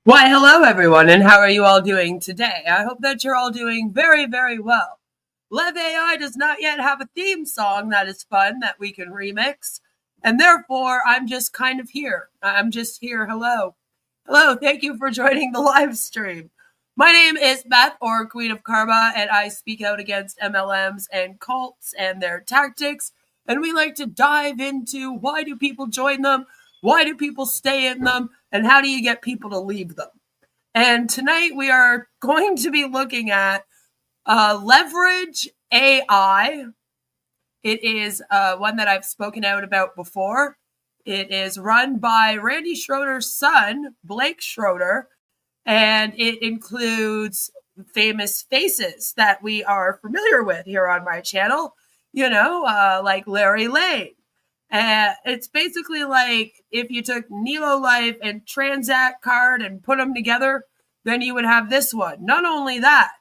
Why, hello everyone, and how are you all doing today? I hope that you're all doing very, very well. Lev AI does not yet have a theme song that is fun that we can remix, and therefore I'm just kind of here. I'm just here. Hello. Hello, thank you for joining the live stream. My name is Beth, or Queen of Karma, and I speak out against MLMs and cults and their tactics, and we like to dive into why do people join them, why do people stay in them, and how do you get people to leave them? And tonight we are going to be looking at Leverage AI. It is one that I've spoken out about before. It is run by Randy Schroeder's son, Blake Schroeder, and it includes famous faces that we are familiar with here on my channel, like Larry Lane. It's basically like if you took Nilo Life and Transact Card and put them together, then you would have this one. Not only that,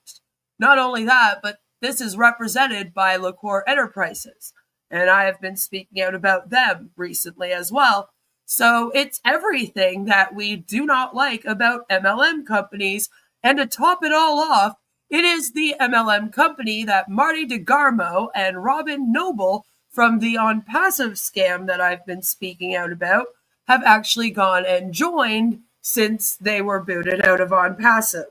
but this is represented by LaCore Enterprises. And I have been speaking out about them recently as well. So it's everything that we do not like about MLM companies. And to top it all off, it is the MLM company that Marty DeGarmo and Robin Noble from the On Passive scam that I've been speaking out about have actually gone and joined since they were booted out of On Passive.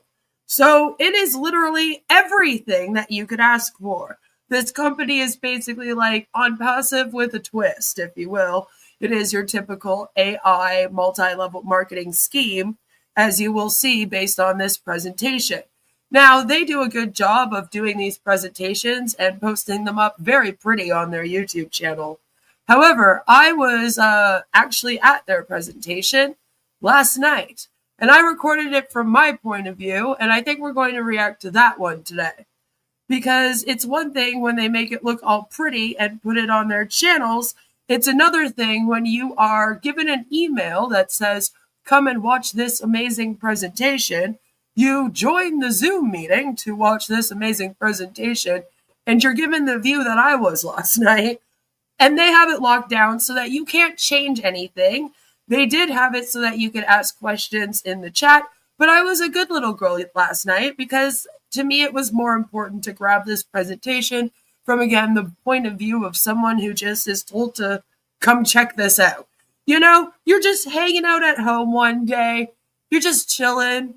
So it is literally everything that you could ask for. This company is basically like On Passive with a twist, if you will. It is your typical AI multi-level marketing scheme, as you will see based on this presentation. Now, they do a good job of doing these presentations and posting them up very pretty on their YouTube channel. However, I was actually at their presentation last night, and I recorded it from my point of view, and I think we're going to react to that one today. Because it's one thing when they make it look all pretty and put it on their channels. It's another thing when you are given an email that says, come and watch this amazing presentation. You join the Zoom meeting to watch this amazing presentation, and you're given the view that I was last night. And they have it locked down so that you can't change anything. They did have it so that you could ask questions in the chat, but I was a good little girl last night because to me it was more important to grab this presentation from, again, the point of view of someone who just is told to come check this out. You're just hanging out at home one day, you're just chilling.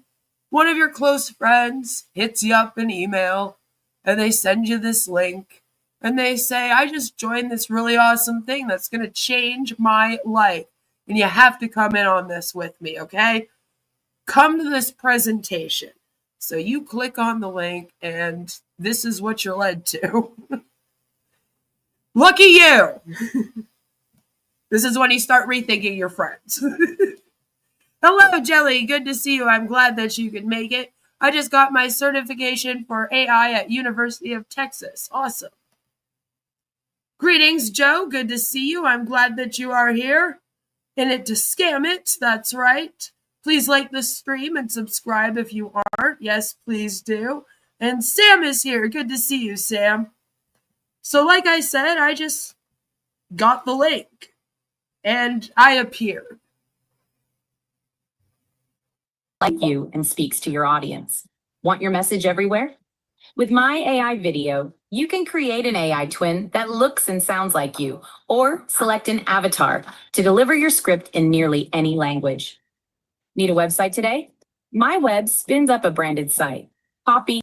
One of your close friends hits you up an email and they send you this link and they say, I just joined this really awesome thing that's going to change my life. And you have to come in on this with me, okay? Come to this presentation. So you click on the link and this is what you're led to. Lucky you. This is when you start rethinking your friends. Hello, Jelly. Good to see you. I'm glad that you could make it. I just got my certification for AI at University of Texas. Awesome. Greetings, Joe. Good to see you. I'm glad that you are here. In it to scam it. That's right. Please like the stream and subscribe if you aren't. Yes, please do. And Sam is here. Good to see you, Sam. So like I said, I just got the link. And I appeared. Like you and speaks to your audience. Want your message everywhere? With My AI Video, you can create an AI twin that looks and sounds like you, or select an avatar to deliver your script in nearly any language. Need a website today? MyWeb spins up a branded site. Copy.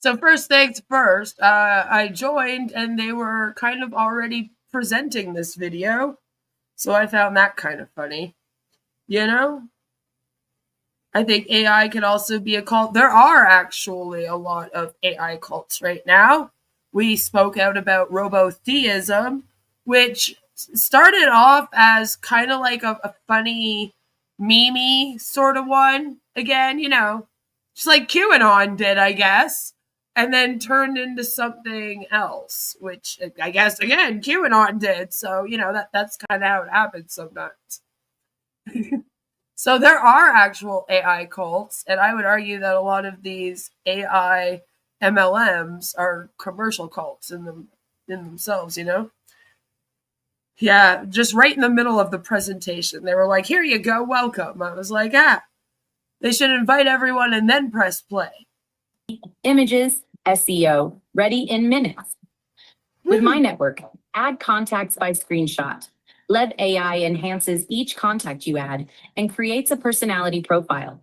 So first things first, I joined and they were kind of already presenting this video. So I found that kind of funny. I think AI could also be a cult. There are actually a lot of AI cults right now. We spoke out about robotheism, which started off as kind of like a funny, meme-y sort of one. Again, just like QAnon did, I guess, and then turned into something else, which I guess, again, QAnon did. So, that's kind of how it happens sometimes. So there are actual AI cults, and I would argue that a lot of these AI MLMs are commercial cults in themselves, Yeah, just right in the middle of the presentation. They were like, here you go, welcome. I was like, They should invite everyone and then press play. Images, SEO, ready in minutes. With my network, add contacts by screenshot. Lev AI enhances each contact you add and creates a personality profile,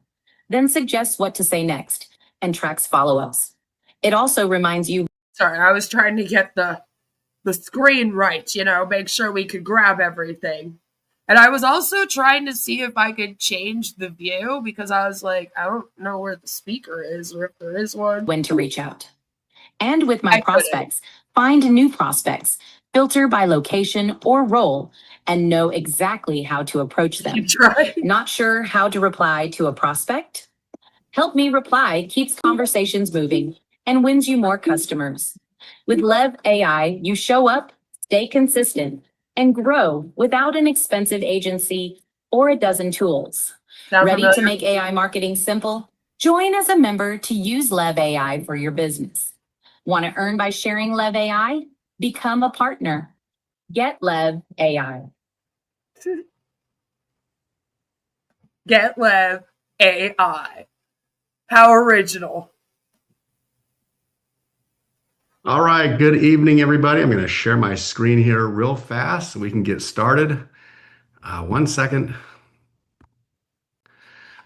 then suggests what to say next and tracks follow-ups. It also reminds you. Sorry, I was trying to get the screen right, make sure we could grab everything. And I was also trying to see if I could change the view because I was like, I don't know where the speaker is or if there is one. When to reach out. And with my prospects, find new prospects, filter by location or role, and know exactly how to approach them. Not sure how to reply to a prospect? Help Me Reply keeps conversations moving and wins you more customers. With Lev AI, you show up, stay consistent, and grow without an expensive agency or a dozen tools. Ready to make AI marketing simple? Join as a member to use Lev AI for your business. Want to earn by sharing Lev AI? Become a partner. Get Lev AI. Get Lev AI. How original. All right, good evening, everybody. I'm going to share my screen here real fast so we can get started. 1 second.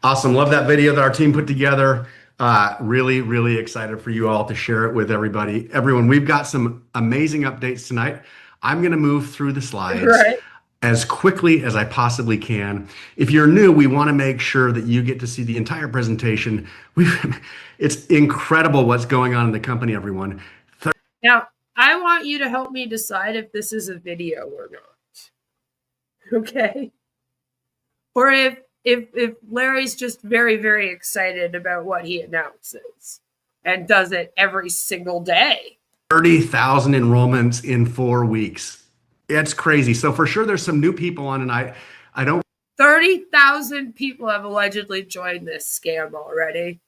Awesome. Love that video that our team put together. Really, really excited for you all to share it with everybody. Everyone, we've got some amazing updates tonight. I'm going to move through the slides as quickly as I possibly can. If you're new, we want to make sure that you get to see the entire presentation. It's incredible what's going on in the company, everyone. Now, I want you to help me decide if this is a video or not. Okay? Or if Larry's just very, very excited about what he announces and does it every single day. 30,000 enrollments in 4 weeks. It's crazy. So for sure there's some new people on, and I don't. 30,000 people have allegedly joined this scam already.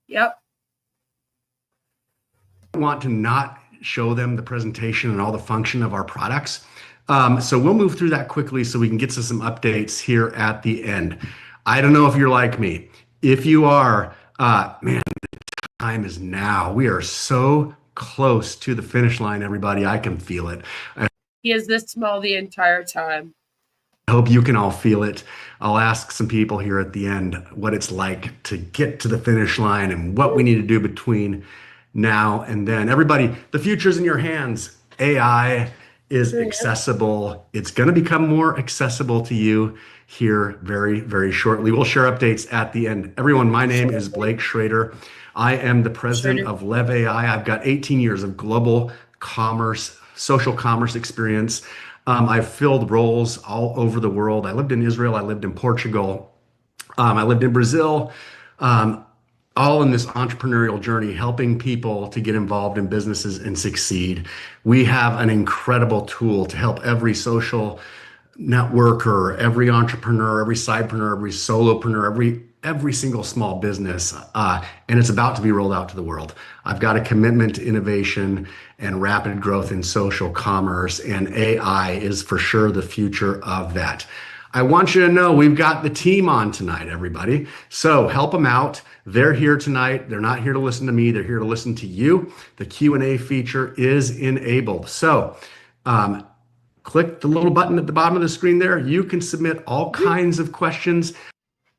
Yep. Want to not show them the presentation and all the function of our products. So we'll move through that quickly so we can get to some updates here at the end. I don't know if you're like me. If you are, man, the time is now. We are so close to the finish line, everybody. I can feel it. He is this small the entire time. I hope you can all feel it. I'll ask some people here at the end what it's like to get to the finish line and what we need to do between now and then. Everybody, the future's in your hands. AI is accessible. It's going to become more accessible to you here very, very shortly. We'll share updates at the end. Everyone, my name is Blake Schroeder. I am the president of Lev AI. I've got 18 years of global commerce, social commerce experience. I've filled roles all over the world. I lived in Israel. I lived in Portugal. I lived in Brazil. All in this entrepreneurial journey, helping people to get involved in businesses and succeed. We have an incredible tool to help every social networker, every entrepreneur, every sidepreneur, every solopreneur, every single small business, and it's about to be rolled out to the world. I've got a commitment to innovation and rapid growth in social commerce, and AI is for sure the future of that. I want you to know we've got the team on tonight, everybody. So help them out. They're here tonight. They're not here to listen to me. They're here to listen to you. The Q&A feature is enabled. So click the little button at the bottom of the screen there. You can submit all kinds of questions.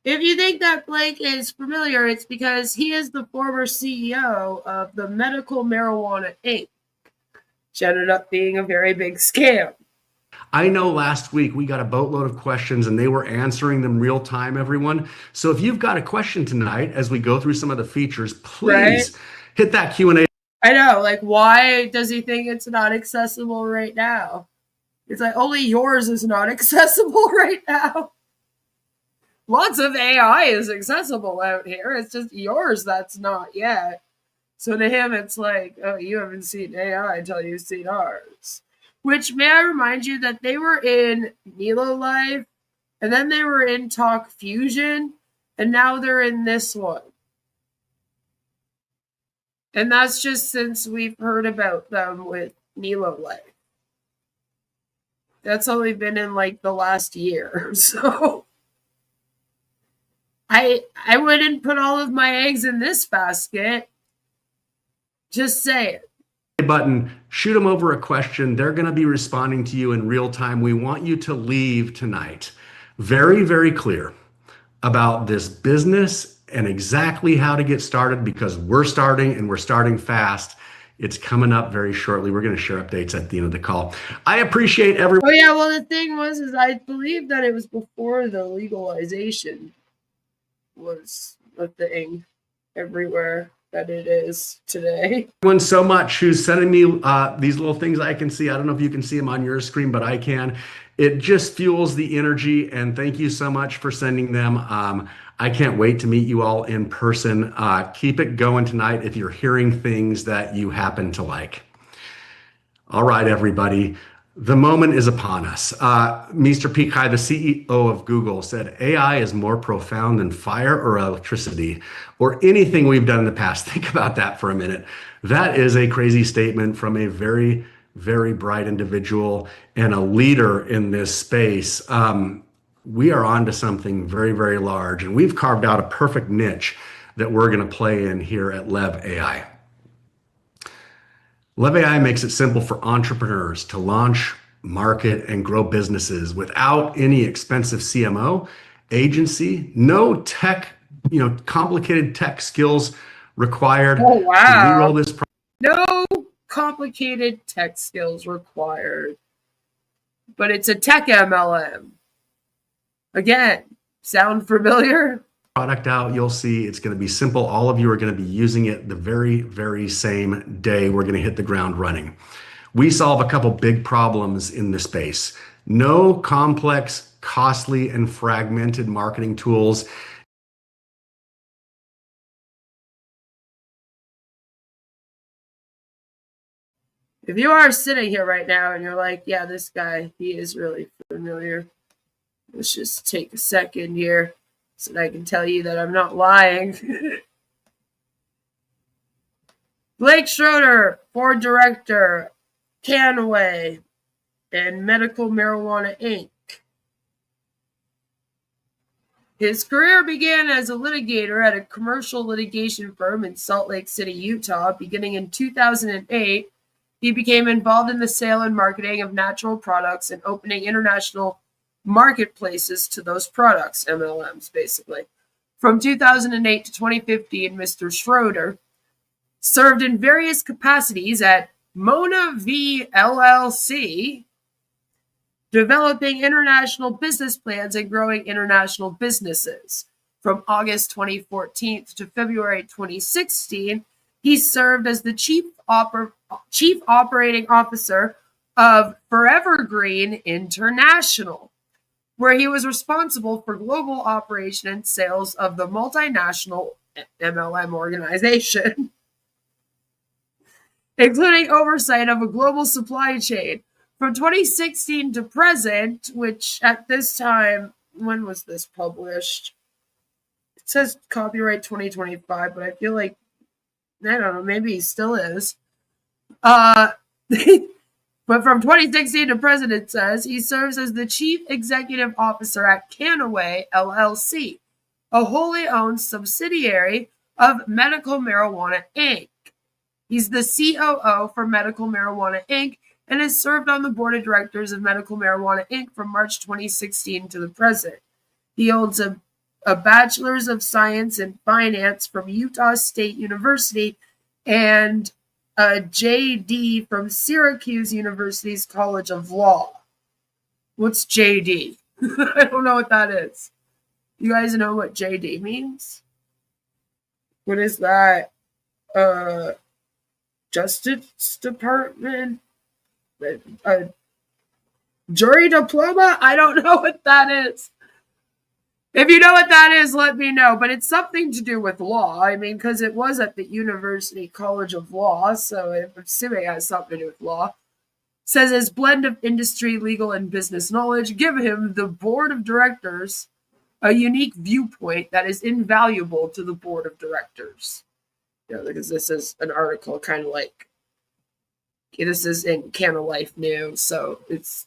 If you think that Blake is familiar, it's because he is the former CEO of the Medical Marijuana Inc., which ended up being a very big scam. I know last week we got a boatload of questions and they were answering them real time, everyone. So if you've got a question tonight as we go through some of the features, please hit that Q&A. I know, like, why does he think it's not accessible right now? It's like, only yours is not accessible right now. Lots of AI is accessible out here. It's just yours that's not yet. So to him, it's like, oh, you haven't seen AI until you've seen ours. Which, may I remind you that they were in Nilo Life, and then they were in Talk Fusion, and now they're in this one. And that's just since we've heard about them with Nilo Life. That's only been in like the last year. So I I wouldn't put all of my eggs in this basket. Just say it. Button, shoot them over a question. They're going to be responding to you in real time. We want you to leave tonight very, very clear about this business and exactly how to get started, because we're starting and we're starting fast. It's coming up very shortly. We're going to share updates at the end of the call. I appreciate everyone. Oh yeah, well the thing was I believe that it was before the legalization was a thing everywhere that it is today. Everyone so much who's sending me these little things I can see. I don't know if you can see them on your screen, but I can. It just fuels the energy, and thank you so much for sending them. I can't wait to meet you all in person. Keep it going tonight if you're hearing things that you happen to like. All right, everybody. The moment is upon us. Mr. Pichai, the CEO of Google, said AI is more profound than fire or electricity or anything we've done in the past. Think about that for a minute. That is a crazy statement from a very, very bright individual and a leader in this space. We are onto something very, very large, and we've carved out a perfect niche that we're going to play in here at Lev AI. Lev AI makes it simple for entrepreneurs to launch, market, and grow businesses without any expensive CMO, agency, no tech, complicated tech skills required. Oh wow. To re-roll this. No complicated tech skills required. But it's a tech MLM. Again, sound familiar? Product out, you'll see it's going to be simple. All of you are going to be using it the very, very same day we're going to hit the ground running. We solve a couple big problems in this space. No complex, costly, and fragmented marketing tools. If you are sitting here right now and you're like, yeah, this guy, he is really familiar. Let's just take a second here so that I can tell you that I'm not lying. Blake Schroeder, board director, Canaway, and Medical Marijuana Inc. His career began as a litigator at a commercial litigation firm in Salt Lake City, Utah. Beginning in 2008, he became involved in the sale and marketing of natural products and opening international marketplaces to those products, MLMs basically. From 2008 to 2015, Mr. Schroeder served in various capacities at Mona V LLC, developing international business plans and growing international businesses. From August 2014 to February 2016, he served as the Chief Operating Officer of Forever Green International, where he was responsible for global operation and sales of the multinational MLM organization, including oversight of a global supply chain. From 2016 to present, which at this time, when was this published? It says copyright 2025, but I feel like, I don't know, maybe he still is. But from 2016 to present, it says he serves as the Chief Executive Officer at Canaway LLC, a wholly owned subsidiary of Medical Marijuana Inc. He's the COO for Medical Marijuana Inc. and has served on the board of directors of Medical Marijuana Inc. from March 2016 to the present. He holds a Bachelor's of Science in Finance from Utah State University and a JD from Syracuse University's College of Law. What's JD? I don't know what that is. You guys know what JD means? What is that? Justice Department? A jury diploma? I don't know what that is. If you know what that is, let me know. But it's something to do with law. I mean, because it was at the University College of Law, so I'm assuming it has something to do with law. Says his blend of industry, legal, and business knowledge give him, the board of directors, a unique viewpoint that is invaluable to the board of directors. Because this is an article kind of like, this is in Canna Life News, so it's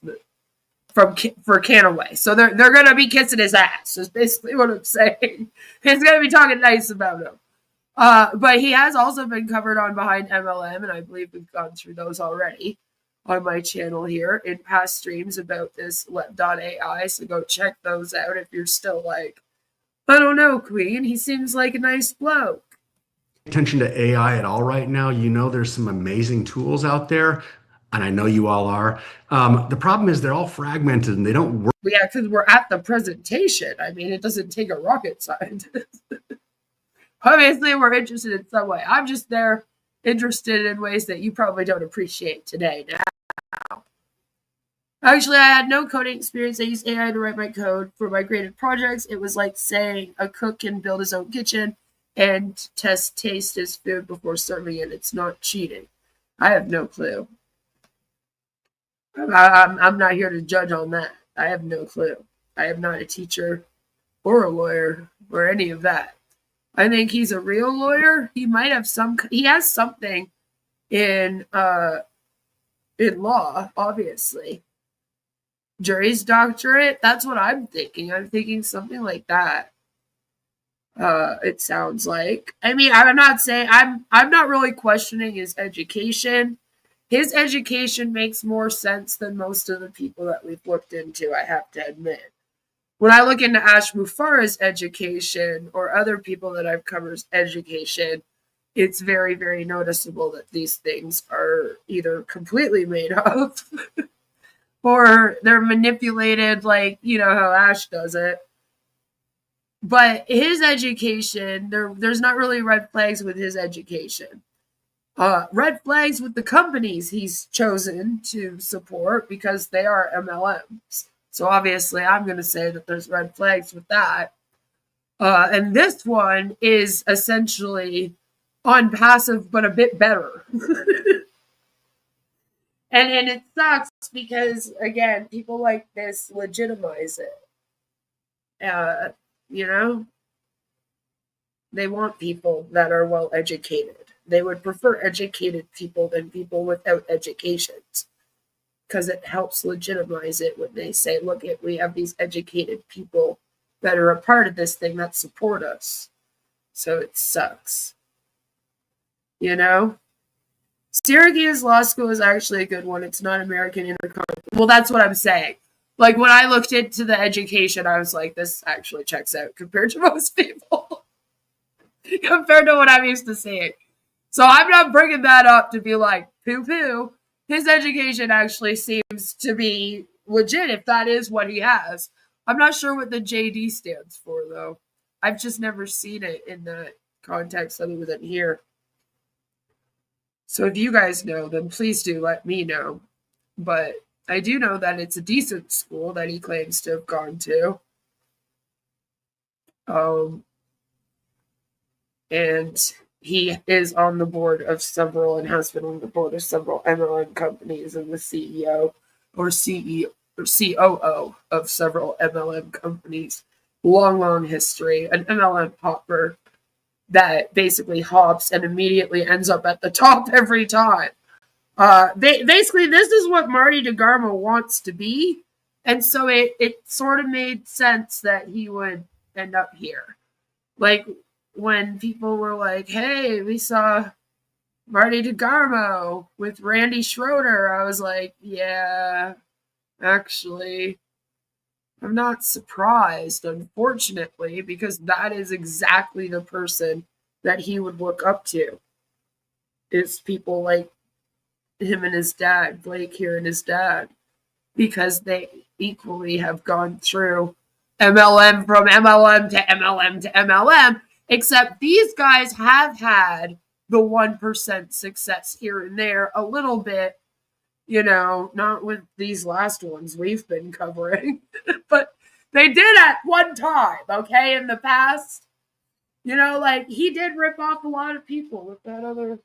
for Canaway. So they're going to be kissing his ass, is basically what I'm saying. He's going to be talking nice about him. But he has also been covered on Behind MLM, and I believe we've gone through those already on my channel here in past streams about this Lev AI. So go check those out if you're still like, I don't know, Queen. He seems like a nice bloke. Attention to AI at all right now. You know, there's some amazing tools out there, and I know you all are. The problem is they're all fragmented and they don't work. Yeah, because we're at the presentation. I mean, it doesn't take a rocket scientist. Obviously, we're interested in some way. I'm just there interested in ways that you probably don't appreciate today now. Actually, I had no coding experience. I used AI to write my code for my graded projects. It was like saying a cook can build his own kitchen and taste his food before serving it. It's not cheating. I have no clue. I'm not here to judge on that. I have no clue. I am not a teacher or a lawyer or any of that. I think he's a real lawyer. He might have he has something in law, obviously. Juris doctorate, that's what I'm thinking. I'm thinking something like that. It sounds like. I mean, I'm not saying I'm not really questioning his education. His education makes more sense than most of the people that we've looked into, I have to admit. When I look into Ash Mufarah's education or other people that I've covered education, it's very, very noticeable that these things are either completely made up or they're manipulated like, you know, how Ash does it. But his education, there's not really red flags with his education. Red flags with the companies he's chosen to support because they are MLMs. So obviously I'm going to say that there's red flags with that. And this one is essentially on passive, but a bit better. And it sucks because, again, people like this legitimize it. You know? They want people that are well educated. They would prefer educated people than people without educations. Because it helps legitimize it when they say, look, we have these educated people that are a part of this thing that support us. So it sucks. You know? Syracuse Law School is actually a good one. It's not American Intercontinental. Well, that's what I'm saying. Like, when I looked into the education, I was like, this actually checks out compared to most people. Compared to what I'm used to seeing. So I'm not bringing that up to be like, poo-poo. His education actually seems to be legit if that is what he has. I'm not sure what the JD stands for, though. I've just never seen it in that context other than here. So if you guys know, then please do let me know. But I do know that it's a decent school that he claims to have gone to. And he is on the board of several and has been on the board of several MLM companies and the CEO or COO of several MLM companies. Long, long history. An MLM hopper that basically hops and immediately ends up at the top every time. Basically, this is what Marty DeGarmo wants to be. And so it sort of made sense that he would end up here. Like, when people were like, hey, we saw Marty DeGarmo with Randy Schroeder, I was like, yeah, actually, I'm not surprised, unfortunately, because that is exactly the person that he would look up to. Is people like him and his dad, Blake here and his dad, because they equally have gone through MLM from MLM to MLM to MLM. Except these guys have had the 1% success here and there a little bit, you know, not with these last ones we've been covering, but they did at one time, okay, in the past. You know, like, he did rip off a lot of people with that other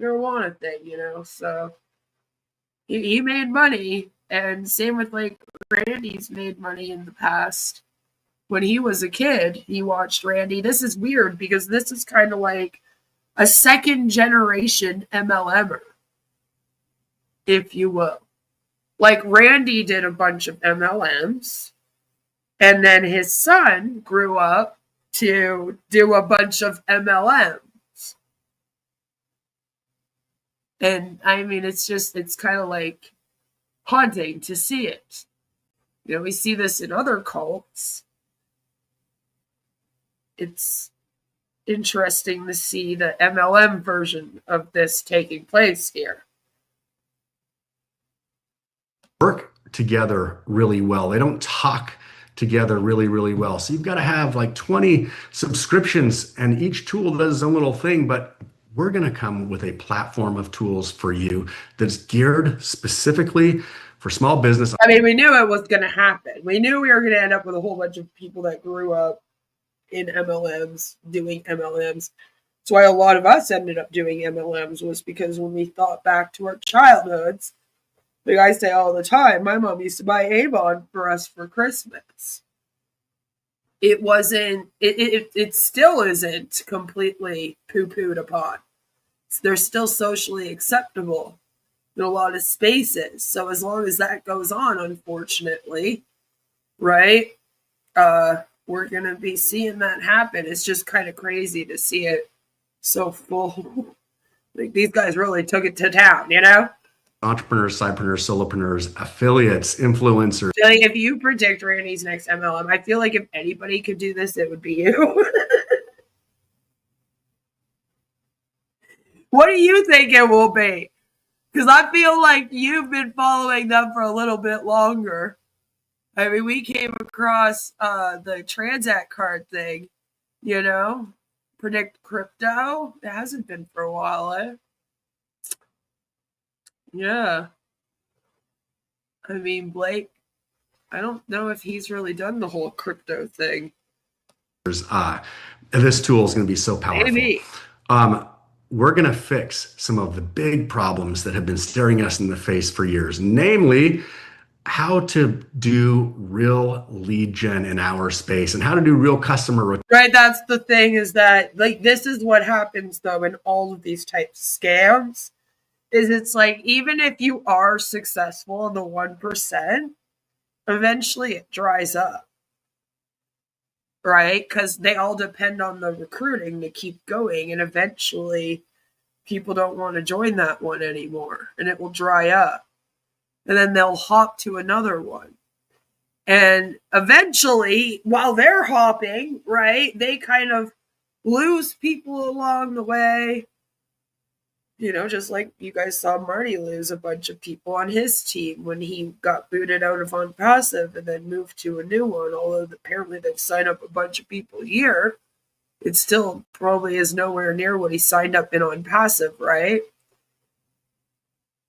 marijuana thing, you know, so he made money, and same with, like, Randy's made money in the past. When he was a kid, he watched Randy. This is weird because this is kind of like a second generation MLMer, if you will. Like Randy did a bunch of MLMs, and then his son grew up to do a bunch of MLMs. And I mean, it's kind of like haunting to see it. You know, we see this in other cults. It's interesting to see the MLM version of this taking place here. Work together really well. They don't talk together really, really well. So you've got to have like 20 subscriptions, and each tool does its own little thing, but we're going to come with a platform of tools for you that's geared specifically for small business. I mean, we knew it was going to happen. We knew we were going to end up with a whole bunch of people that grew up in MLMs, doing MLMs. That's why a lot of us ended up doing MLMs, was because when we thought back to our childhoods, like I say all the time, my mom used to buy Avon for us for Christmas. It wasn't, it still isn't completely poo-pooed upon. They're still socially acceptable in a lot of spaces. So as long as that goes on, unfortunately, right, we're going to be seeing that happen. It's just kind of crazy to see it so full. Like, these guys really took it to town, you know? Entrepreneurs, sidepreneurs, solopreneurs, affiliates, influencers. Like, if you predict Randy's next MLM, I feel like if anybody could do this, it would be you. What do you think it will be? Because I feel like you've been following them for a little bit longer. I mean, we came across the Transact card thing, you know? Predict crypto. It hasn't been for a while, eh? Yeah. I mean, Blake, I don't know if he's really done the whole crypto thing. This tool is going to be so powerful. Maybe. We're going to fix some of the big problems that have been staring us in the face for years, namely how to do real lead gen in our space and how to do real customer. Right, that's the thing, is that, like, this is what happens, though, in all of these types of scams, is it's like, even if you are successful in the 1%, eventually it dries up, right? Because they all depend on the recruiting to keep going, and eventually people don't want to join that one anymore, and it will dry up. And then they'll hop to another one. And eventually, while they're hopping, right, they kind of lose people along the way. You know, just like you guys saw Marty lose a bunch of people on his team when he got booted out of On Passive and then moved to a new one. Although apparently they've signed up a bunch of people here, it still probably is nowhere near what he signed up in On Passive, right?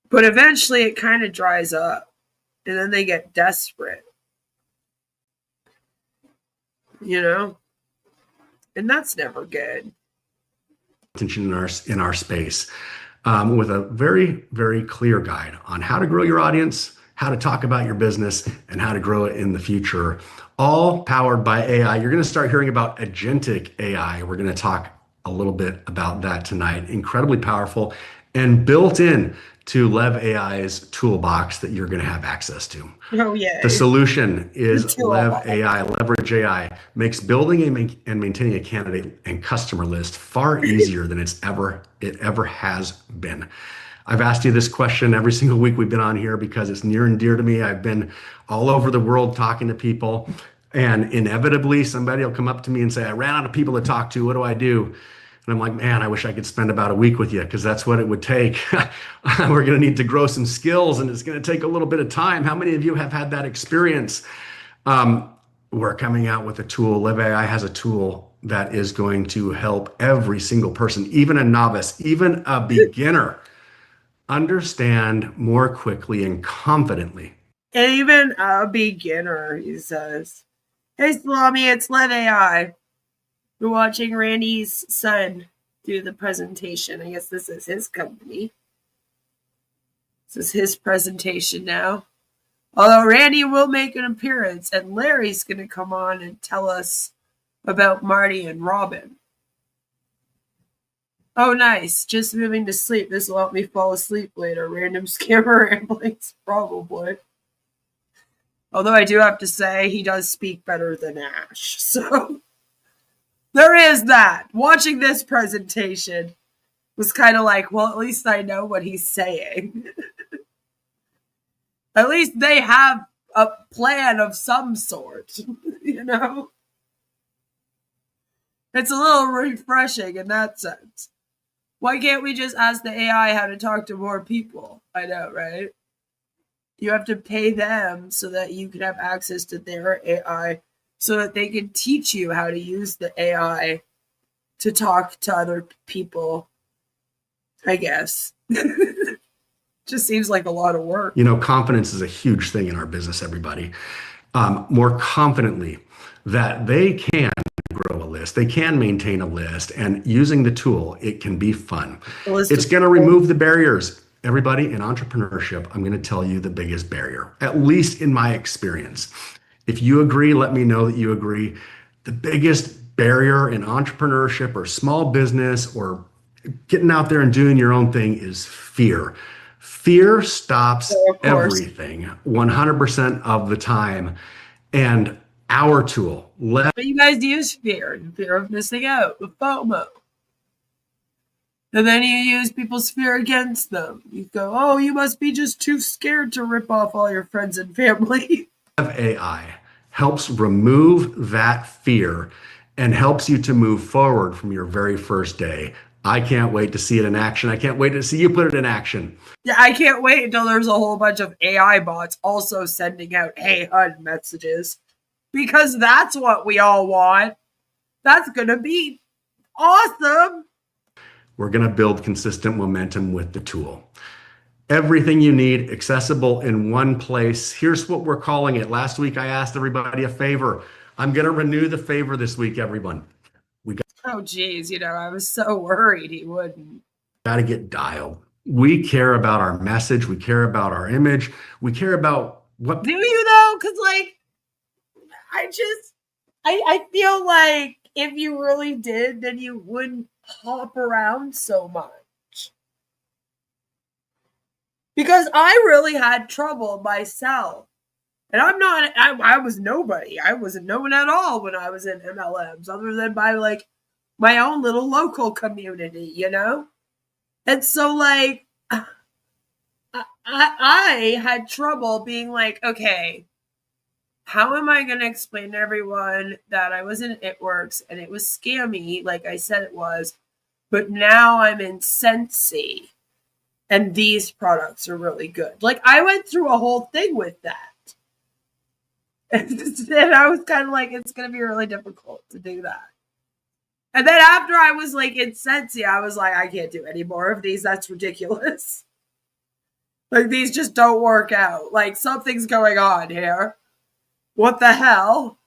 But eventually it kind of dries up, and then they get desperate, you know, and that's never good. Attention in our space, with a very, very clear guide on how to grow your audience, how to talk about your business, and how to grow it in the future, all powered by AI. You're going to start hearing about agentic AI. We're going to talk a little bit about that tonight. Incredibly powerful and built in to Lev AI's toolbox that you're going to have access to. Oh, yeah. The solution is Lev AI. Leverage AI makes building and maintaining a candidate and customer list far easier than it ever has been. I've asked you this question every single week we've been on here because it's near and dear to me. I've been all over the world talking to people, and inevitably somebody will come up to me and say, I ran out of people to talk to. What do I do? And I'm like, man, I wish I could spend about a week with you, because that's what it would take. We're going to need to grow some skills, and it's going to take a little bit of time. How many of you have had that experience? We're coming out with a tool. Lev AI has a tool that is going to help every single person, even a novice, even a beginner, understand more quickly and confidently. Even a beginner, he says. Hey, Salami, it's Lev AI. We're watching Randy's son do the presentation. I guess this is his company. This is his presentation now. Although Randy will make an appearance, and Larry's going to come on and tell us about Marty and Robin. Oh, nice. Just moving to sleep. This will help me fall asleep later. Random scammer ramblings, probably. Although I do have to say, he does speak better than Ash. So there is that. Watching this presentation was kind of like, well, at least I know what he's saying. At least they have a plan of some sort, you know? It's a little refreshing in that sense. Why can't we just ask the AI how to talk to more people? I know, right? You have to pay them so that you can have access to their AI so that they can teach you how to use the AI to talk to other people, I guess. Just seems like a lot of work. You know, confidence is a huge thing in our business, everybody. More confidently that they can grow a list, they can maintain a list, and using the tool, it can be fun. It's going to remove the barriers. Everybody, in entrepreneurship, I'm going to tell you the biggest barrier, at least in my experience. If you agree, let me know that you agree. The biggest barrier in entrepreneurship or small business or getting out there and doing your own thing is fear. Fear stops everything 100% of the time. And our tool, But you guys use fear of missing out, the FOMO. And then you use people's fear against them. You go, oh, you must be just too scared to rip off all your friends and family. Lev AI helps remove that fear and helps you to move forward from your very first day. I can't wait to see it in action. I can't wait to see you put it in action. Yeah, I can't wait until there's a whole bunch of AI bots also sending out hey HUD messages. Because that's what we all want. That's going to be awesome. We're going to build consistent momentum with the tool. Everything you need accessible in one place. Here's what we're calling it. Last week, I asked everybody a favor. I'm going to renew the favor this week, everyone. Oh, geez. You know, I was so worried he wouldn't. Got to get dialed. We care about our message. We care about our image. We care about what. Do you though? Because, like, I feel like if you really did, then you wouldn't hop around so much. Because I really had trouble myself. And I was nobody. I wasn't known at all when I was in MLMs, other than by, like, my own little local community, you know? And so, like, I had trouble being like, okay, how am I going to explain to everyone that I was in It Works and it was scammy, like I said it was, but now I'm in Scentsy and these products are really good. Like, I went through a whole thing with that. And I was kind of like, it's going to be really difficult to do that. And then after I was like in Scentsy, I was like, I can't do any more of these. That's ridiculous. Like, these just don't work out. Like, something's going on here. What the hell?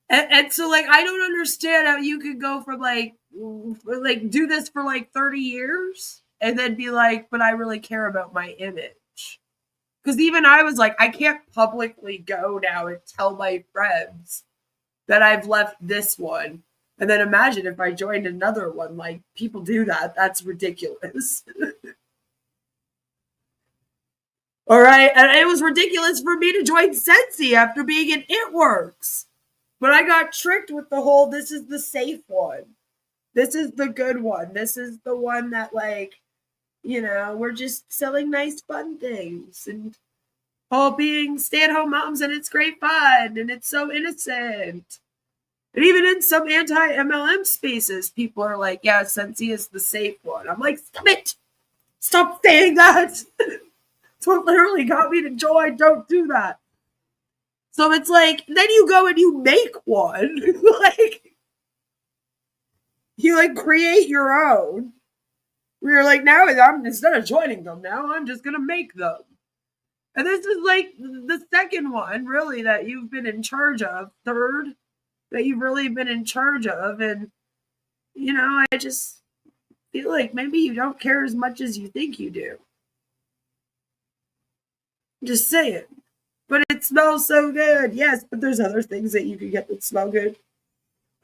And so, like, I don't understand how you could go from, like, do this for, like, 30 years and then be like, but I really care about my image. Because even I was like, I can't publicly go now and tell my friends that I've left this one. And then imagine if I joined another one. Like, people do that. That's ridiculous. All right. And it was ridiculous for me to join Scentsy after being in It Works. But I got tricked with the whole, this is the safe one. This is the good one. This is the one that, like, you know, we're just selling nice, fun things. And all being stay-at-home moms, and it's great fun. And it's so innocent. And even in some anti-MLM spaces, people are like, yeah, Scentsy is the safe one. I'm like, stop it. Stop saying that. It's what literally got me to join. Don't do that. So it's like, then you go and you make one. Like, you, like, create your own. Where you're like, now instead of joining them now, I'm just going to make them. And this is like the second one, really, that you've been in charge of. Third, that you've really been in charge of. And, you know, I just feel like maybe you don't care as much as you think you do. Just saying. But it smells so good. Yes, but there's other things that you can get that smell good.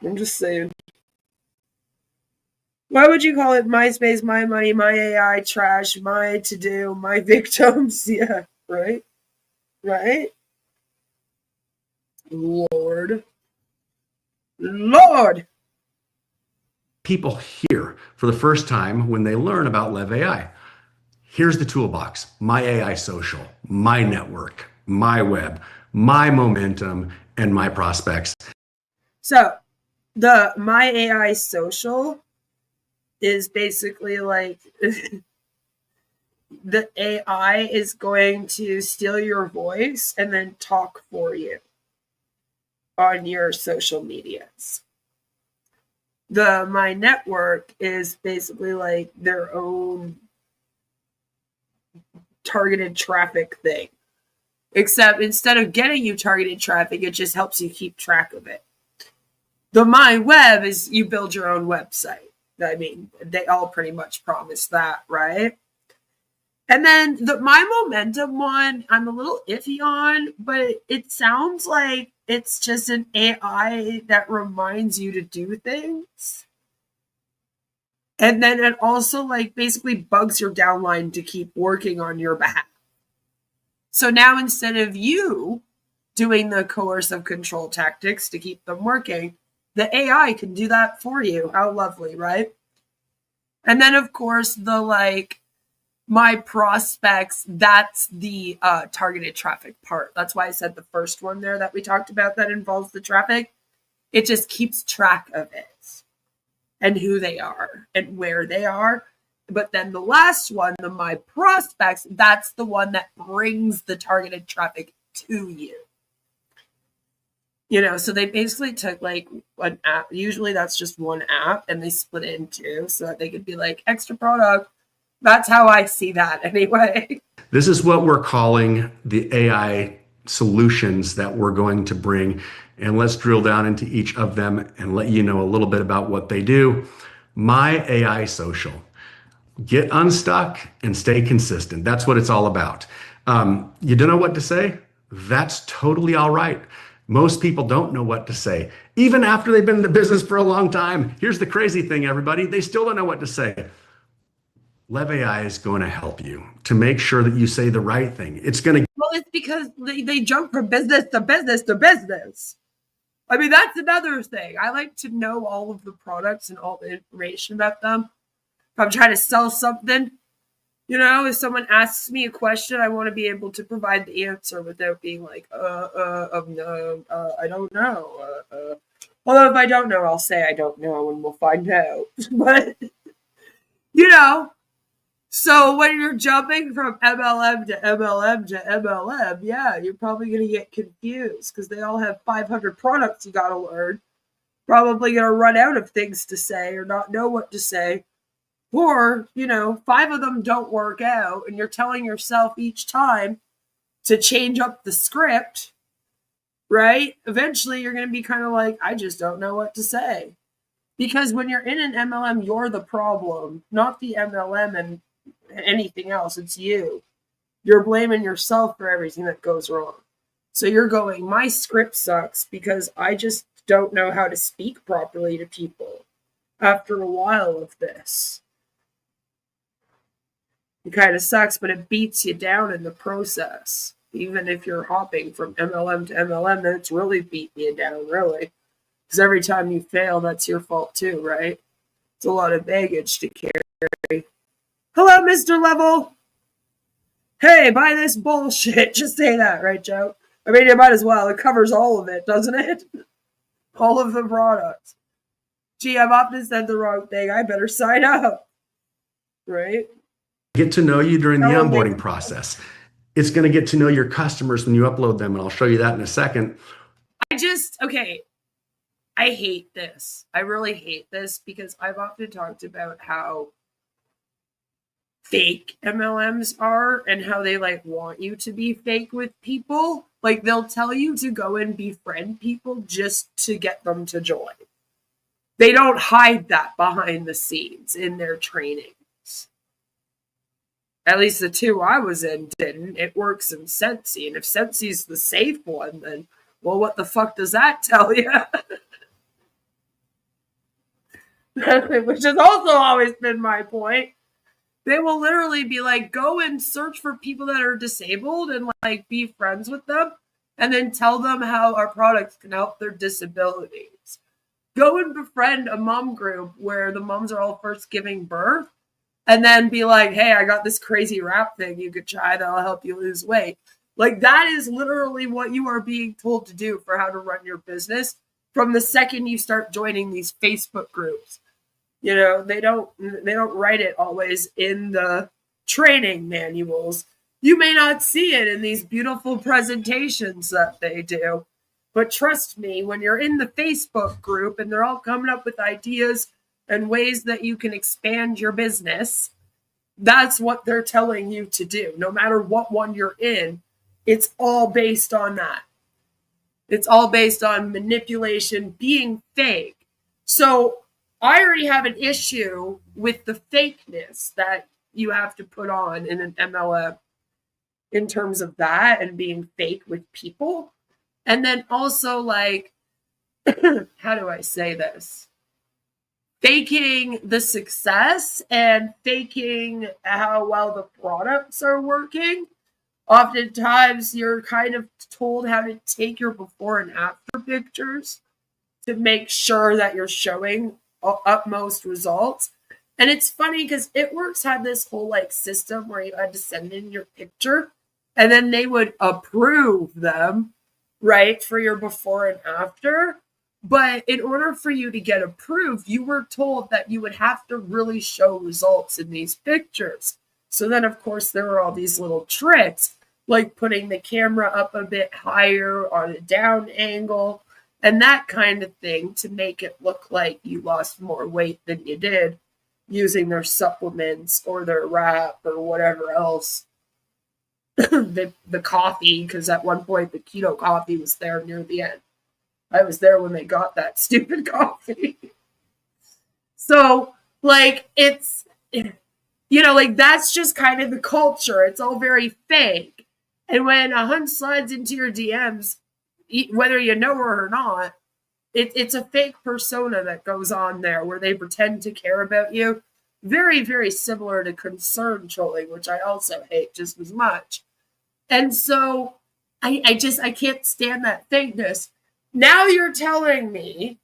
I'm just saying. Why would you call it MySpace, my money, my AI, trash, my to-do, my victims? Yeah, right? Right? Lord. People hear for the first time when they learn about Lev AI. Here's the toolbox: my AI social, my network, my web, my momentum, and my prospects. So the my AI social is basically like the AI is going to steal your voice and then talk for you on your social medias. The my network is basically like their own targeted traffic thing. Except instead of getting you targeted traffic, it just helps you keep track of it. The my web is you build your own website. I mean, they all pretty much promise that, right? And then the my momentum one, I'm a little iffy on, but it sounds like it's just an AI that reminds you to do things. And then it also like basically bugs your downline to keep working on your behalf. So now instead of you doing the coercive control tactics to keep them working, the AI can do that for you. How lovely, right? And then of course the like my prospects, that's the targeted traffic part. That's why I said the first one there that we talked about that involves the traffic. It just keeps track of it and who they are and where they are. But then the last one, the my prospects, that's the one that brings the targeted traffic to you. You know, so they basically took like an app. Usually that's just one app and they split it in two so that they could be like extra product. That's how I see that anyway. This is what we're calling the AI solutions that we're going to bring. And let's drill down into each of them and let you know a little bit about what they do. My AI social. Get unstuck and stay consistent. That's what it's all about. You don't know what to say? That's totally all right. Most people don't know what to say, even after they've been in the business for a long time. Here's the crazy thing, everybody. They still don't know what to say. Lev AI is going to help you to make sure that you say the right thing. It's going to. Well, it's because they jump from business to business to business. I mean, that's another thing. I like to know all of the products and all the information about them. If I'm trying to sell something, you know, if someone asks me a question, I want to be able to provide the answer without being like, no, I don't know. Although if I don't know, I'll say I don't know and we'll find out. But, you know, so when you're jumping from MLM to MLM to MLM, yeah, you're probably going to get confused because they all have 500 products you got to learn. Probably going to run out of things to say or not know what to say. Or, you know, 5 of them don't work out and you're telling yourself each time to change up the script, right? Eventually you're going to be kind of like, I just don't know what to say. Because when you're in an MLM, you're the problem, not the MLM and anything else. It's you. You're blaming yourself for everything that goes wrong. So you're going, my script sucks because I just don't know how to speak properly to people after a while of this. It kind of sucks, but it beats you down in the process. Even if you're hopping from MLM to MLM, then it's really beating you down, really. Because every time you fail, that's your fault too, right? It's a lot of baggage to carry. Hello, Mr. Level. Hey, buy this bullshit. Just say that, right, Joe? I mean, you might as well. It covers all of it, doesn't it? All of the products. Gee, I've often said the wrong thing. I better sign up. Right? Get to know you during the onboarding process. It's going to get to know your customers when you upload them, and I'll show you that in a second. I hate this. I really hate this because I've often talked about how fake MLMs are and how they like want you to be fake with people. Like they'll tell you to go and befriend people just to get them to join. They don't hide that behind the scenes in their trainings. At least the 2 I was in didn't. It works in Sensi, and if Sensi's the safe one, then well, what the fuck does that tell you? which has also always been my point. They will literally be like, go and search for people that are disabled and like be friends with them, and then tell them how our products can help their disabilities. Go and befriend a mom group where the moms are all first giving birth, and then be like, hey, I got this crazy rap thing you could try that'll help you lose weight. Like, that is literally what you are being told to do for how to run your business from the second you start joining these Facebook groups. You know, they don't write it always in the training manuals. You may not see it in these beautiful presentations that they do. But trust me, when you're in the Facebook group and they're all coming up with ideas and ways that you can expand your business, that's what they're telling you to do. No matter what one you're in, it's all based on that. It's all based on manipulation, being fake. So I already have an issue with the fakeness that you have to put on in an MLM in terms of that and being fake with people. And then also, like, how do I say this? Faking the success and faking how well the products are working. Oftentimes, you're kind of told how to take your before and after pictures to make sure that you're showing utmost results. And it's funny because It had this whole like system where you had to send in your picture and then they would approve them, right, for your before and after. But in order for you to get approved, you were told that you would have to really show results in these pictures. So then, of course, there were all these little tricks, like putting the camera up a bit higher on a down angle and that kind of thing to make it look like you lost more weight than you did using their supplements or their wrap or whatever else. the coffee, because at one point the keto coffee was there near the end. I was there when they got that stupid coffee. So, like, it's, you know, like, that's just kind of the culture. It's all very fake. And when a hun slides into your DMs, whether you know her or not, it's a fake persona that goes on there where they pretend to care about you. Very, very similar to concern trolling, which I also hate just as much. And so I can't stand that fakeness. Now you're telling me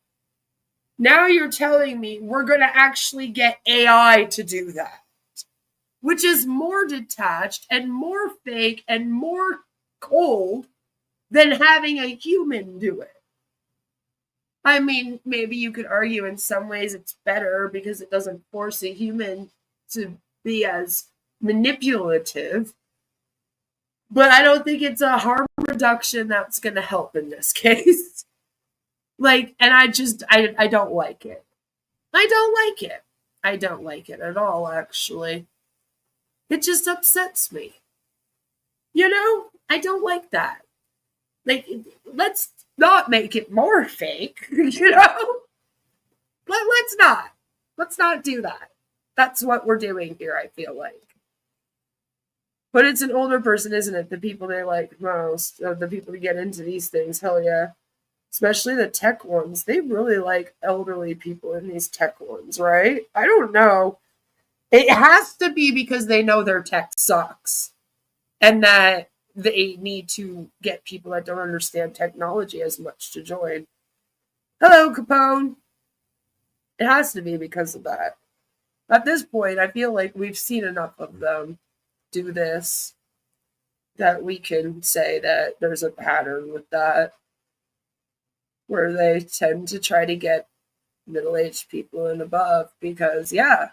we're going to actually get AI to do that, which is more detached and more fake and more cold than having a human do it. I mean, maybe you could argue in some ways it's better because it doesn't force a human to be as manipulative. But I don't think it's a harm reduction that's going to help in this case. Like, and I don't like it. I don't like it at all, actually. It just upsets me. You know, I don't like that. Like, let's not make it more fake, you know? Let's not do that. That's what we're doing here, I feel like. But it's an older person, isn't it? The people they like most, the people who get into these things, hell yeah. Especially the tech ones. They really like elderly people in these tech ones, right? I don't know. It has to be because they know their tech sucks. And that they need to get people that don't understand technology as much to join. Hello, Capone. It has to be because of that. At this point, I feel like we've seen enough of them do this that we can say that there's a pattern with that where they tend to try to get middle-aged people and above because, yeah.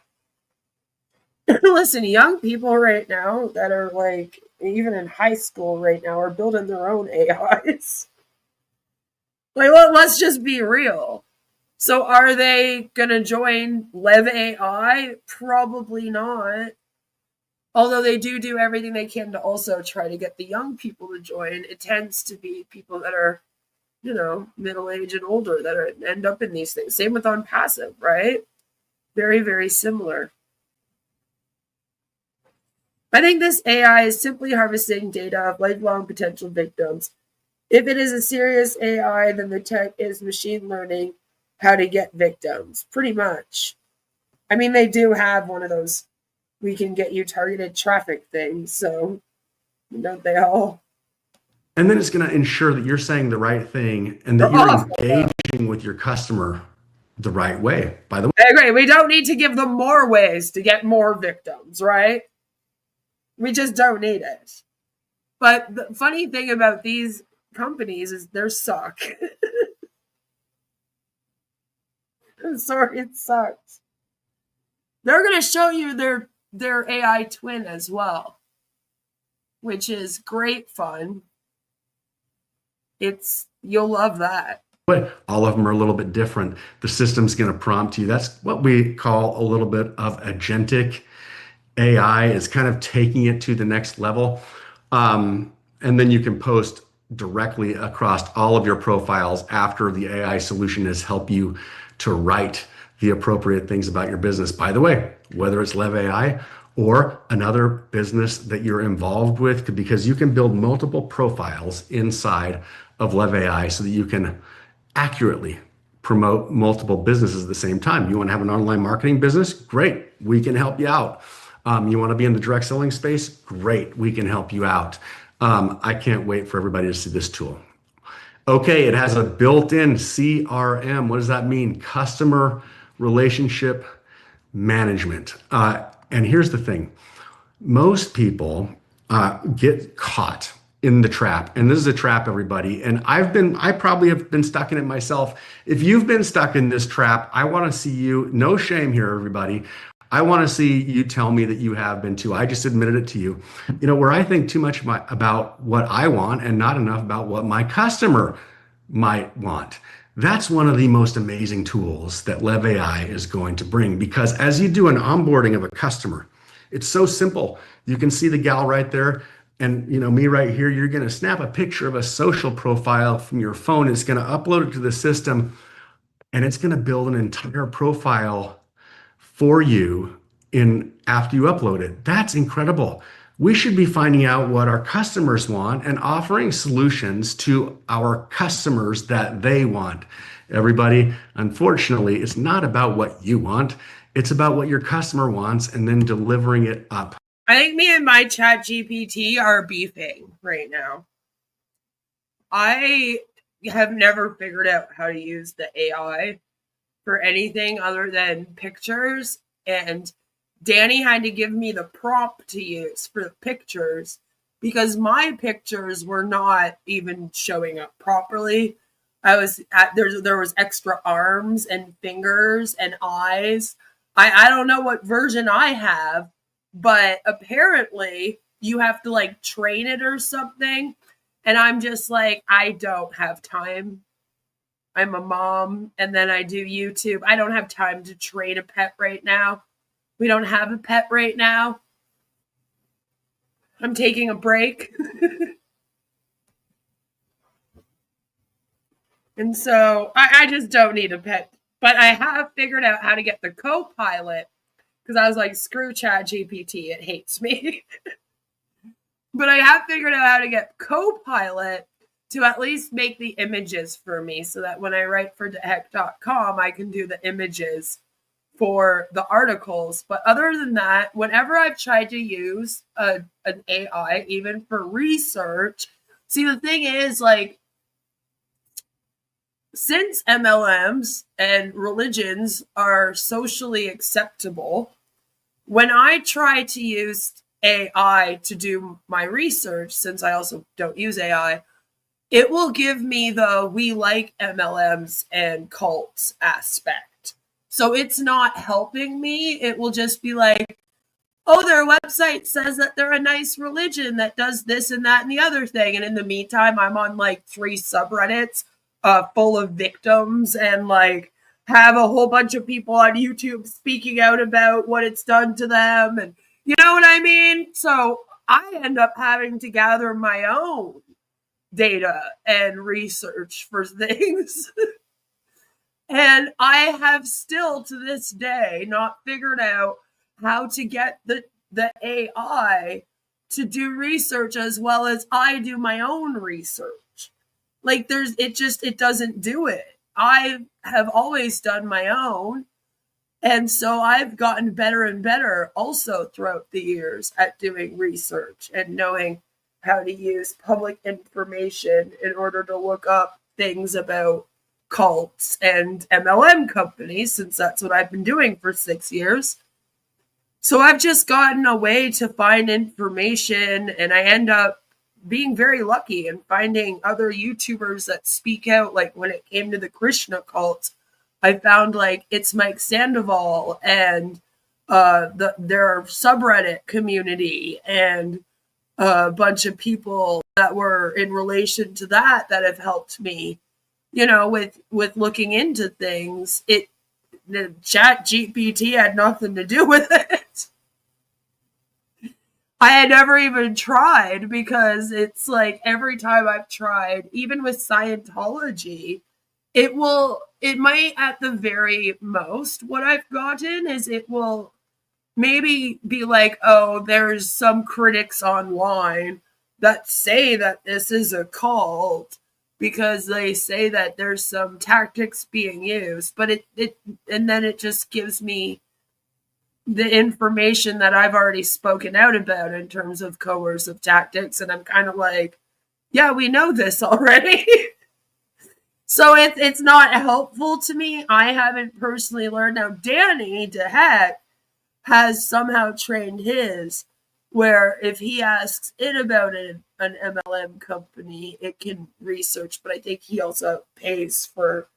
Listen, young people right now that are like, even in high school right now, are building their own AIs. Like, let's just be real. So are they going to join Lev AI? Probably not. Although they do everything they can to also try to get the young people to join. It tends to be people that are, you know, middle-aged and older that end up in these things. Same with on passive, right? Very, very similar. I think this AI is simply harvesting data of lifelong potential victims. If it is a serious AI, then the tech is machine learning how to get victims, pretty much. I mean, they do have one of those we can get you targeted traffic things, so don't they all? And then it's going to ensure that you're saying the right thing and that you're engaging with your customer the right way. By the way, I agree. We don't need to give them more ways to get more victims, right? We just don't need it. But the funny thing about these companies is they suck. I'm sorry, it sucks. They're going to show you their AI twin as well, which is great fun. You'll love that. but all of them are a little bit different. The system's going to prompt you. That's what we call a little bit of agentic AI, is kind of taking it to the next level. And then you can post directly across all of your profiles after the AI solution has helped you to write the appropriate things about your business. By the way, whether it's Lev AI or another business that you're involved with, because you can build multiple profiles inside of Lev AI so that you can accurately promote multiple businesses at the same time. You want to have an online marketing business? Great, we can help you out. You want to be in the direct selling space? Great, we can help you out. I can't wait for everybody to see this tool. Okay, it has a built-in CRM. What does that mean? Customer Relationship Management. And here's the thing. Most people get caught in the trap. And this is a trap, everybody. And I probably have been stuck in it myself. If you've been stuck in this trap, I want to see you, no shame here, everybody. I want to see you tell me that you have been too. I just admitted it to you. You know, where I think too much about what I want and not enough about what my customer might want. That's one of the most amazing tools that Lev AI is going to bring, because as you do an onboarding of a customer, it's so simple. You can see the gal right there. And you know, me right here, you're going to snap a picture of a social profile from your phone. It's going to upload it to the system, and it's going to build an entire profile for you after you upload it. That's incredible. We should be finding out what our customers want and offering solutions to our customers that they want. Everybody, unfortunately, it's not about what you want. It's about what your customer wants and then delivering it up. I think me and my chat GPT are beefing right now. I have never figured out how to use the AI for anything other than pictures, and Danny had to give me the prompt to use for the pictures because my pictures were not even showing up properly. There was extra arms and fingers and eyes. I don't know what version I have, but apparently you have to like train it or something. And I'm just like, I don't have time. I'm a mom, and then I do YouTube. I don't have time to train a pet right now. We don't have a pet right now. I'm taking a break. And so I just don't need a pet. But I have figured out how to get the co-pilot, because I was like, screw ChatGPT, it hates me. But I have figured out how to get co-pilot to at least make the images for me so that when I write for theheck.com, I can do the images for the articles. But other than that, whenever I've tried to use an AI, even for research, see, the thing is, like, since MLMs and religions are socially acceptable, when I try to use AI to do my research, since I also don't use AI, it will give me the we like MLMs and cults aspect. So it's not helping me. It will just be like, oh, their website says that they're a nice religion that does this and that and the other thing. And in the meantime, I'm on like 3 subreddits full of victims and like have a whole bunch of people on YouTube speaking out about what it's done to them. And you know what I mean? So I end up having to gather my own data and research for things. And I have still to this day not figured out how to get the AI to do research as well as I do my own research. Like it doesn't do it. I have always done my own. And so I've gotten better and better also throughout the years at doing research and knowing how to use public information in order to look up things about cults and MLM companies, since that's what I've been doing for 6 years. So I've just gotten a way to find information, and I end up being very lucky and finding other YouTubers that speak out. Like when it came to the Krishna cult, I found like It's Mike Sandoval and their subreddit community and a bunch of people that were in relation to that have helped me, with looking into things. The chat GPT had nothing to do with it. I had never even tried, because it's like every time I've tried, even with Scientology, it might at the very most, what I've gotten is it will maybe be like, oh, there's some critics online that say that this is a cult because they say that there's some tactics being used, but and then it just gives me the information that I've already spoken out about in terms of coercive tactics, and I'm kind of like, yeah, we know this already. So it's not helpful to me. I haven't personally learned. Now, Danny DeHeck has somehow trained his, where if he asks it about an MLM company, it can research, but I think he also pays for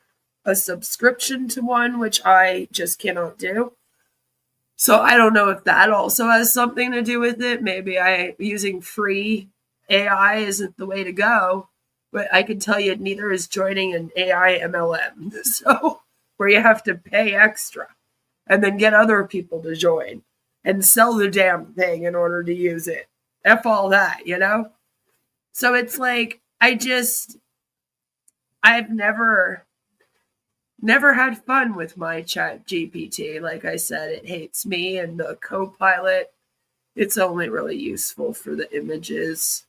a subscription to one, which I just cannot do. So I don't know if that also has something to do with it. Maybe using free AI isn't the way to go, but I can tell you neither is joining an AI MLM. So where you have to pay extra and then get other people to join and sell the damn thing in order to use it. F all that, So it's like, I've never had fun with my chat GPT. Like I said, it hates me, and the Copilot, it's only really useful for the images.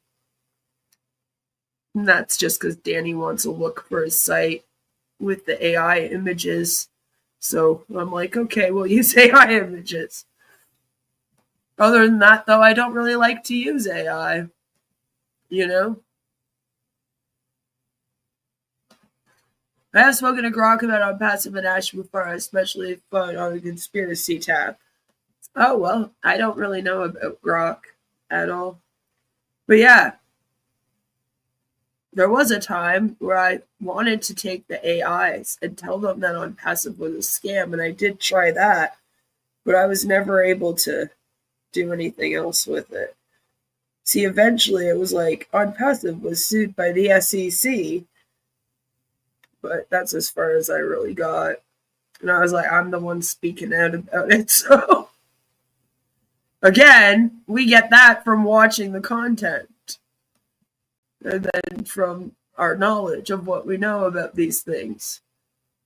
And that's just because Danny wants to look for his site with the AI images. So I'm like, okay, we'll use AI images. Other than that, though, I don't really like to use AI, I have spoken to Grok about on Passive and Ash before, especially fun on the conspiracy tab. Oh, well, I don't really know about Grok at all. But yeah, there was a time where I wanted to take the AIs and tell them that on Passive was a scam, and I did try that, but I was never able to do anything else with it. See, eventually it was like on Passive was sued by the SEC, but that's as far as I really got. And I was like, I'm the one speaking out about it. So again, we get that from watching the content and then from our knowledge of what we know about these things.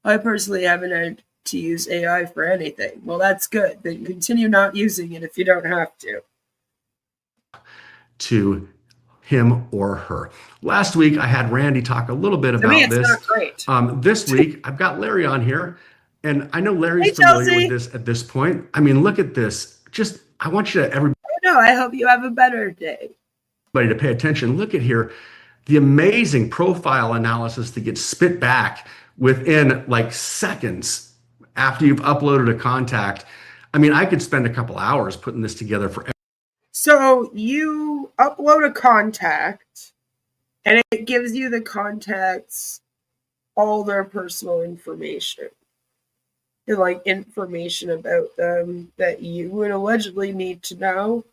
I personally haven't had to use AI for anything. Well, that's good. Then continue not using it if you don't have to him or her. Last week, I had Randy talk a little bit about this. Not great. This week, I've got Larry on here, and I know Larry's familiar with this at this point. I mean, look at this. I want you to, everybody. No, I hope you have a better day. To pay attention. Look at here, the amazing profile analysis that gets spit back within like seconds after you've uploaded a contact. I mean, I could spend a couple hours putting this together for. So you upload a contact, and it gives you the contacts all their personal information. And like information about them that you would allegedly need to know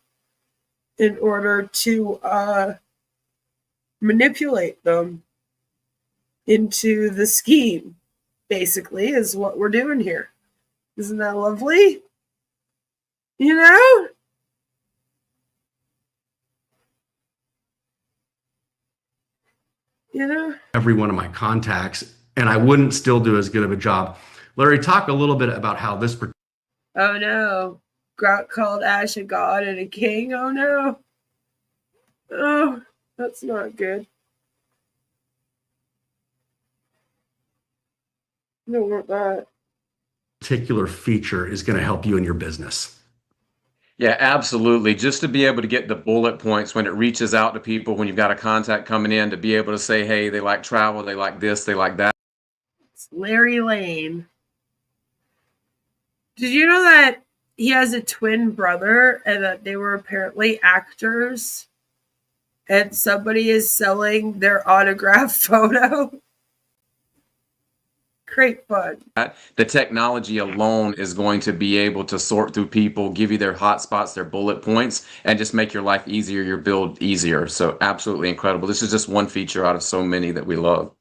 in order to manipulate them into the scheme, basically, is what we're doing here. Isn't that lovely? Every one of my contacts, and I wouldn't still do as good of a job. Larry, talk a little bit about how this. Oh no. Grok called Ash a god and a king. Oh no. Oh, that's not good. No, we're not. Particular feature is going to help you in your business. Yeah, absolutely. Just to be able to get the bullet points when it reaches out to people, when you've got a contact coming in, to be able to say, hey, they like travel, they like this, they like that. It's Larry Lane. Did you know that he has a twin brother and that they were apparently actors? And somebody is selling their autograph photo? Great fun. The technology alone is going to be able to sort through people, give you their hotspots, their bullet points, and just make your life easier, your build easier. So absolutely incredible. This is just one feature out of so many that we love.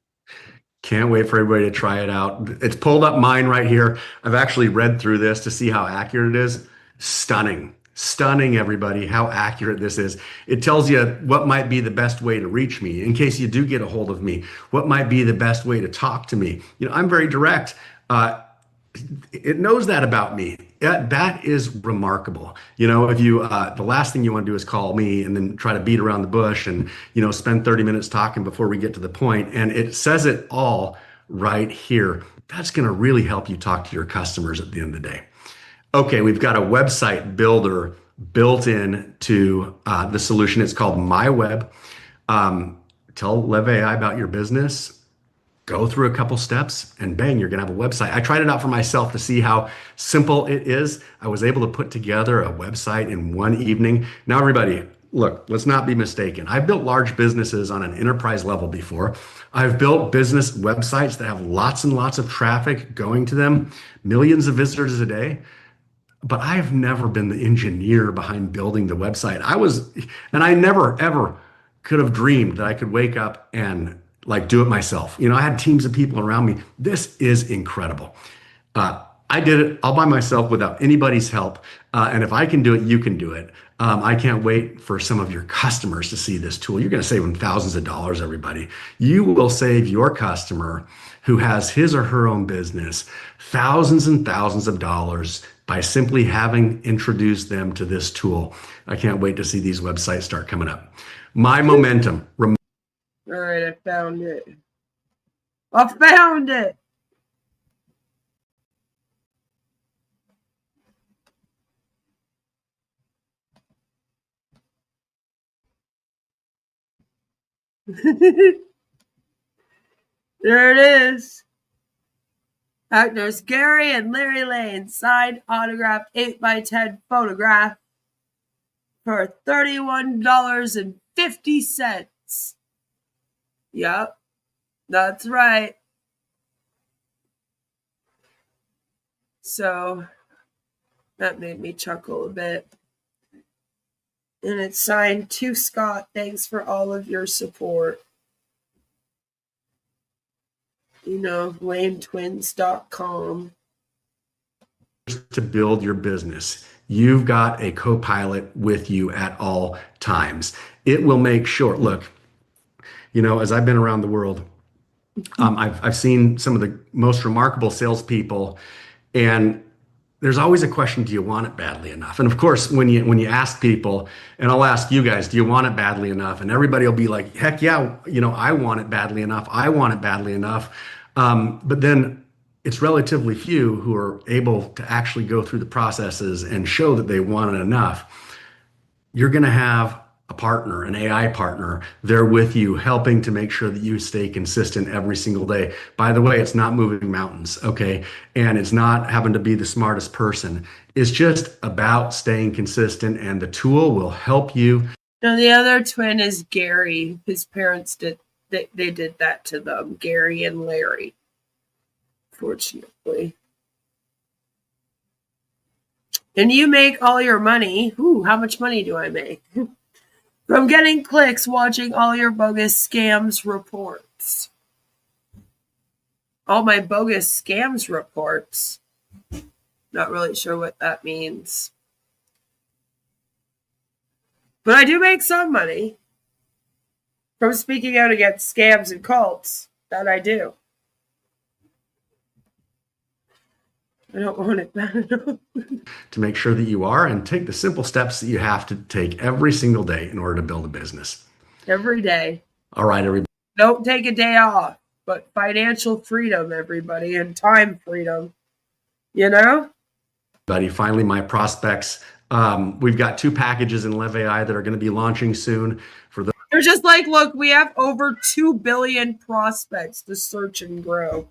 Can't wait for everybody to try it out. It's pulled up mine right here. I've actually read through this to see how accurate it is. Stunning. Stunning, everybody, how accurate this is. It tells you what might be the best way to reach me in case you do get a hold of me. What might be the best way to talk to me. You know, I'm very direct. It knows that about me. That is remarkable. You know, if you the last thing you want to do is call me and then try to beat around the bush and, you know, spend 30 minutes talking before we get to the point. And it says it all right here. That's going to really help you talk to your customers at the end of the day. Okay, we've got a website builder built in to the solution. It's called My Web. Tell Lev AI about your business. Go through a couple steps and bang, you're going to have a website. I tried it out for myself to see how simple it is. I was able to put together a website in one evening. Now, everybody, look, let's not be mistaken. I've built large businesses on an enterprise level before. I've built business websites that have lots and lots of traffic going to them, millions of visitors a day. But I've never been the engineer behind building the website. I never, ever could have dreamed that I could wake up and like do it myself. You know, I had teams of people around me. This is incredible. I did it all by myself without anybody's help. And if I can do it, you can do it. I can't wait for some of your customers to see this tool. You're going to save them thousands of dollars, everybody. You will save your customer who has his or her own business thousands and thousands of dollars by simply having introduced them to this tool. I can't wait to see these websites start coming up. My momentum. All right, I found it. I found it. There it is. Actors Gary and Larry Lane signed autographed 8x10 photograph for $31.50. Yep, that's right. So that made me chuckle a bit. And it's signed to Scott. Thanks for all of your support. You know, lametwins.com. To build your business, you've got a co-pilot with you at all times. It will make sure, look, you know, as I've been around the world, I've seen some of the most remarkable salespeople, and there's always a question, do you want it badly enough? And of course, when you ask people, and I'll ask you guys, do you want it badly enough? And everybody will be like, heck yeah, you know, I want it badly enough. I want it badly enough. But then it's relatively few who are able to actually go through the processes and show that they want it enough. You're going to have a partner, an AI partner, there with you, helping to make sure that you stay consistent every single day. By the way, it's not moving mountains, okay? And it's not having to be the smartest person. It's just about staying consistent, and the tool will help you. No, the other twin is Gary. His parents did, they did that to them, Gary and Larry, fortunately. And you make all your money. Ooh, how much money do I make? From getting clicks watching all your bogus scams reports. All my bogus scams reports. Not really sure what that means. But I do make some money from speaking out against scams and cults. That I do. I don't want it bad enough. To make sure that you are, and take the simple steps that you have to take every single day in order to build a business. Every day. All right, everybody. Don't take a day off. but financial freedom, everybody, and time freedom, you know? Buddy, finally, my prospects. We've got 2 packages in Lev AI that are going to be launching soon. For the They're just like, look, we have over 2 billion prospects to search and grow.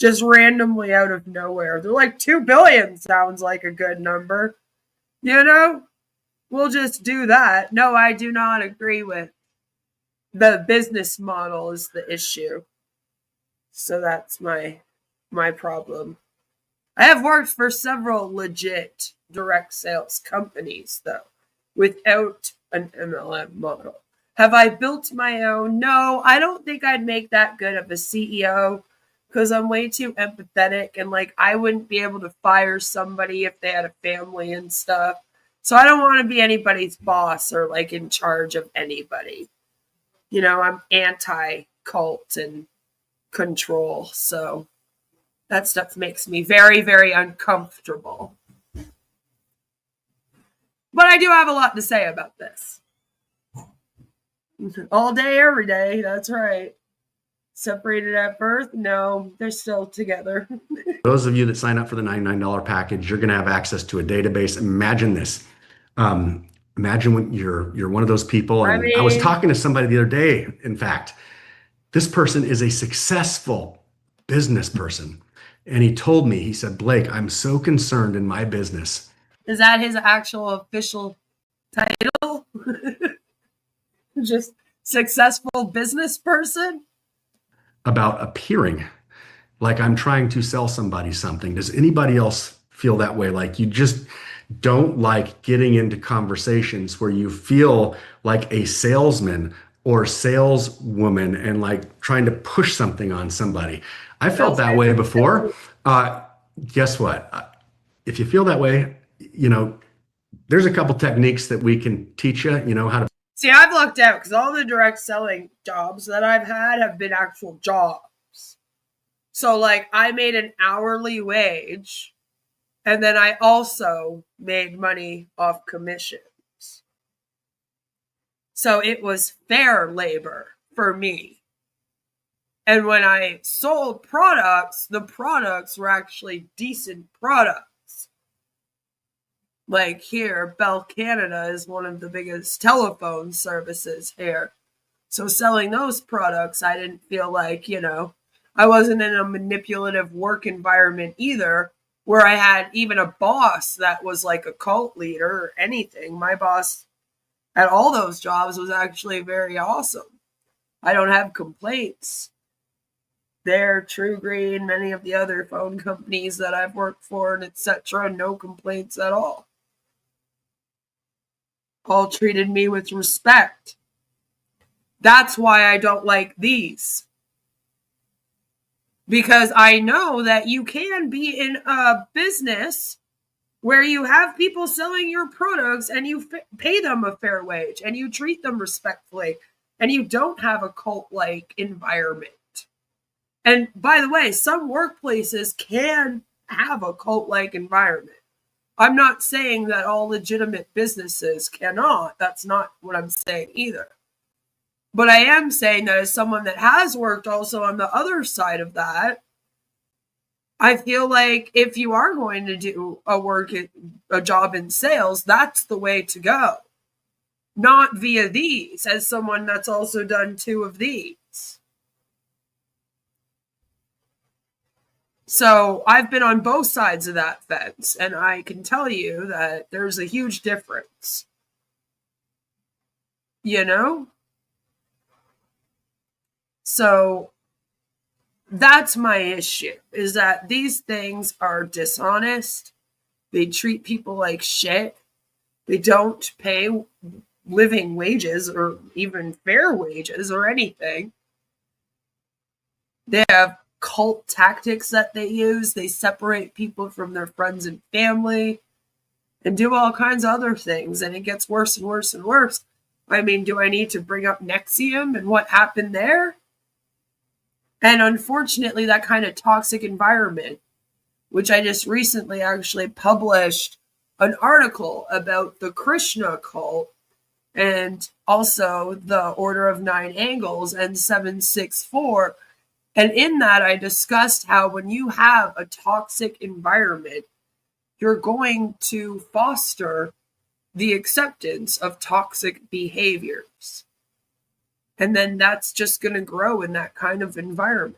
Just randomly out of nowhere. They're like, 2 billion sounds like a good number. You know? We'll just do that. No, I do not agree with the business model is the issue. So that's my problem. I have worked for several legit direct sales companies, though, without an MLM model. Have I built my own? No, I don't think I'd make that good of a CEO because I'm way too empathetic and like I wouldn't be able to fire somebody if they had a family and stuff. So I don't want to be anybody's boss or like in charge of anybody. You know, I'm anti-cult and control, so that stuff makes me very, very uncomfortable. But I do have a lot to say about this. All day, every day, that's right. Separated at birth? No, they're still together. Those of you that sign up for the $99 package, you're going to have access to a database. Imagine this. Imagine when you're one of those people. And I was talking to somebody the other day, in fact. This person is a successful business person. And he told me, he said, Blake, I'm so concerned in my business. Is that his actual official title? Just successful business person? About appearing like I'm trying to sell somebody something. Does anybody else feel that way? Like you just don't like getting into conversations where you feel like a salesman or saleswoman and like trying to push something on somebody. I felt that way before. Guess what? If you feel that way, you know, there's a couple techniques that we can teach you, you know, how to. See, I've lucked out because all the direct selling jobs that I've had have been actual jobs. So like I made an hourly wage and then I also made money off commissions. So it was fair labor for me. And when I sold products, the products were actually decent products. Like here, Bell Canada is one of the biggest telephone services here. So selling those products, I didn't feel like, you know, I wasn't in a manipulative work environment either, where I had even a boss that was like a cult leader or anything. My boss at all those jobs was actually very awesome. I don't have complaints. They're True Green, many of the other phone companies that I've worked for, and etc. No complaints at all. All treated me with respect. That's why I don't like these. Because I know that you can be in a business where you have people selling your products and you pay them a fair wage and you treat them respectfully and you don't have a cult-like environment. And by the way, some workplaces can have a cult-like environment. I'm not saying that all legitimate businesses cannot. That's not what I'm saying either. But I am saying that as someone that has worked also on the other side of that, I feel like if you are going to do a job in sales, that's the way to go. Not via these, as someone that's also done 2 of these. So I've been on both sides of that fence, and I can tell you that there's a huge difference. You know? So that's my issue, is that these things are dishonest. They treat people like shit. They don't pay living wages or even fair wages or anything. They have cult tactics that they use. They separate people from their friends and family and do all kinds of other things. And it gets worse and worse and worse. I mean, do I need to bring up Nexium and what happened there? And unfortunately, that kind of toxic environment, which I just recently actually published an article about the Krishna cult and also the Order of Nine Angles and 764 And in that, I discussed how when you have a toxic environment, you're going to foster the acceptance of toxic behaviors. And then that's just going to grow in that kind of environment.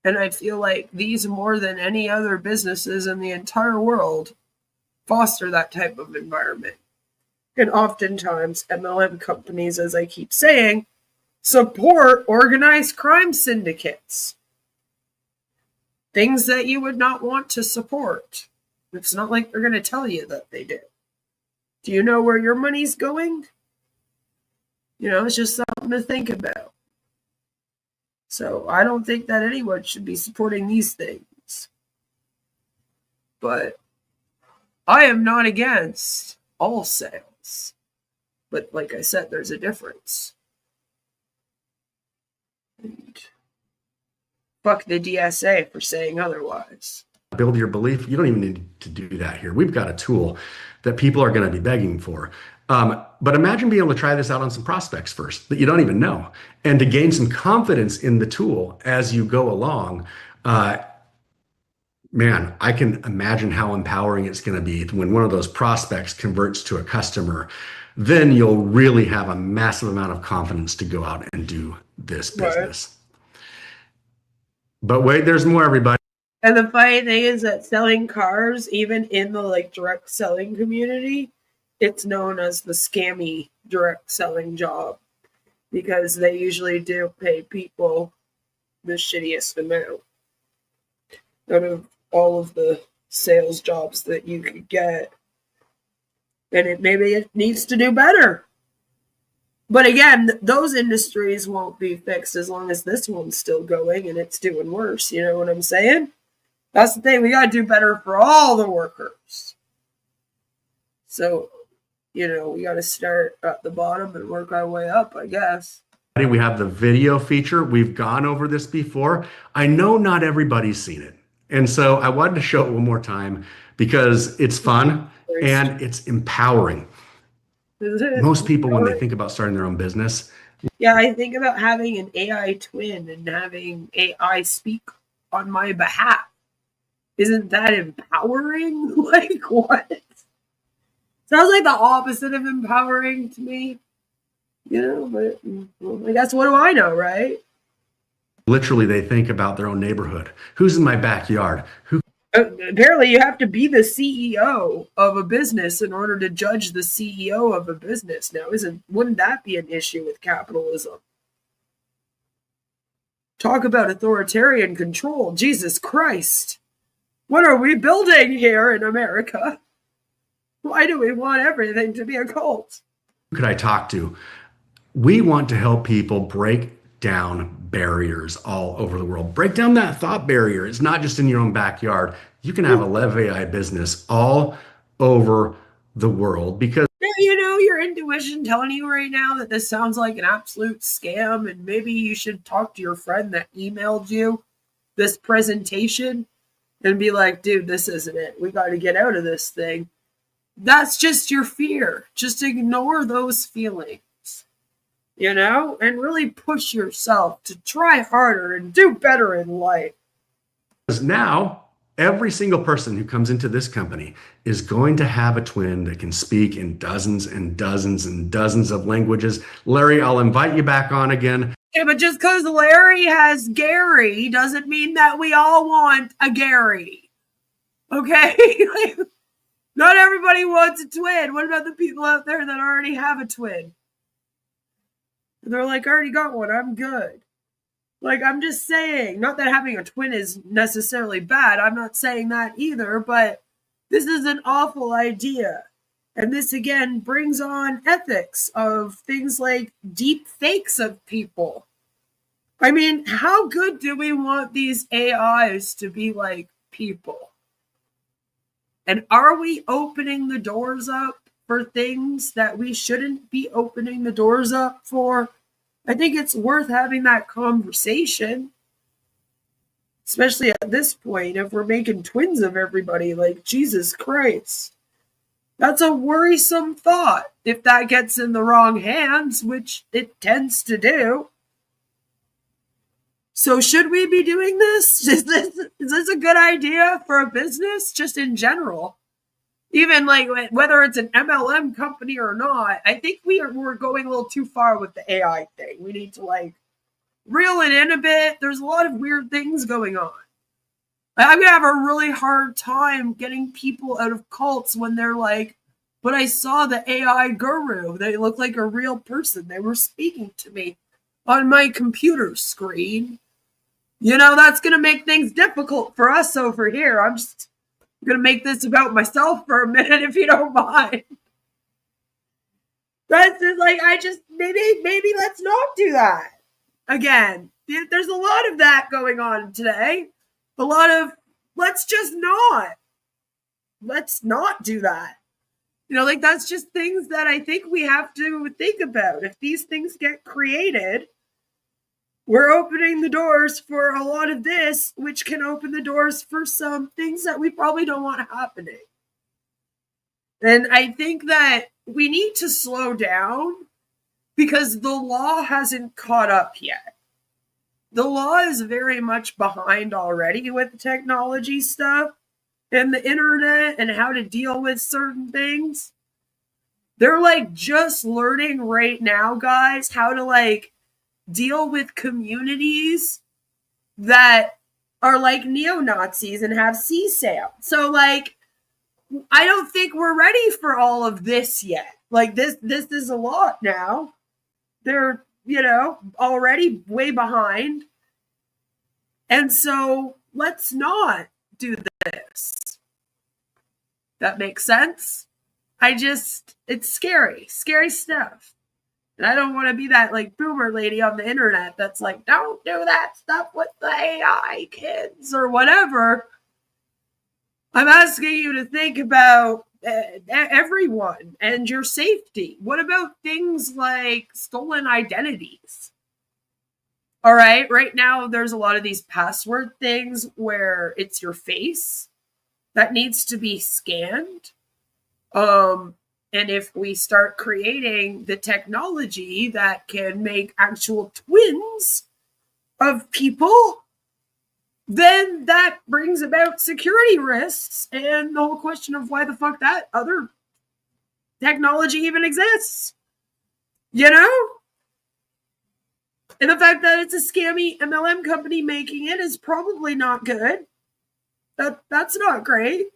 And I feel like these, more than any other businesses in the entire world, foster that type of environment. And oftentimes, MLM companies, as I keep saying, support organized crime syndicates. Things that you would not want to support. It's not like they're going to tell you that they do. Do you know where your money's going? You know, it's just something to think about. So I don't think that anyone should be supporting these things. But I am not against all sales. But like I said, there's a difference. And fuck the DSA for saying otherwise. Build your belief. You don't even need to do that here. We've got a tool that people are going to be begging for. But imagine being able to try this out on some prospects first that you don't even know, and to gain some confidence in the tool as you go along. Man, I can imagine how empowering it's going to be when one of those prospects converts to a customer. Then you'll really have a massive amount of confidence to go out and do this business. Right. But wait, there's more, everybody. And the funny thing is that selling cars, even in the like direct selling community, it's known as the scammy direct selling job, because they usually do pay people the shittiest amount out of all of the sales jobs that you could get. And maybe it needs to do better. But again, those industries won't be fixed as long as this one's still going and it's doing worse. You know what I'm saying? That's the thing. We got to do better for all the workers. So, you know, we got to start at the bottom and work our way up, I guess. We have the video feature. We've gone over this before. I know not everybody's seen it. And so I wanted to show it one more time because it's fun and it's empowering. Most people, when they think about starting their own business. Yeah, I think about having an AI twin and having AI speak on my behalf. Isn't that empowering? Like, what? Sounds like the opposite of empowering to me. You know, but well, I guess what do I know, right? Literally, they think about their own neighborhood. Who's in my backyard? Who? Apparently, you have to be the CEO of a business in order to judge the CEO of a business. Now, wouldn't that be an issue with capitalism? Talk about authoritarian control. Jesus Christ. What are we building here in America? Why do we want everything to be a cult? Who could I talk to? We want to help people break down barriers all over the world. Break down that thought barrier. It's not just in your own backyard. You can have a Lev AI business all over the world because, you know, your intuition telling you right now that this sounds like an absolute scam, and maybe you should talk to your friend that emailed you this presentation and be like, dude, this isn't it. We got to get out of this thing. That's just your fear. Just ignore those feelings. You know, and really push yourself to try harder and do better in life. Because now, every single person who comes into this company is going to have a twin that can speak in dozens and dozens and dozens of languages. Larry, I'll invite you back on again. Yeah, but just because Larry has Gary doesn't mean that we all want a Gary. Okay? Not everybody wants a twin. What about the people out there that already have a twin? They're like, I already got one. I'm good. Like, I'm just saying, not that having a twin is necessarily bad. I'm not saying that either, but this is an awful idea. And this, again, brings on ethics of things like deep fakes of people. I mean, how good do we want these AIs to be like people? And are we opening the doors up for things that we shouldn't be opening the doors up for? I think it's worth having that conversation, especially at this point, if we're making twins of everybody. Like, Jesus Christ. That's a worrisome thought if that gets in the wrong hands, which it tends to do. So should we be doing this? Is this a good idea for a business, just in general? Even like whether it's an MLM company or not, I think we're going a little too far with the AI thing. We need to like reel it in a bit. There's a lot of weird things going on. I'm gonna have a really hard time getting people out of cults when they're like, but I saw the AI guru. They look like a real person. They were speaking to me on my computer screen. You know, that's gonna make things difficult for us over here. I'm gonna make this about myself for a minute, if you don't mind. That's just like, maybe let's not do that. Again, there's a lot of that going on today. A lot of, let's not do that. You know, like that's just things that I think we have to think about. If these things get created, we're opening the doors for a lot of this, which can open the doors for some things that we probably don't want happening. And I think that we need to slow down because the law hasn't caught up yet. The law is very much behind already with the technology stuff and the internet and how to deal with certain things. They're like just learning right now, guys, how to like deal with communities that are like neo-Nazis and have CSAM. So like, I don't think we're ready for all of this yet. Like this is a lot now. They're, you know, already way behind. And so let's not do this. That makes sense? It's scary stuff. And I don't want to be that like boomer lady on the internet that's like, don't do that stuff with the AI kids or whatever. I'm asking you to think about everyone and your safety. What about things like stolen identities? All right, right now there's a lot of these password things where it's your face that needs to be scanned. And if we start creating the technology that can make actual twins of people, then that brings about security risks and the whole question of why the fuck that other technology even exists. You know? And the fact that it's a scammy MLM company making it is probably not good. That's not great.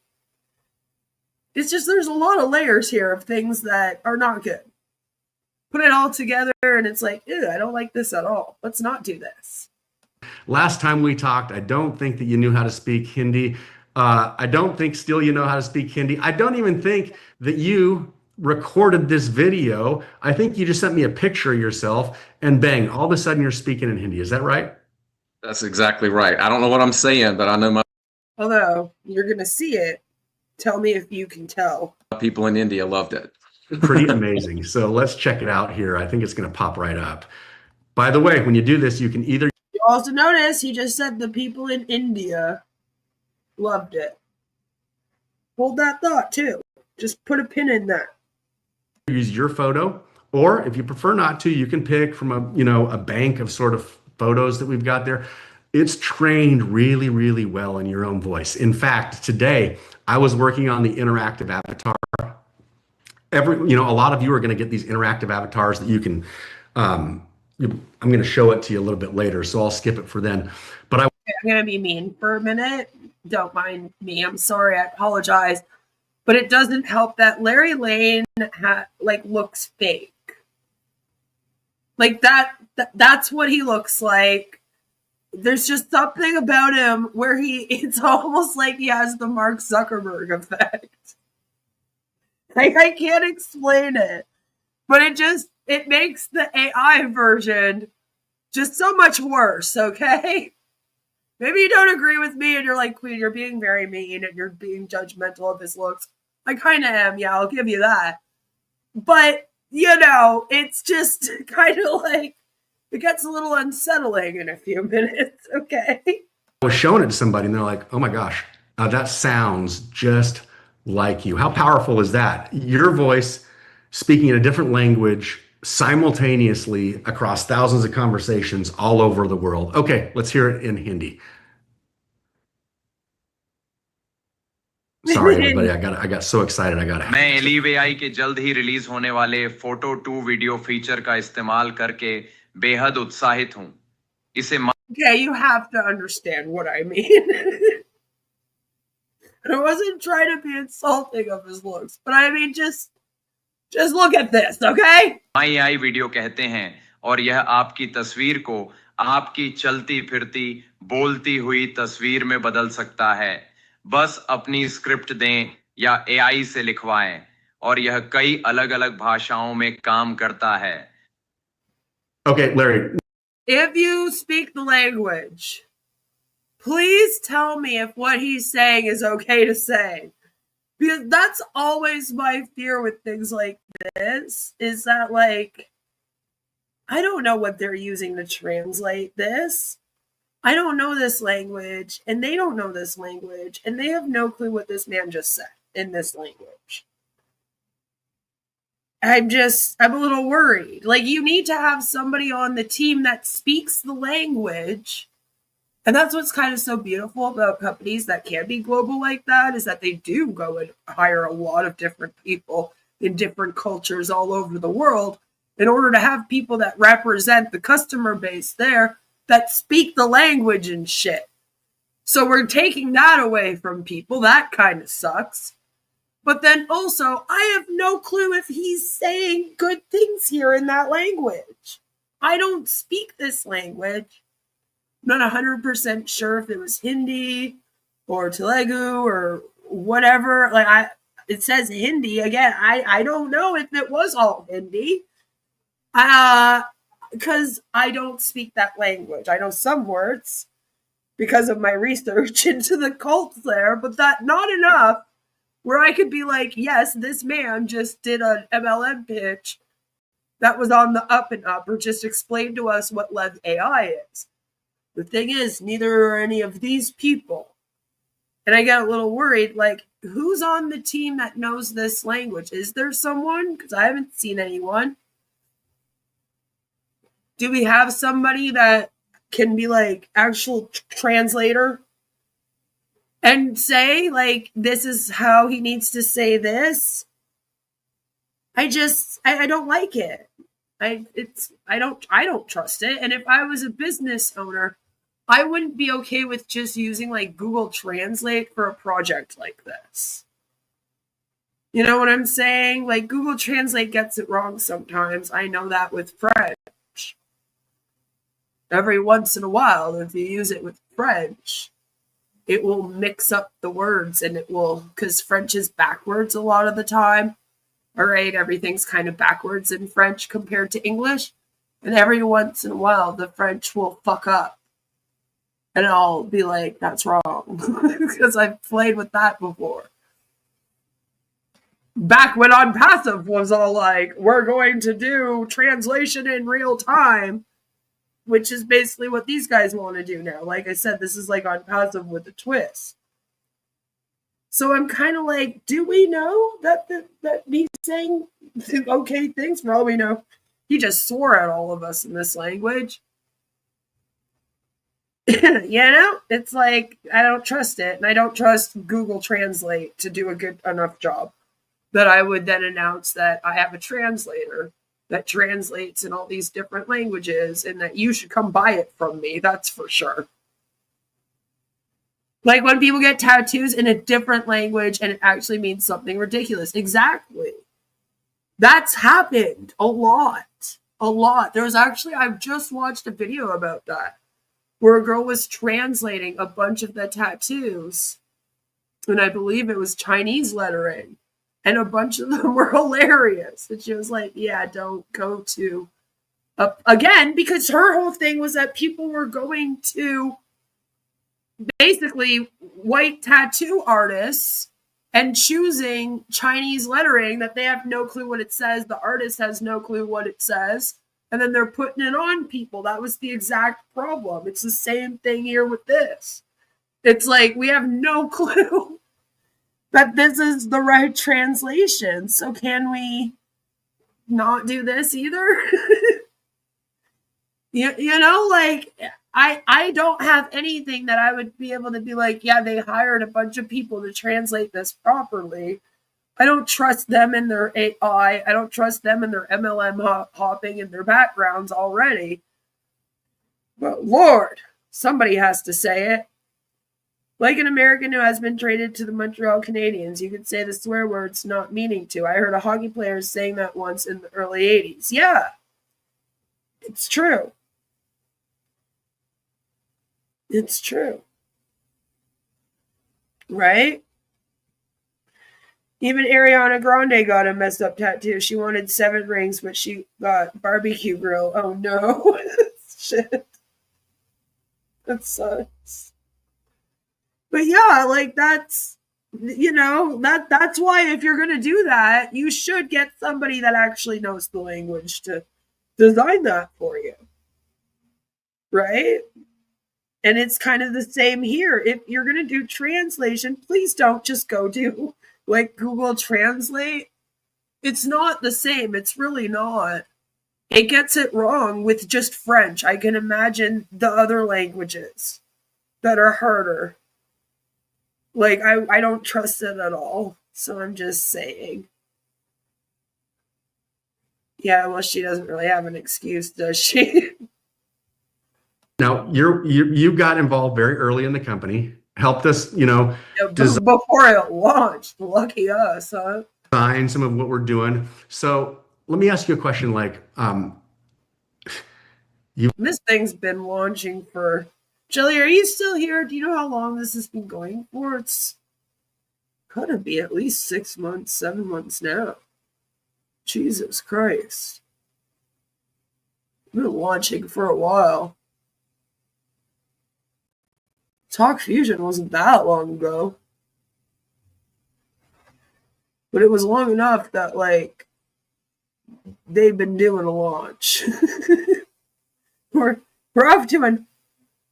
It's just there's a lot of layers here of things that are not good. Put it all together and it's like, ew, I don't like this at all. Let's not do this. Last time we talked, I don't think that you knew how to speak Hindi. I don't think still you know how to speak Hindi. I don't even think that you recorded this video. I think you just sent me a picture of yourself and bang, all of a sudden you're speaking in Hindi. Is that right? That's exactly right. I don't know what I'm saying, but I know my Although you're going to see it. Tell me if you can tell. people in India loved it. Pretty amazing. So let's check it out here. I think it's going to pop right up. By the way, when you do this, you can either You also notice he just said the people in India loved it. Hold that thought too. Just put a pin in that. use your photo, or if you prefer not to, you can pick from a bank of sort of photos that we've got there. It's trained really, really well in your own voice. In fact, today I was working on the interactive avatar. A lot of you are going to get these interactive avatars that you can. I'm going to show it to you a little bit later, so I'll skip it for then. But I'm going to be mean for a minute. Don't mind me. I'm sorry. I apologize. But it doesn't help that Larry Lane looks fake. Like that's what he looks like. There's just something about him where it's almost like he has the Mark Zuckerberg effect. I can't explain it, but it makes the AI version just so much worse, okay? Maybe you don't agree with me and you're like, Queen, you're being very mean and you're being judgmental of his looks. I kind of am, yeah, I'll give you that. But, it's just kind of like, it gets a little unsettling in a few minutes, okay? I was showing it to somebody and they're like, oh my gosh, that sounds just like you. How powerful is that? Your voice speaking in a different language simultaneously across thousands of conversations all over the world. Okay, let's hear it in Hindi. Sorry, everybody. I got so excited. I got it. मैं Lev AI के जल्द ही release होने वाले photo 2 video feature का इस्तेमाल करके बेहद उत्साहित हूं. इसे Okay, you have to understand what I mean. I wasn't trying to be insulting of his looks, but I mean, just look at this, okay? AI video कहते हैं और यह आपकी तस्वीर को आपकी चलती फिरती बोलती हुई तस्वीर में बदल सकता है. बस अपनी स्क्रिप्ट दें या AI से लिखवाएं और यह कई अलग-अलग भाषाओं में काम करता है. Okay, Larry. If you speak the language, please tell me if what he's saying is okay to say. Because that's always my fear with things like this, is that, like, I don't know what they're using to translate this. I don't know this language, and they don't know this language, and they have no clue what this man just said in this language. I'm a little worried. Like, you need to have somebody on the team that speaks the language. And that's what's kind of so beautiful about companies that can be global like that, is that they do go and hire a lot of different people in different cultures all over the world in order to have people that represent the customer base there that speak the language and shit. So we're taking that away from people. That kind of sucks. But then also, I have no clue if he's saying good things here in that language. I don't speak this language. I'm not 100% sure if it was Hindi or Telugu or whatever. Like, it says Hindi. Again, I don't know if it was all Hindi. Because I don't speak that language. I know some words because of my research into the cults there, but that not enough where I could be like, yes, this man just did an MLM pitch that was on the up and up, or just explained to us what Lev AI is. The thing is, neither are any of these people. And I get a little worried, like, who's on the team that knows this language? Is there someone? Because I haven't seen anyone. Do we have somebody that can be like actual translator and say, like, this is how he needs to say this? I don't like it. I don't trust it. And if I was a business owner, I wouldn't be okay with just using like Google Translate for a project like this. You know what I'm saying? Like, Google Translate gets it wrong sometimes. I know that with French. Every once in a while, if you use it with French, it will mix up the words, and it will, because French is backwards a lot of the time. All right, everything's kind of backwards in French compared to English. And every once in a while, the French will fuck up. And I'll be like, that's wrong. Because I've played with that before. Back when On Passive was all like, we're going to do translation in real time, which is basically what these guys want to do now. Like I said, this is like On Passive with a twist. So I'm kind of like, do we know that he's saying okay things? For all we know, he just swore at all of us in this language. You know, it's like, I don't trust it. And I don't trust Google Translate to do a good enough job that I would then announce that I have a translator that translates in all these different languages and that you should come buy it from me. That's for sure. Like when people get tattoos in a different language and it actually means something ridiculous. Exactly. That's happened a lot. A lot. There was actually, I've just watched a video about that, where a girl was translating a bunch of the tattoos, and I believe it was Chinese lettering, and a bunch of them were hilarious. And she was like, yeah, don't go to, again, because her whole thing was that people were going to basically white tattoo artists and choosing Chinese lettering that they have no clue what it says. The artist has no clue what it says. And then they're putting it on people. That was the exact problem. It's the same thing here with this. It's like, we have no clue that this is the right translation. So can we not do this either. you know, like I don't have anything that I would be able to be like, yeah, they hired a bunch of people to translate this properly. I don't trust them in their AI. I don't trust them in their MLM hopping in their backgrounds already. But Lord, somebody has to say it. Like an American who has been traded to the Montreal Canadiens, you could say the swear words not meaning to. I heard a hockey player saying that once in the early 80s. Yeah, it's true. It's true. Right? Even Ariana Grande got a messed up tattoo. She wanted 7 rings, but she got barbecue grill. Oh no. Shit. That sucks. But yeah, like that's, you know, that's why if you're going to do that, you should get somebody that actually knows the language to design that for you. Right? And it's kind of the same here. If you're going to do translation, please don't just go do like Google Translate. It's not the same. It's really not. It gets it wrong with just French. I can imagine the other languages that are harder. Like, I don't trust it at all. So I'm just saying. Yeah, well, she doesn't really have an excuse, does she? Now, you got involved very early in the company, helped us, you know, before it launched. Lucky us, huh? Design some of what we're doing. So let me ask you a question. Like, this thing's been launching for. Jelly, are you still here? Do you know how long this has been going for? It's gotta be at least 6 months, 7 months now. Jesus Christ. We've been launching for a while. Talk Fusion wasn't that long ago. But it was long enough that, like, they've been doing a launch. we're off to an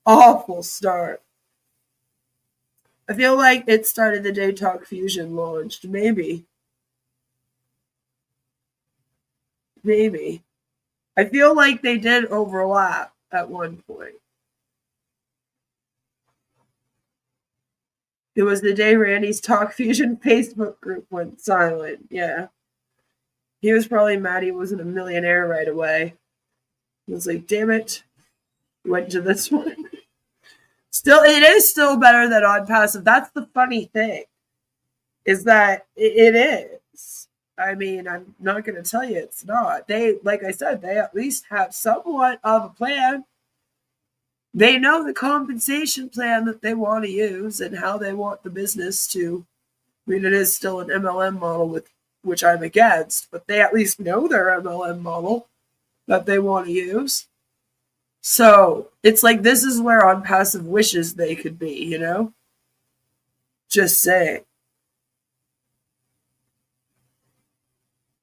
awful start. I feel like it started the day Talk Fusion launched. Maybe. I feel like they did overlap at one point. It was the day Randy's Talk Fusion Facebook group went silent. Yeah. He was probably mad he wasn't a millionaire right away. He was like, damn it. Went to this one. Still, it is still better than on passive. That's the funny thing. Is that it is. I mean, I'm not going to tell you it's not. They, like I said, they at least have somewhat of a plan. They know the compensation plan that they want to use and how they want the business to. I mean, it is still an MLM model, with which I'm against, but they at least know their MLM model that they want to use. So it's like this is where on passive wishes they could be, you know? Just saying.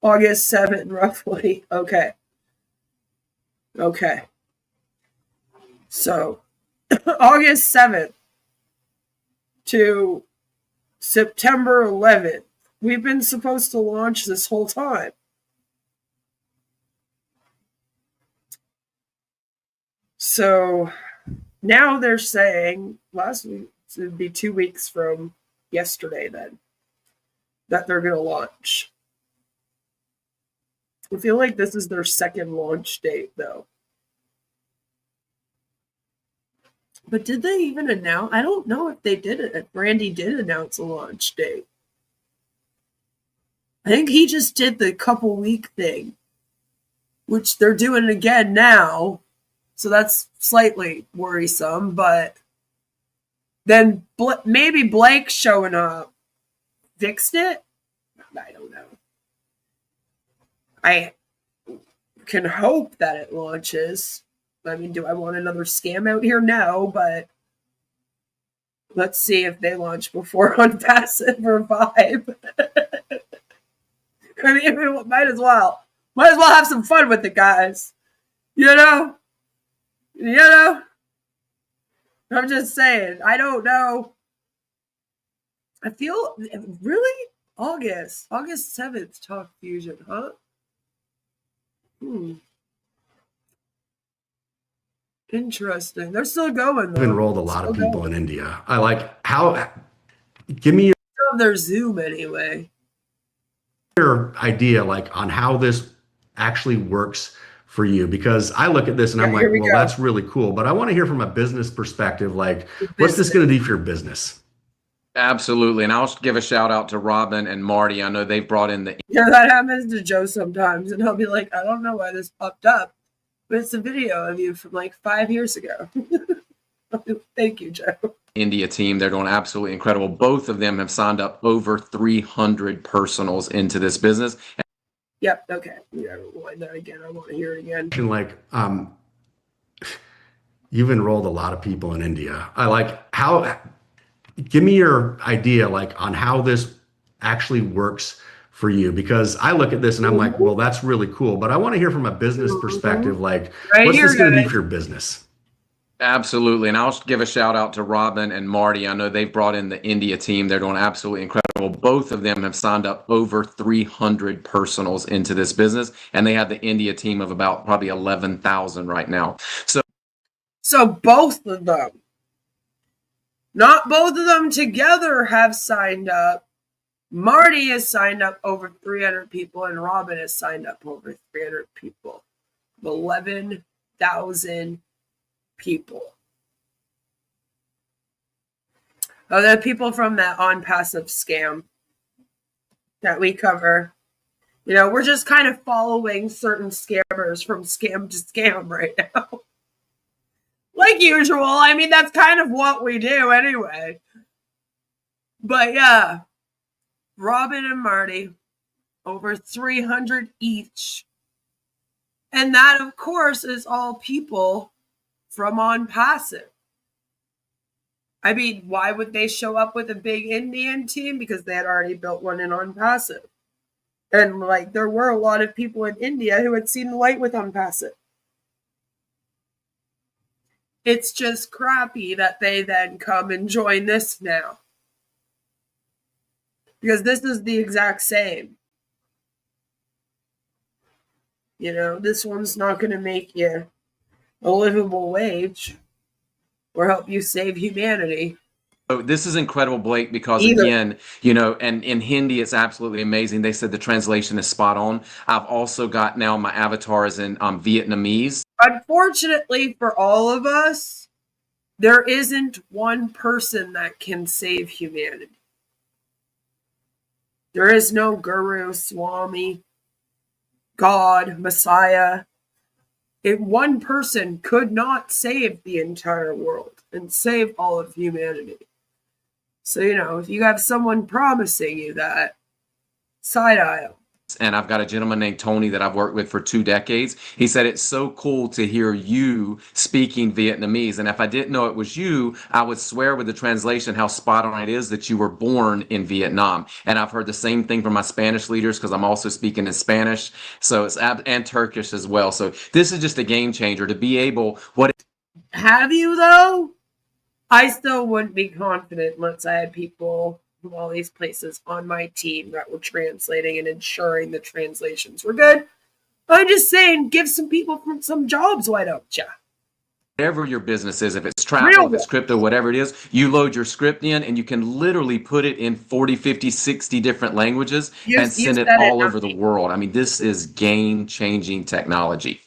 August 7th, roughly. Okay. So, August 7th to September 11th. We've been supposed to launch this whole time. So, now they're saying, last week, so it'd be 2 weeks from yesterday then, that they're going to launch. I feel like this is their second launch date, though. But did they even announce? I don't know if they did it. If Randy did announce a launch date. I think he just did the couple week thing, which they're doing again now. So that's slightly worrisome. But then maybe Blake showing up fixed it. I don't know. I can hope that it launches. I mean, do I want another scam out here? No, but let's see if they launch before on passive or Vibe. I mean, might as well have some fun with it, guys. You know? I'm just saying. I don't know. I feel really August 7th Talk Fusion, huh? Interesting. They're still going, though. I've enrolled a lot of people in India. I like how, give me On their Zoom anyway. your idea like on how this actually works for you, because I look at this and I'm like, well, that's really cool, but I want to hear from a business perspective, like what's this going to do for your business? Absolutely. And I'll give a shout out to Robin and Marty. I know they've brought in the Yeah, that happens to Joe sometimes, and he'll be like, I don't know why this popped up, but it's a video of you from like 5 years ago. Thank you, Joe. India team. They're doing absolutely incredible. Both of them have signed up over 300 personals into this business. Yep. Okay. Yeah, rewind that again. I want to hear it again. Like, you've enrolled a lot of people in India. I like how, give me your idea like on how this actually works for you, because I look at this and I'm like, well, that's really cool, but I want to hear from a business perspective, like what's this going to do for your business? Absolutely. And I'll give a shout out to Robin and Marty. I know they've brought in the India team. They're doing absolutely incredible. Both of them have signed up over 300 personals into this business, and they have the India team of about probably 11,000 right now. So both of them, not both of them together, have signed up. Marty has signed up over 300 people, and Robin has signed up over 300 people. 11,000 people. Oh, the people from that on passive scam that we cover. You know, we're just kind of following certain scammers from scam to scam right now. Like usual. I mean, that's kind of what we do anyway. But yeah, Robin and Marty, over 300 each. And that, of course, is all people from on passive. I mean, why would they show up with a big Indian team? Because they had already built one in on passive. And like, there were a lot of people in India who had seen the light with on passive. It's just crappy that they then come and join this now. Because this is the exact same. You know, this one's not going to make you a livable wage or help you save humanity. So this is incredible, Blake, because again, you know, and in Hindi, it's absolutely amazing. They said the translation is spot on. I've also got now my avatar is in Vietnamese. Unfortunately for all of us, there isn't one person that can save humanity. There is no guru, Swami, God, Messiah. One person could not save the entire world and save all of humanity. So, you know, if you have someone promising you that, side eye. And I've got a gentleman named Tony that I've worked with for 2 decades. He said, it's so cool to hear you speaking Vietnamese. And if I didn't know it was you, I would swear with the translation how spot on it is that you were born in Vietnam. And I've heard the same thing from my Spanish leaders because I'm also speaking in Spanish. So it's and Turkish as well. So this is just a game changer to be able. Have you though? I still wouldn't be confident unless I had people from all these places on my team that were translating and ensuring the translations were good. I'm just saying, give some people some jobs, why don't you? Whatever your business is, if it's travel, if it's crypto, whatever it is, you load your script in and you can literally put it in 40, 50, 60 different languages and send it all over the world. I mean, this is game-changing technology.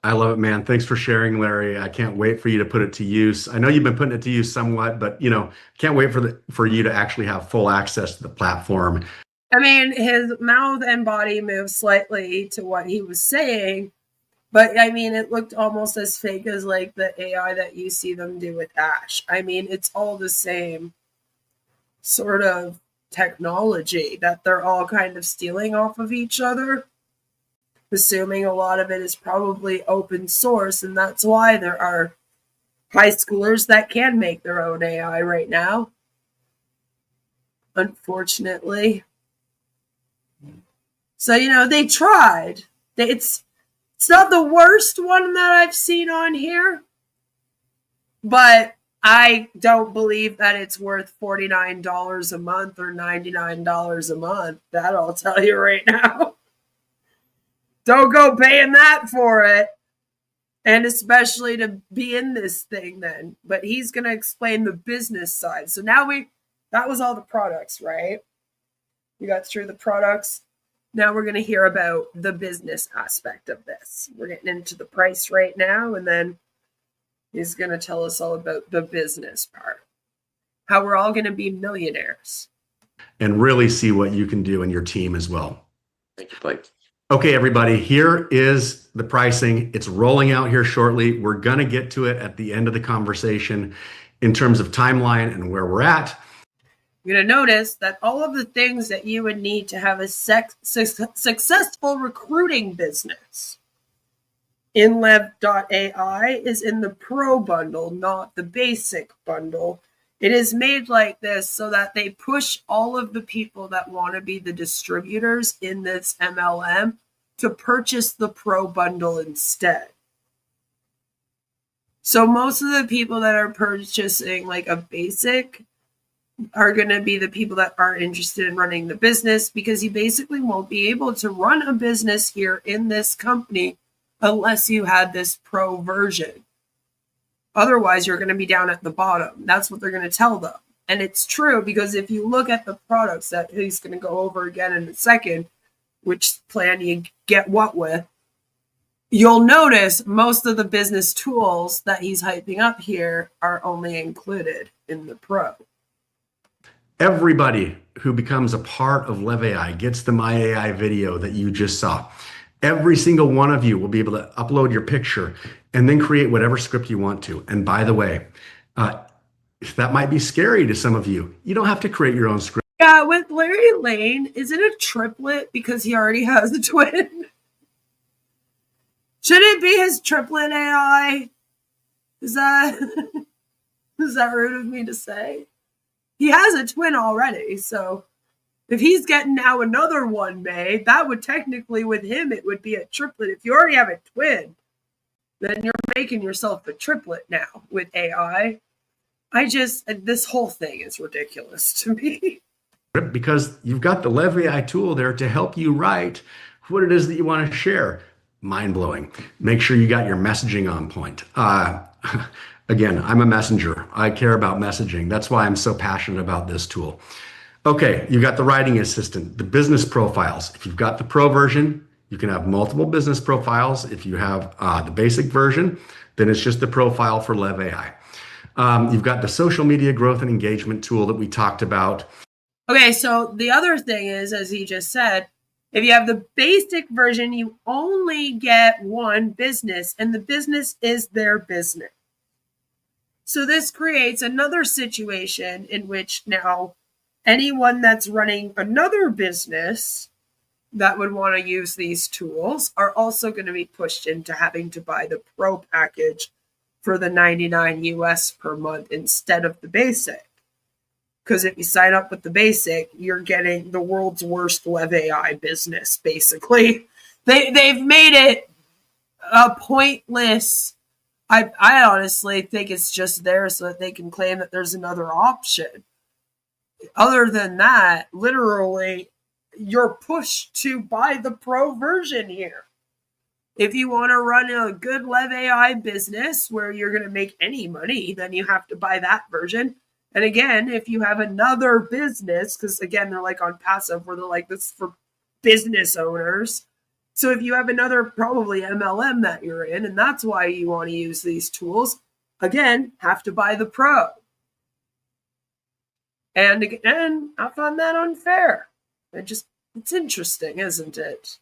I love it, man. Thanks for sharing, Larry. I can't wait for you to put it to use. I know you've been putting it to use somewhat, but you know, can't wait for you to actually have full access to the platform. I mean, his mouth and body moved slightly to what he was saying, but I mean, it looked almost as fake as like the AI that you see them do with Ash. I mean, it's all the same sort of technology that they're all kind of stealing off of each other. Assuming a lot of it is probably open source, and that's why there are high schoolers that can make their own AI right now. Unfortunately. So, you know, they tried. It's not the worst one that I've seen on here, but I don't believe that it's worth $49 a month or $99 a month. That I'll tell you right now. Don't go paying that for it. And especially to be in this thing then. But he's going to explain the business side. So now that was all the products, right? We got through the products. Now we're going to hear about the business aspect of this. We're getting into the price right now, and then he's going to tell us all about the business part. How we're all going to be millionaires. And really see what you can do in your team as well. Thank you, Blake. Okay, everybody, here is the pricing. It's rolling out here shortly. We're going to get to it at the end of the conversation in terms of timeline and where we're at. You're going to notice that all of the things that you would need to have a successful recruiting business in Lev AI is in the Pro bundle, not the basic bundle. It is made like this so that they push all of the people that want to be the distributors in this MLM to purchase the Pro bundle instead. So most of the people that are purchasing like a basic are going to be the people that aren't interested in running the business, because you basically won't be able to run a business here in this company unless you had this Pro version. Otherwise, you're going to be down at the bottom. That's what they're going to tell them. And it's true, because if you look at the products that he's going to go over again in a second, which plan you get what with, you'll notice most of the business tools that he's hyping up here are only included in the Pro. Everybody who becomes a part of Lev AI gets the My AI video that you just saw. Every single one of you will be able to upload your picture and then create whatever script you want to. And by the way, that might be scary to some of you. You don't have to create your own script. Yeah, with Larry Lane, is it a triplet because he already has a twin? Should it be his triplet AI? Is that rude of me to say? He has a twin already, so if he's getting now another one made, that would technically, with him, it would be a triplet. If you already have a twin, then you're making yourself a triplet now with AI. This whole thing is ridiculous to me. Because you've got the Lev AI tool there to help you write what it is that you want to share. Mind-blowing. Make sure you got your messaging on point. Again, I'm a messenger. I care about messaging. That's why I'm so passionate about this tool. Okay, you got the writing assistant, the business profiles. If you've got the Pro version, you can have multiple business profiles. If you have the basic version, then it's just the profile for Lev AI. You've got the social media growth and engagement tool that we talked about. Okay, so the other thing is, as he just said, if you have the basic version, you only get one business, and the business is their business. So this creates another situation in which now anyone that's running another business that would want to use these tools are also going to be pushed into having to buy the Pro package for the $99 US per month instead of the basic. Because if you sign up with the basic, you're getting the world's worst Lev AI business, basically. They've made it a pointless. I honestly think it's just there so that they can claim that there's another option. Other than that, literally, you're pushed to buy the Pro version here. If you want to run a good Lev AI business where you're going to make any money, then you have to buy that version. And again, if you have another business, because again, they're like on passive where they're like, this is for business owners. So if you have another probably MLM that you're in, and that's why you want to use these tools, again, have to buy the Pro. And again, I find that unfair. It's interesting, isn't it?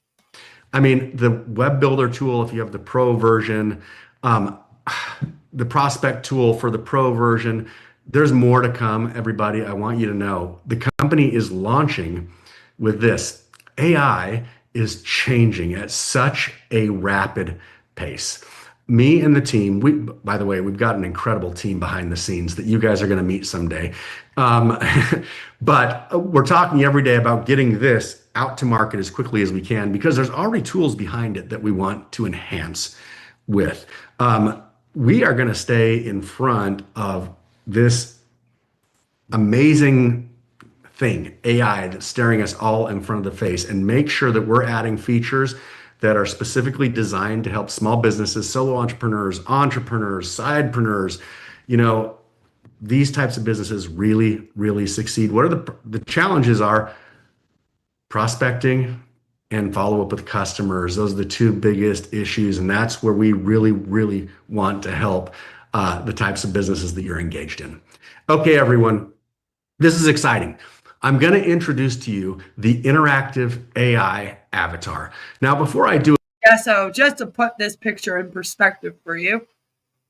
I mean, the web builder tool, if you have the Pro version, the prospect tool for the Pro version, there's more to come, everybody. I want you to know the company is launching with this. AI is changing at such a rapid pace. Me and the team, by the way, we've got an incredible team behind the scenes that you guys are going to meet someday. But we're talking every day about getting this out to market as quickly as we can because there's already tools behind it that we want to enhance with. We are going to stay in front of this amazing thing, AI, that's staring us all in front of the face, and make sure that we're adding features that are specifically designed to help small businesses, solo entrepreneurs, sidepreneurs, these types of businesses really, really succeed. What are the challenges are prospecting and follow up with customers. Those are the two biggest issues. And that's where we really, really want to help the types of businesses that you're engaged in. Okay, everyone, this is exciting. I'm going to introduce to you the interactive AI avatar. Now, before I do so just to put this picture in perspective for you,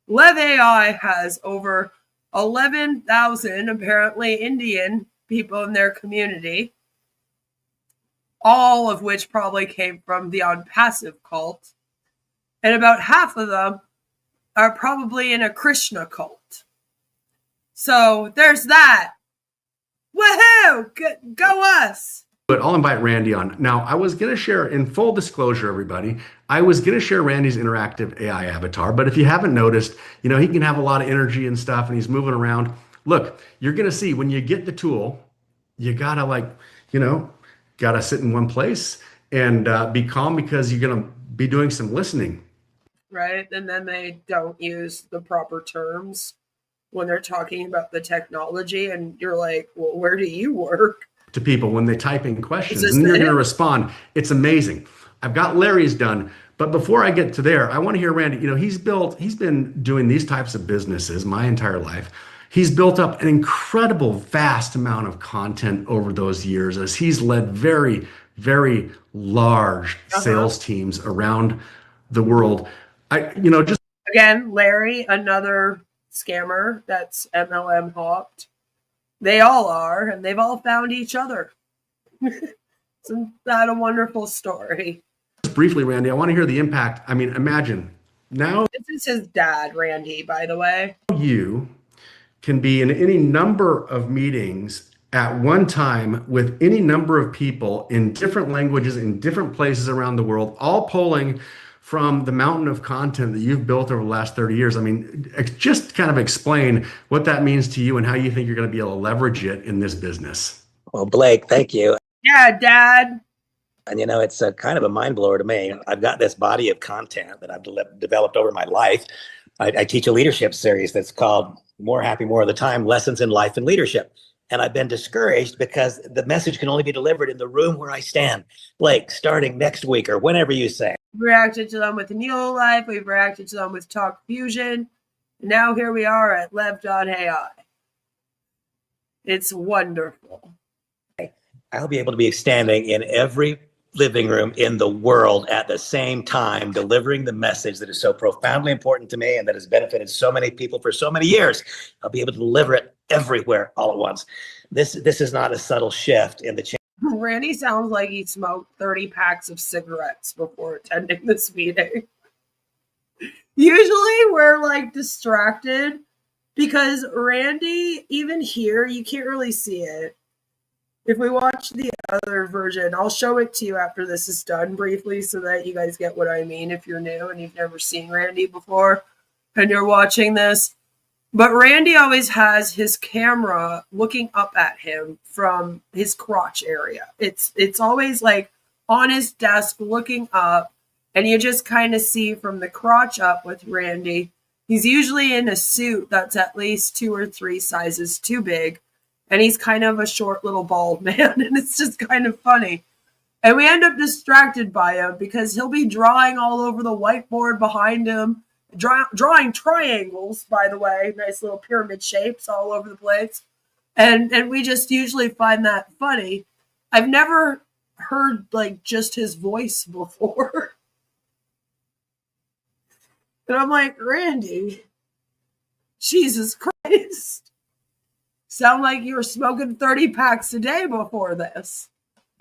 Lev AI has over 11,000 apparently Indian people in their community, all of which probably came from the OnPassive cult, and about half of them are probably in a Krishna cult. So there's that. Woohoo! Go us! But I'll invite Randy on. Now, I was going to share, in full disclosure, everybody, I was going to share Randy's interactive AI avatar. But if you haven't noticed, he can have a lot of energy and stuff, and he's moving around. Look, you're going to see when you get the tool, you got to got to sit in one place and be calm, because you're going to be doing some listening. Right. And then they don't use the proper terms when they're talking about the technology. And you're like, well, where do you work? To people when they type in questions, and you're going to respond. It's amazing. I've got Larry's done, but before I get to there, I want to hear Randy. He's been doing these types of businesses my entire life. He's built up an incredible vast amount of content over those years, as he's led very, very large sales teams around the world. Just again, Larry, another scammer that's MLM hopped. They all are, and they've all found each other. Isn't that a wonderful story? Just briefly, Randy, I want to hear the impact. I mean, imagine now. This is his dad, Randy, by the way. You can be in any number of meetings at one time with any number of people in different languages, in different places around the world, all pulling from the mountain of content that you've built over the last 30 years. I mean, just kind of explain what that means to you and how you think you're going to be able to leverage it in this business. Well, Blake, thank you. Yeah, Dad. And it's a kind of a mind blower to me. I've got this body of content that I've developed over my life. I teach a leadership series that's called More Happy, More of the Time, Lessons in Life and Leadership. And I've been discouraged because the message can only be delivered in the room where I stand. Blake, starting next week or whenever you say. We reacted to them with Neo Life. We've reacted to them with Talk Fusion. And now here we are at Lev AI. It's wonderful. I'll be able to be standing in every living room in the world at the same time, delivering the message that is so profoundly important to me and that has benefited so many people for so many years. I'll be able to deliver it everywhere all at once. This is not a subtle shift in the change. Randy sounds like he smoked 30 packs of cigarettes before attending this meeting. Usually we're distracted because Randy, even here, you can't really see it. If we watch the other version, I'll show it to you after this is done briefly so that you guys get what I mean if you're new and you've never seen Randy before and you're watching this. But Randy always has his camera looking up at him from his crotch area. It's always on his desk looking up, and you just kind of see from the crotch up with Randy. He's usually in a suit that's at least 2 or 3 sizes too big. And he's kind of a short little bald man, and it's just kind of funny. And we end up distracted by him because he'll be drawing all over the whiteboard behind him, drawing triangles, by the way, nice little pyramid shapes all over the place. And we just usually find that funny. I've never heard just his voice before. And I'm like, Randy, Jesus Christ. Sound like you were smoking 30 packs a day before this.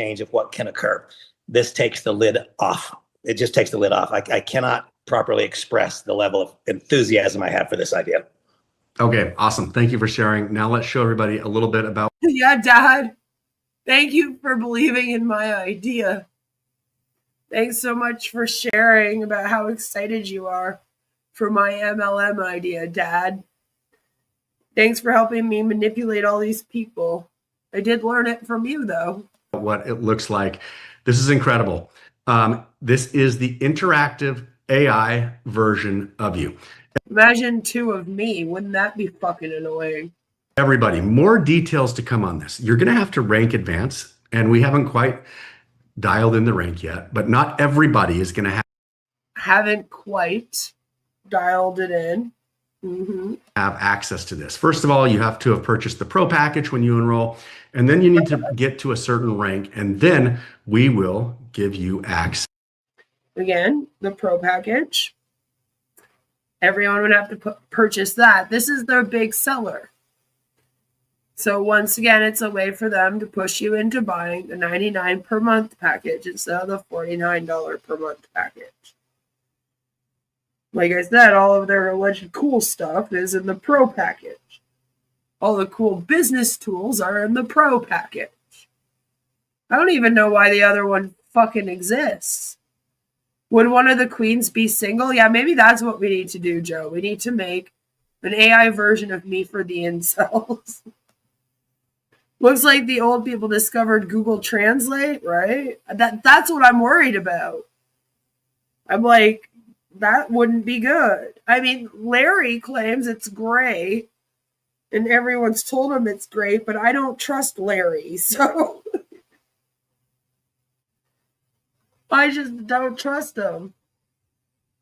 Change of what can occur. This takes the lid off. It just takes the lid off. I cannot properly express the level of enthusiasm I have for this idea. Okay, awesome. Thank you for sharing. Now let's show everybody a little bit about. Yeah, Dad. Thank you for believing in my idea. Thanks so much for sharing about how excited you are for my MLM idea, Dad. Thanks for helping me manipulate all these people. I did learn it from you, though. What it looks like. This is incredible. This is the interactive AI version of you. Imagine 2 of me. Wouldn't that be fucking annoying? Everybody, more details to come on this. You're going to have to rank advance, and we haven't quite dialed in the rank yet, but not everybody is going to Haven't quite dialed it in. have access to this. First of all, you have to have purchased the pro package when you enroll, and then you need to get to a certain rank, and then we will give you access. Again, the pro package. Everyone would have to purchase that. This is their big seller. So once again, it's a way for them to push you into buying the $99 per month package instead of the $49 per month package. Like I said, all of their alleged cool stuff is in the pro package. All the cool business tools are in the pro package. I don't even know why the other one fucking exists. Would one of the queens be single? Yeah, maybe that's what we need to do, Joe. We need to make an AI version of me for the incels. Looks like the old people discovered Google Translate, right? That's what I'm worried about. I'm like, that wouldn't be good. I mean, Larry claims it's great, and everyone's told him it's great, but I don't trust Larry, so I just don't trust him.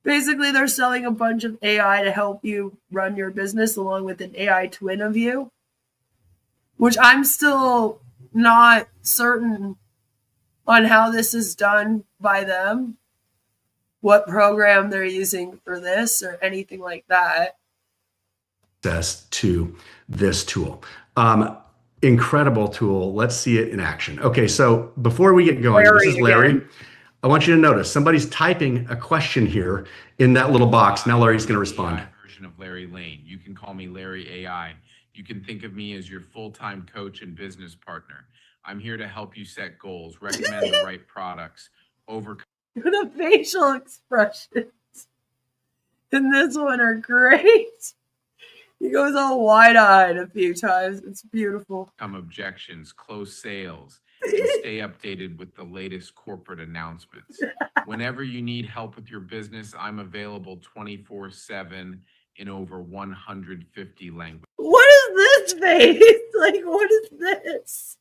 Basically, they're selling a bunch of AI to help you run your business along with an AI twin of you, which I'm still not certain on how this is done by them, what program they're using for this or anything like that. Access to this tool. Incredible tool. Let's see it in action. Okay, so before we get going, this is Larry. Again. I want you to notice somebody's typing a question here in that little box. Now Larry's going to respond. Version of Larry Lane. You can call me Larry AI. You can think of me as your full-time coach and business partner. I'm here to help you set goals, recommend the right products, overcome. The facial expressions in this one are great. He goes all wide-eyed a few times. It's beautiful. Objections, close sales, and stay updated with the latest corporate announcements. Whenever you need help with your business, I'm available 24/7 in over 150 languages. What is this face? Like, what is this?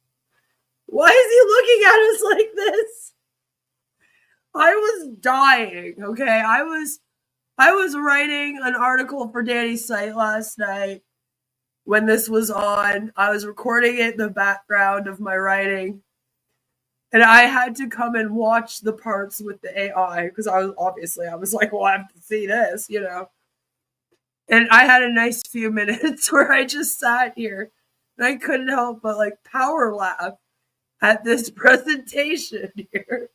Why is he looking at us like this? I was dying, okay? I was writing an article for Danny's site last night when this was on. I was recording it in the background of my writing. And I had to come and watch the parts with the AI because I was like, well, I have to see this, you know. And I had a nice few minutes where I just sat here and I couldn't help but like power laugh at this presentation here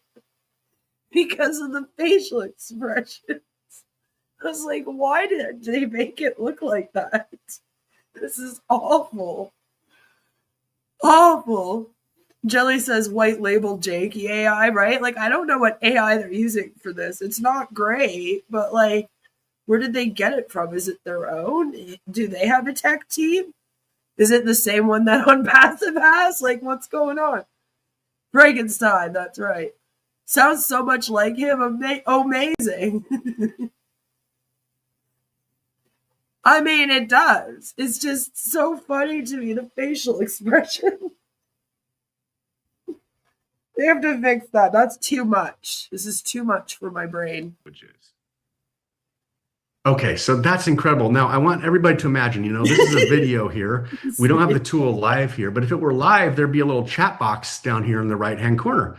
because of the facial expressions. I was like, why did they make it look like that? This is awful. Awful. Jelly says white label janky AI, right? Like, I don't know what AI they're using for this. It's not great, but like, where did they get it from? Is it their own? Do they have a tech team? Is it the same one that OnPassive has? Like, what's going on? Frankenstein, that's right. Sounds so much like him. Amazing. I mean, it does. It's just so funny to me, the facial expression. They have to fix that. That's too much. This is too much for my brain. Okay, so that's incredible. Now, I want everybody to imagine, you know, this is a video here. We don't have the tool live here, but if it were live, there'd be a little chat box down here in the right-hand corner.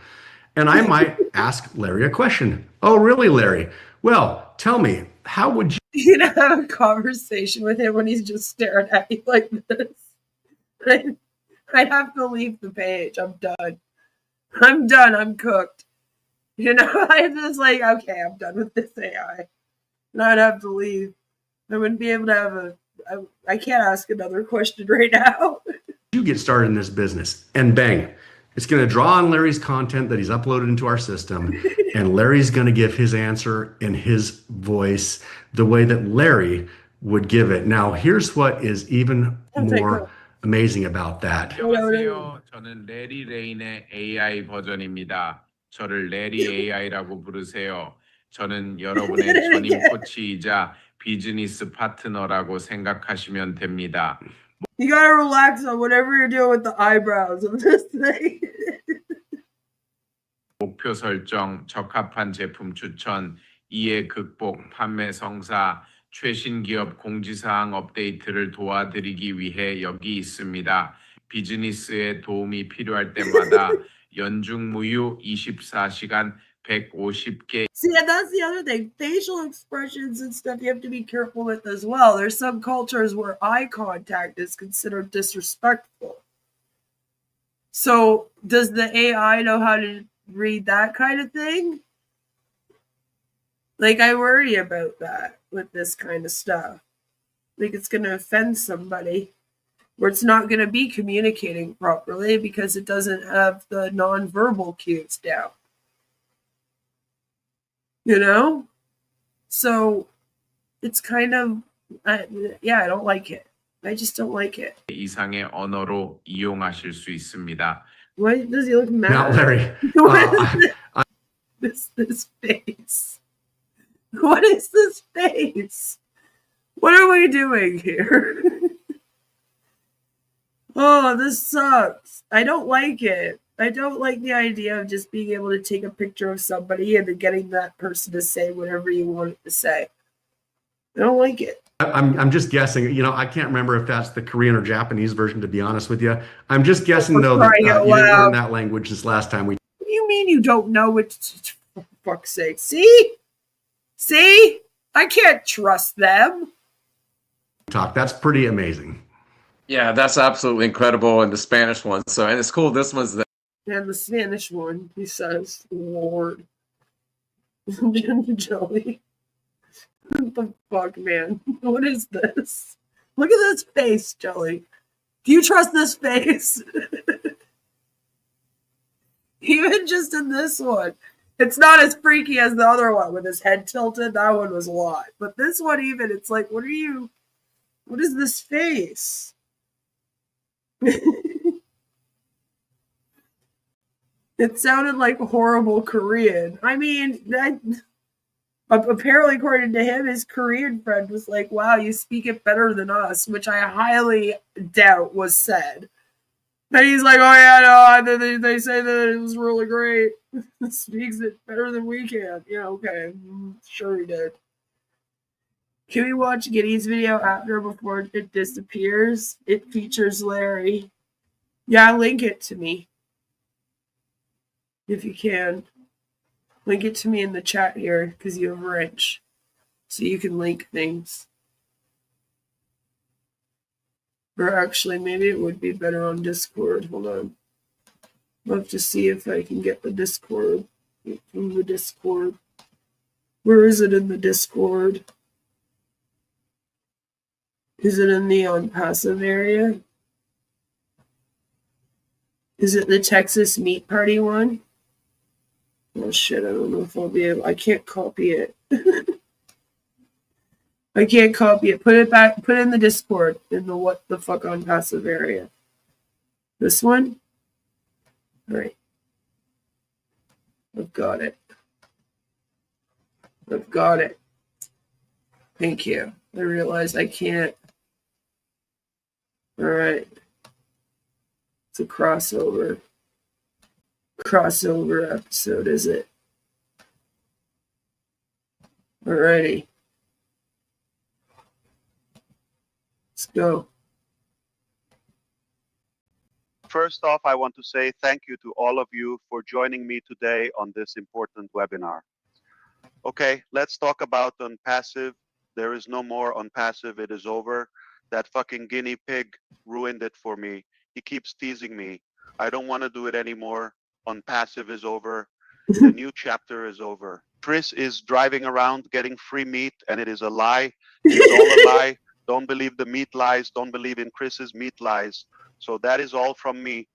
And I might ask Larry a question. Oh, really, Larry? Well, tell me, how would you... You're going to have a conversation with him when he's just staring at you like this. I'd have to leave the page. I'm done. I'm cooked. You know, I'm just like, okay, I'm done with this AI. And I'd have to leave. I wouldn't be able to have I can't ask another question right now. You get started in this business and bang, it's going to draw on Larry's content that he's uploaded into our system. And Larry's going to give his answer in his voice the way that Larry would give it. Now, here's what is even more amazing about that. 안녕하세요. 저는 레리 레인의 AI 버전입니다. 저를 레리 AI라고 부르세요. 저는 여러분의 전임 코치이자 비즈니스 파트너라고 생각하시면 됩니다. You gotta relax on whatever you're doing with the eyebrows of this thing. 목표 설정, 적합한 제품 추천, 이해 극복, 판매 성사, 최신 기업 공지사항 업데이트를 도와드리기 위해 여기 있습니다. 비즈니스에 도움이 필요할 때마다 연중무휴 24시간 150개. See, and that's the other thing. Facial expressions and stuff you have to be careful with as well. There's some cultures where eye contact is considered disrespectful. So does the AI know how to read that kind of thing? Like, I worry about that with this kind of stuff. Like, it's going to offend somebody, where it's not going to be communicating properly because it doesn't have the nonverbal cues down. You know? So it's kind of, yeah, I don't like it. I just don't like it. 이상의 언어로 이용하실 수 있습니다. Why does he look mad? Now, Larry, What is this face? What is this face? What are we doing here? Oh, this sucks. I don't like it. I don't like the idea of just being able to take a picture of somebody and then getting that person to say whatever you want it to say. I don't like it. I'm just guessing. You know, I can't remember if that's the Korean or Japanese version, to be honest with you. I'm just guessing, though, that you didn't learn that language this last time. What do you mean you don't know it? For fuck's sake. See? See? I can't trust them. Talk. That's pretty amazing. Yeah, that's absolutely incredible. And the Spanish one. So, and it's cool. This one's the. And the Spanish one, he says, Lord. Joey. What the fuck, man? What is this? Look at this face, Joey. Do you trust this face? Even just in this one. It's not as freaky as the other one with his head tilted. That one was a lot. But this one even, it's like, what is this face? It sounded like horrible Korean. I mean, apparently, according to him, his Korean friend was like, wow, you speak it better than us, which I highly doubt was said. And he's like, oh yeah, no, they say that it was really great. Speaks it better than we can. Yeah, okay. Sure he did. Can we watch Giddy's video after before it disappears? It features Larry. Yeah, link it to me. If you can. Link it to me in the chat here, because you're rich. So you can link things. Or actually, maybe it would be better on Discord. Hold on. I'll have to see if I can get the Discord. From the Discord. Where is it in the Discord? Is it in the on-passive area? Is it the Texas Meat Party one? Oh shit, I don't know if I'll be able. I can't copy it. I can't copy it. Put it back. Put it in the Discord in the what the fuck on passive area. This one? Alright. I've got it. I've got it. Thank you. I realized I can't. Alright. It's a crossover. Crossover episode, is it? Alrighty. Let's go. First off, I want to say thank you to all of you for joining me today on this important webinar. Okay, let's talk about unpassive. There is no more unpassive. It is over. That fucking guinea pig ruined it for me. He keeps teasing me. I don't want to do it anymore. Unpassive is over. The new chapter is over. Chris is driving around getting free meat, and it is a lie. It is all a lie. Don't believe the meat lies. Don't believe in Chris's meat lies. So that is all from me.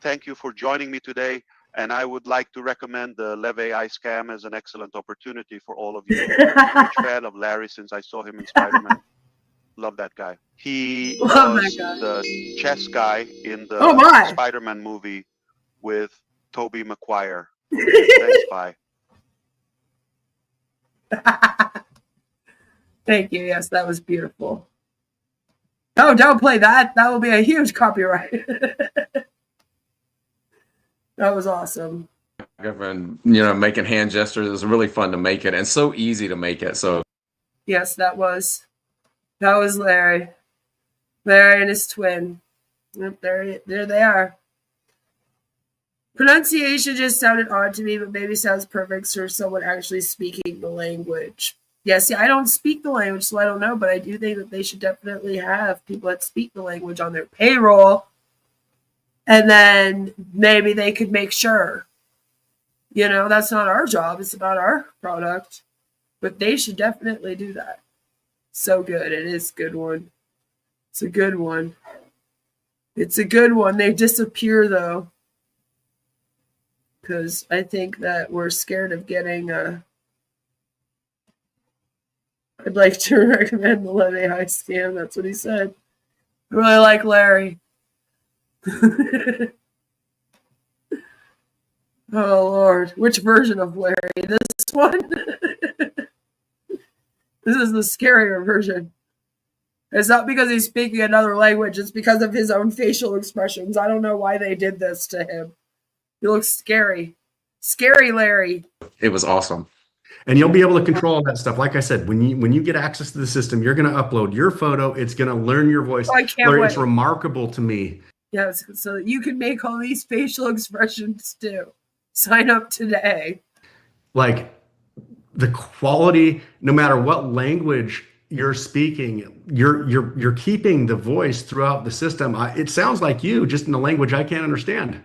Thank you for joining me today. And I would like to recommend the Lev AI scam as an excellent opportunity for all of you. I'm a huge fan of Larry since I saw him in Spider-Man. Love that guy. He was the chess guy in the Spider-Man movie with Tobey Maguire. Thanks, bye. Thank you. Yes, that was beautiful. No, don't play that. That will be a huge copyright. That was awesome. And, you know, making hand gestures. It was really fun to make it and so easy to make it. So Yes, that was Larry. Larry and his twin. Yep, there they are. Pronunciation just sounded odd to me, but maybe sounds perfect for someone actually speaking the language. Yeah, see, I don't speak the language, so I don't know, but I do think that they should definitely have people that speak the language on their payroll. And then maybe they could make sure. You know, that's not our job. It's about our product. But they should definitely do that. So good. It is a good one. It's a good one. It's a good one. They disappear, though. Because I think that we're scared of getting... I'd like to recommend the Lev AI scam. That's what he said. I really like Larry. Oh, Lord. Which version of Larry? This one? This is the scarier version. It's not because he's speaking another language. It's because of his own facial expressions. I don't know why they did this to him. He looks scary. Scary Larry. it was awesome. And you'll be able to control all that stuff. Like I said, when you get access to the system, you're going to upload your photo. It's going to learn your voice. Oh, I can't Larry, wait. it's remarkable to me. Yes, so you can make all these facial expressions too. Sign up today. Like the quality, no matter what language you're speaking, you're keeping the voice throughout the system. It sounds like you, just in a language I can't understand.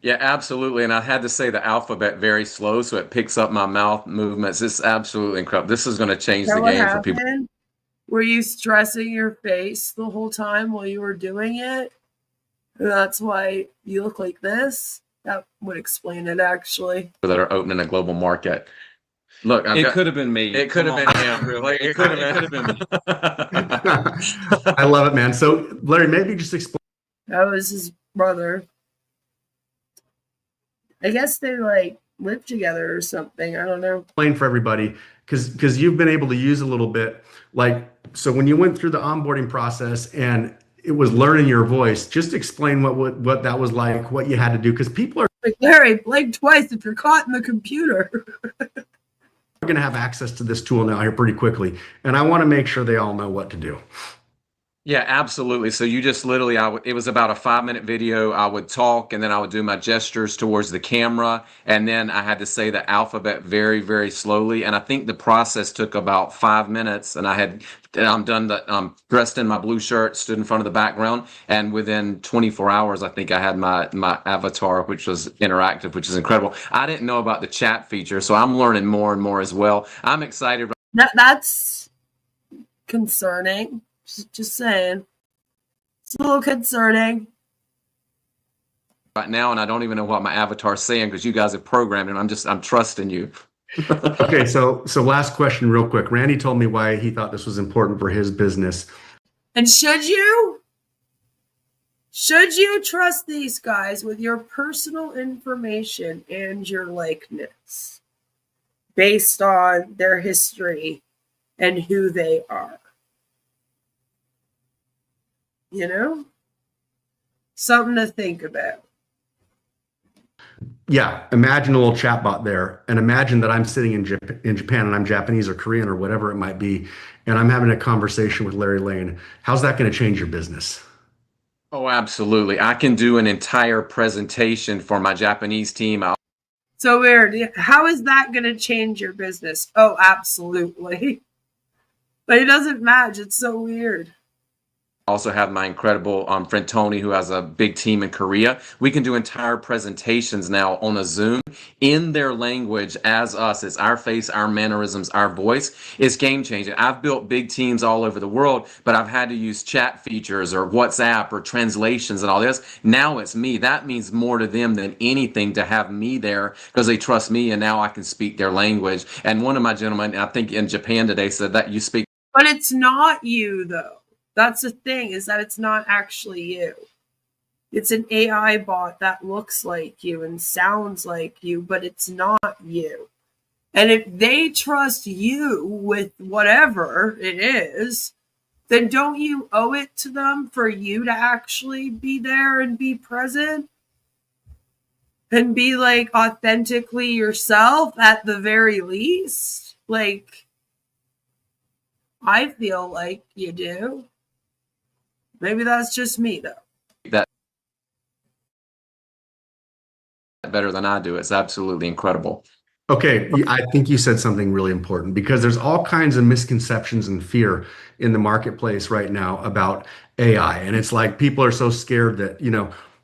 Yeah, absolutely. And I had to say the alphabet very slow so it picks up my mouth movements. It's absolutely incredible. This is going to change Is that the what game for people. happened? Were you stressing your face the whole time while you were doing it? And that's why you look like this? That would explain it, actually. That are opening a global market. Look, It could have been me. It could have Come been on. him. Really? It could have been me. I love it, man. So, Larry, maybe just explain. That was his brother. I guess they live together or something. I don't know. Explain for everybody, because you've been able to use a little bit. So when you went through the onboarding process and it was learning your voice, just explain what that was like, what you had to do, because people are Like, Larry, blink twice if you're caught in the computer. going to have access to this tool now here pretty quickly, and I want to make sure they all know what to do. Yeah, absolutely. So you just literally, it was about a 5-minute video. I would talk and then I would do my gestures towards the camera. And then I had to say the alphabet very, very slowly. And I think the process took about 5 minutes. And I'm done, dressed in my blue shirt, stood in front of the background. And within 24 hours, I think I had my avatar, which was interactive, which is incredible. I didn't know about the chat feature, so I'm learning more and more as well. I'm excited. That's concerning. Just saying. It's a little concerning. Right now, and I don't even know what my avatar's saying because you guys have programmed it. I'm trusting you. Okay, so last question real quick. Randy told me why he thought this was important for his business. And should you trust these guys with your personal information and your likeness based on their history and who they are? You know? Something to think about. Yeah, imagine a little chatbot there, and imagine that I'm sitting in Japan and I'm Japanese or Korean or whatever it might be, and I'm having a conversation with Larry Lane. How's that going to change your business? Oh, absolutely. I can do an entire presentation for my Japanese team. So weird. How is that going to change your business? Oh, absolutely. But it doesn't match. It's so weird. Also have my incredible friend Tony, who has a big team in Korea. We can do entire presentations now on a Zoom in their language as us. It's our face, our mannerisms, our voice. It's game changing. I've built big teams all over the world, but I've had to use chat features or WhatsApp or translations and all this. Now it's me. That means more to them than anything to have me there because they trust me, and now I can speak their language. And one of my gentlemen, I think in Japan today, said that you speak. But it's not you, though. That's the thing, is that it's not actually you. It's an AI bot that looks like you and sounds like you, but it's not you. And if they trust you with whatever it is, then don't you owe it to them for you to actually be there and be present and be like authentically yourself at the very least? Like, I feel like you do. Maybe that's just me though. That better than I do. It's absolutely incredible. Okay, I think you said something really important because there's all kinds of misconceptions and fear in the marketplace right now about AI. And it's like people are so scared that,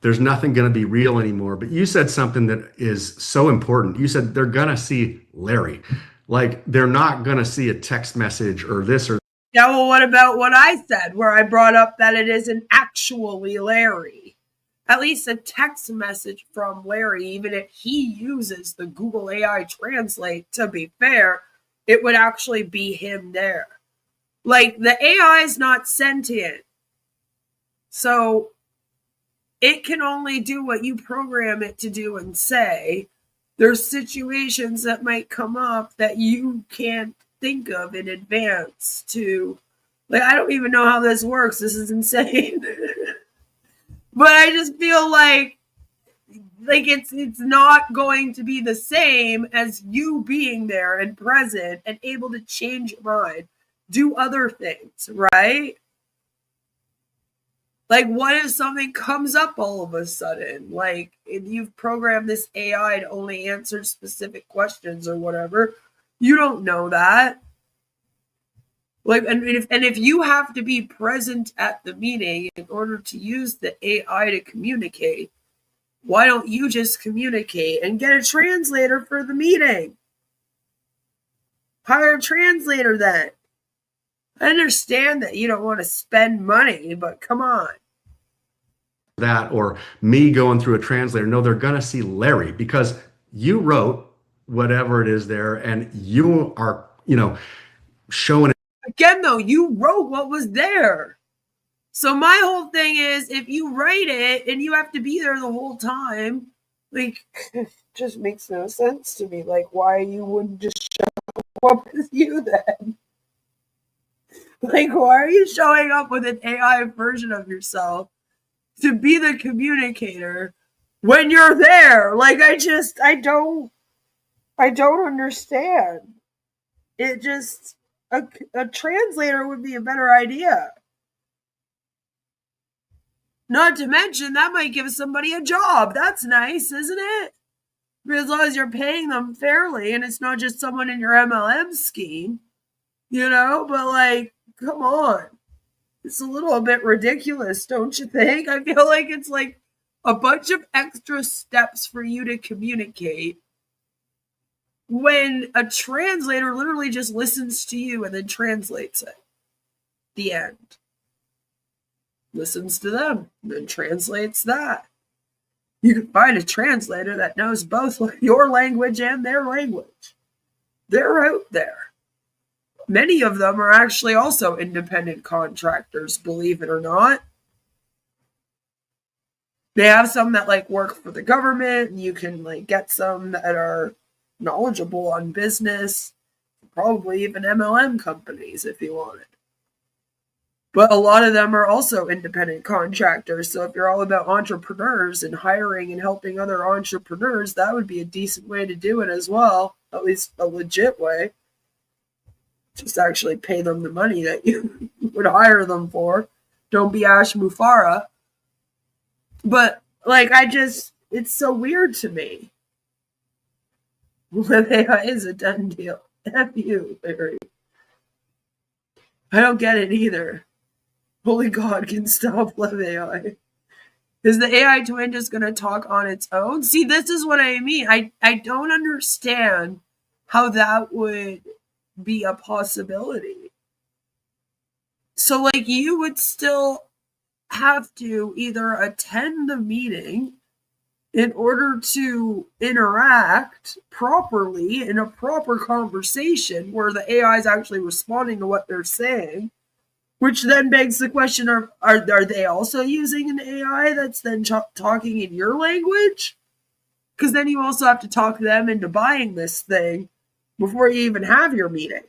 there's nothing going to be real anymore. But you said something that is so important. You said they're going to see Larry. Like they're not going to see a text message or this or Yeah, well, what about what I said where I brought up that it isn't actually Larry? At least a text message from Larry, even if he uses the Google AI Translate, to be fair, it would actually be him there. Like, the AI is not sentient. So it can only do what you program it to do and say. There's situations that might come up that you can't think of in advance to, like, I don't even know how this works. This is insane. But I just feel like it's not going to be the same as you being there and present and able to change your mind, do other things, right? Like, what if something comes up all of a sudden? Like, if you've programmed this AI to only answer specific questions or whatever, you don't know that. Like, and if you have to be present at the meeting in order to use the AI to communicate, why don't you just communicate and get a translator for the meeting? Hire a translator then. I understand that you don't want to spend money, but come on. that, or me going through a translator. No, they're going to see Larry because you wrote whatever it is there and you are, showing it. Again, though, you wrote what was there. So my whole thing is, if you write it and you have to be there the whole time, like, it just makes no sense to me. Like, why you wouldn't just show up with you then? Like, why are you showing up with an AI version of yourself to be the communicator when you're there? Like, I don't understand. It just, a translator would be a better idea. Not to mention, that might give somebody a job. That's nice, isn't it? As long as you're paying them fairly and it's not just someone in your MLM scheme, but like, come on. It's a little bit ridiculous, don't you think? I feel like it's like a bunch of extra steps for you to communicate when a translator literally just listens to you and then translates it. The end. Listens to them, then translates that. You can find a translator that knows both your language and their language. They're out there. Many of them are actually also independent contractors, believe it or not. They have some that work for the government, and you can get some that are knowledgeable on business, probably even MLM companies if you wanted. But a lot of them are also independent contractors. So if you're all about entrepreneurs and hiring and helping other entrepreneurs, that would be a decent way to do it as well. At least a legit way. Just actually pay them the money that you would hire them for. Don't be Ash Mufara. But it's so weird to me. Lev AI is a done deal. F you, Larry. I don't get it either. Holy God can stop Lev AI. Is the AI twin just going to talk on its own? See, this is what I mean. I don't understand how that would be a possibility. So, you would still have to either attend the meeting in order to interact properly in a proper conversation where the AI is actually responding to what they're saying, Which then begs the question, are they also using an AI that's then talking in your language? Because then you also have to talk them into buying this thing before you even have your meeting.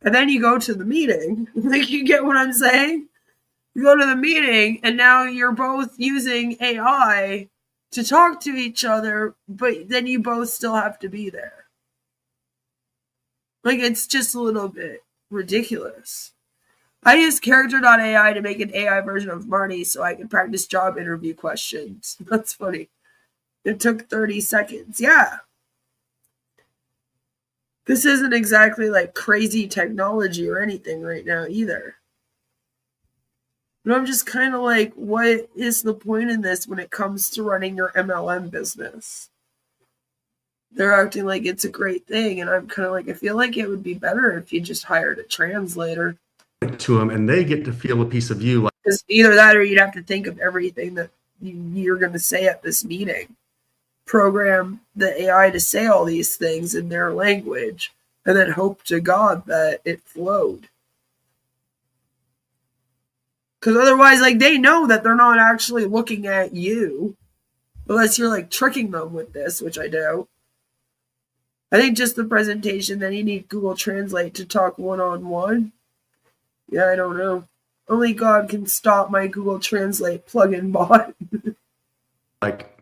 And then you go to the meeting. Like, you get what I'm saying? You go to the meeting, and now you're both using AI to talk to each other, but then you both still have to be there. Like, it's just a little bit ridiculous. I used character.ai to make an AI version of Marty so I could practice job interview questions. That's funny. It took 30 seconds. Yeah. This isn't exactly like crazy technology or anything right now either. But I'm just kind of like, what is the point in this when it comes to running your MLM business? They're acting like it's a great thing, and I'm kind of like, I feel like it would be better if you just hired a translator. To them, and they get to feel a piece of you. Because either that or you'd have to think of everything that you're going to say at this meeting. Program the AI to say all these things in their language, and then hope to God that it flowed. Because otherwise, like, they know that they're not actually looking at you, unless you're like tricking them with this, which I do. I think just the presentation, then you need Google Translate to talk one-on-one. Yeah, I don't know. Only God can stop my Google Translate plugin bot. Like,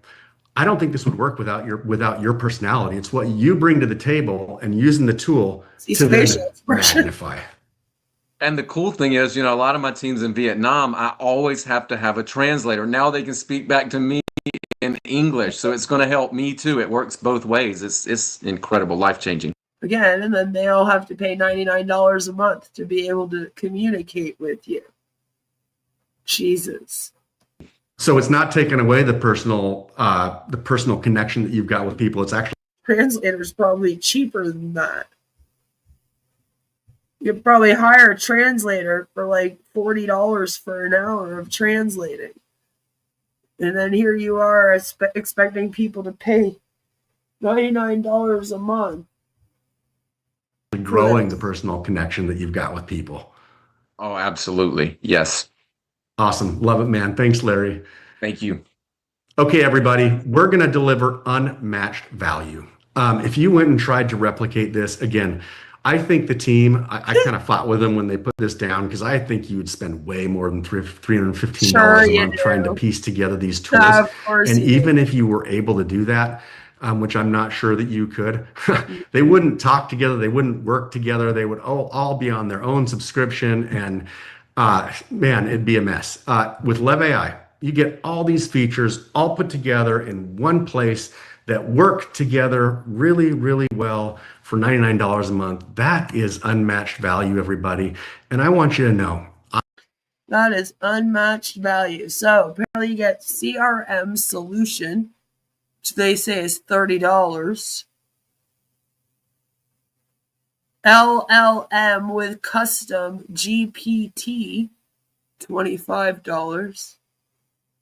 I don't think this would work without your personality. It's what you bring to the table and using the tool to then magnify. And the cool thing is, a lot of my teams in Vietnam, I always have to have a translator. Now they can speak back to me in English, so it's going to help me too. It works both ways. It's incredible, life-changing. Again, and then they all have to pay $99 a month to be able to communicate with you. Jesus. So it's not taking away the personal connection that you've got with people. It's actually translator's probably cheaper than that. You could probably hire a translator for like $40 for an hour of translating. And then here you are expecting people to pay $99 a month. Growing the personal connection that you've got with people. Oh, absolutely. Yes. Awesome. Love it, man. Thanks, Larry. Thank you. Okay, everybody, we're going to deliver unmatched value. If you went and tried to replicate this, again, I think the team, I kind of fought with them when they put this down because I think you would spend way more than $315 a month trying to piece together these tools. Of course. And even if you were able to do that, which I'm not sure that you could, they wouldn't talk together. They wouldn't work together. They would all be on their own subscription. And man, it'd be a mess. With Lev AI, you get all these features all put together in one place that work together really, really well for $99 a month. That is unmatched value, everybody. And I want you to know. That is unmatched value. So apparently you get CRM solution, which they say is $30. LLM with custom GPT, $25.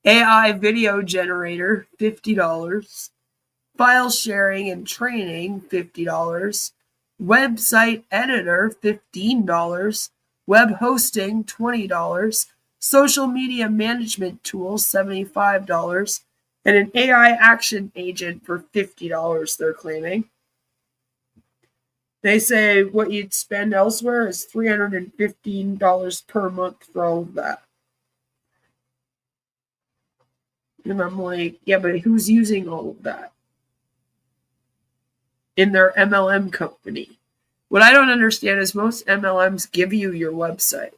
AI video generator, $50. File sharing and training, $50. Website editor, $15. Web hosting, $20. Social media management tools, $75. And an AI action agent for $50, they're claiming. They say what you'd spend elsewhere is $315 per month for all of that. And I'm like, yeah, but who's using all of that in their MLM company? What I don't understand is most MLMs give you your website.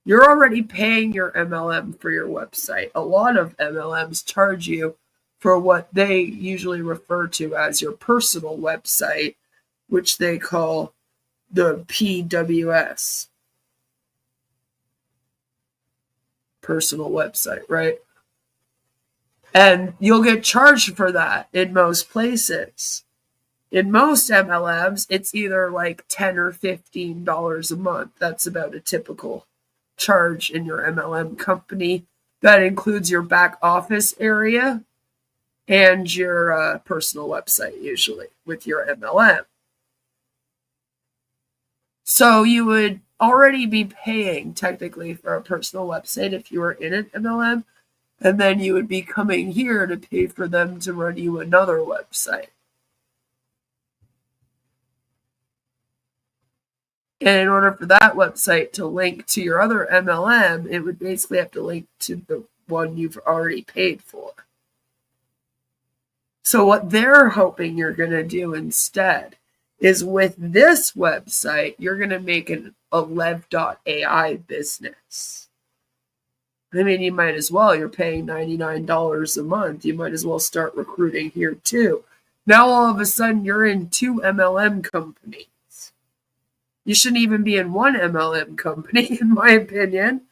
You're already paying your MLM for your website. A lot of MLMs charge you for what they usually refer to as your personal website, which they call the PWS. Personal website, right? And you'll get charged for that in most places. In most MLMs, it's either like $10 or $15 a month. That's about a typical charge in your MLM company. That includes your back office area and your personal website, usually, with your MLM. So you would already be paying technically for a personal website if you were in an MLM, and then you would be coming here to pay for them to run you another website. And in order for that website to link to your other MLM, it would basically have to link to the one you've already paid for. So what they're hoping you're going to do instead is with this website, you're going to make a Lev AI business. I mean, you might as well. You're paying $99 a month. You might as well start recruiting here too. Now all of a sudden you're in 2 MLM companies. You shouldn't even be in 1 MLM company, in my opinion.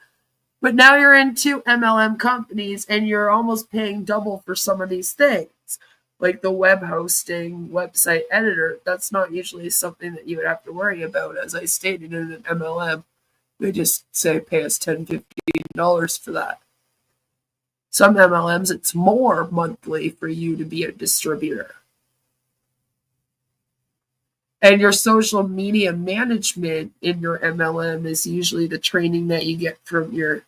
But now you're in 2 MLM companies and you're almost paying double for some of these things. Like the web hosting, website editor. That's not usually something that you would have to worry about. As I stated, in an MLM, they just say pay us $10, $15 for that. Some MLMs, it's more monthly for you to be a distributor. And your social media management in your MLM is usually the training that you get from your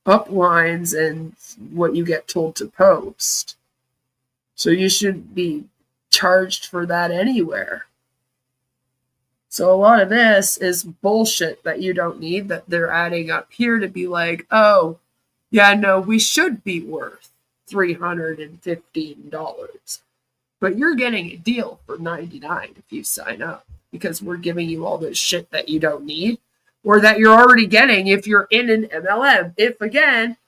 uplines and what you get told to post. So you should be charged for that anywhere. So a lot of this is bullshit that you don't need, that they're adding up here to be like, oh, yeah, no, we should be worth $315. But you're getting a deal for $99 if you sign up, because we're giving you all this shit that you don't need, or that you're already getting if you're in an MLM. If, again,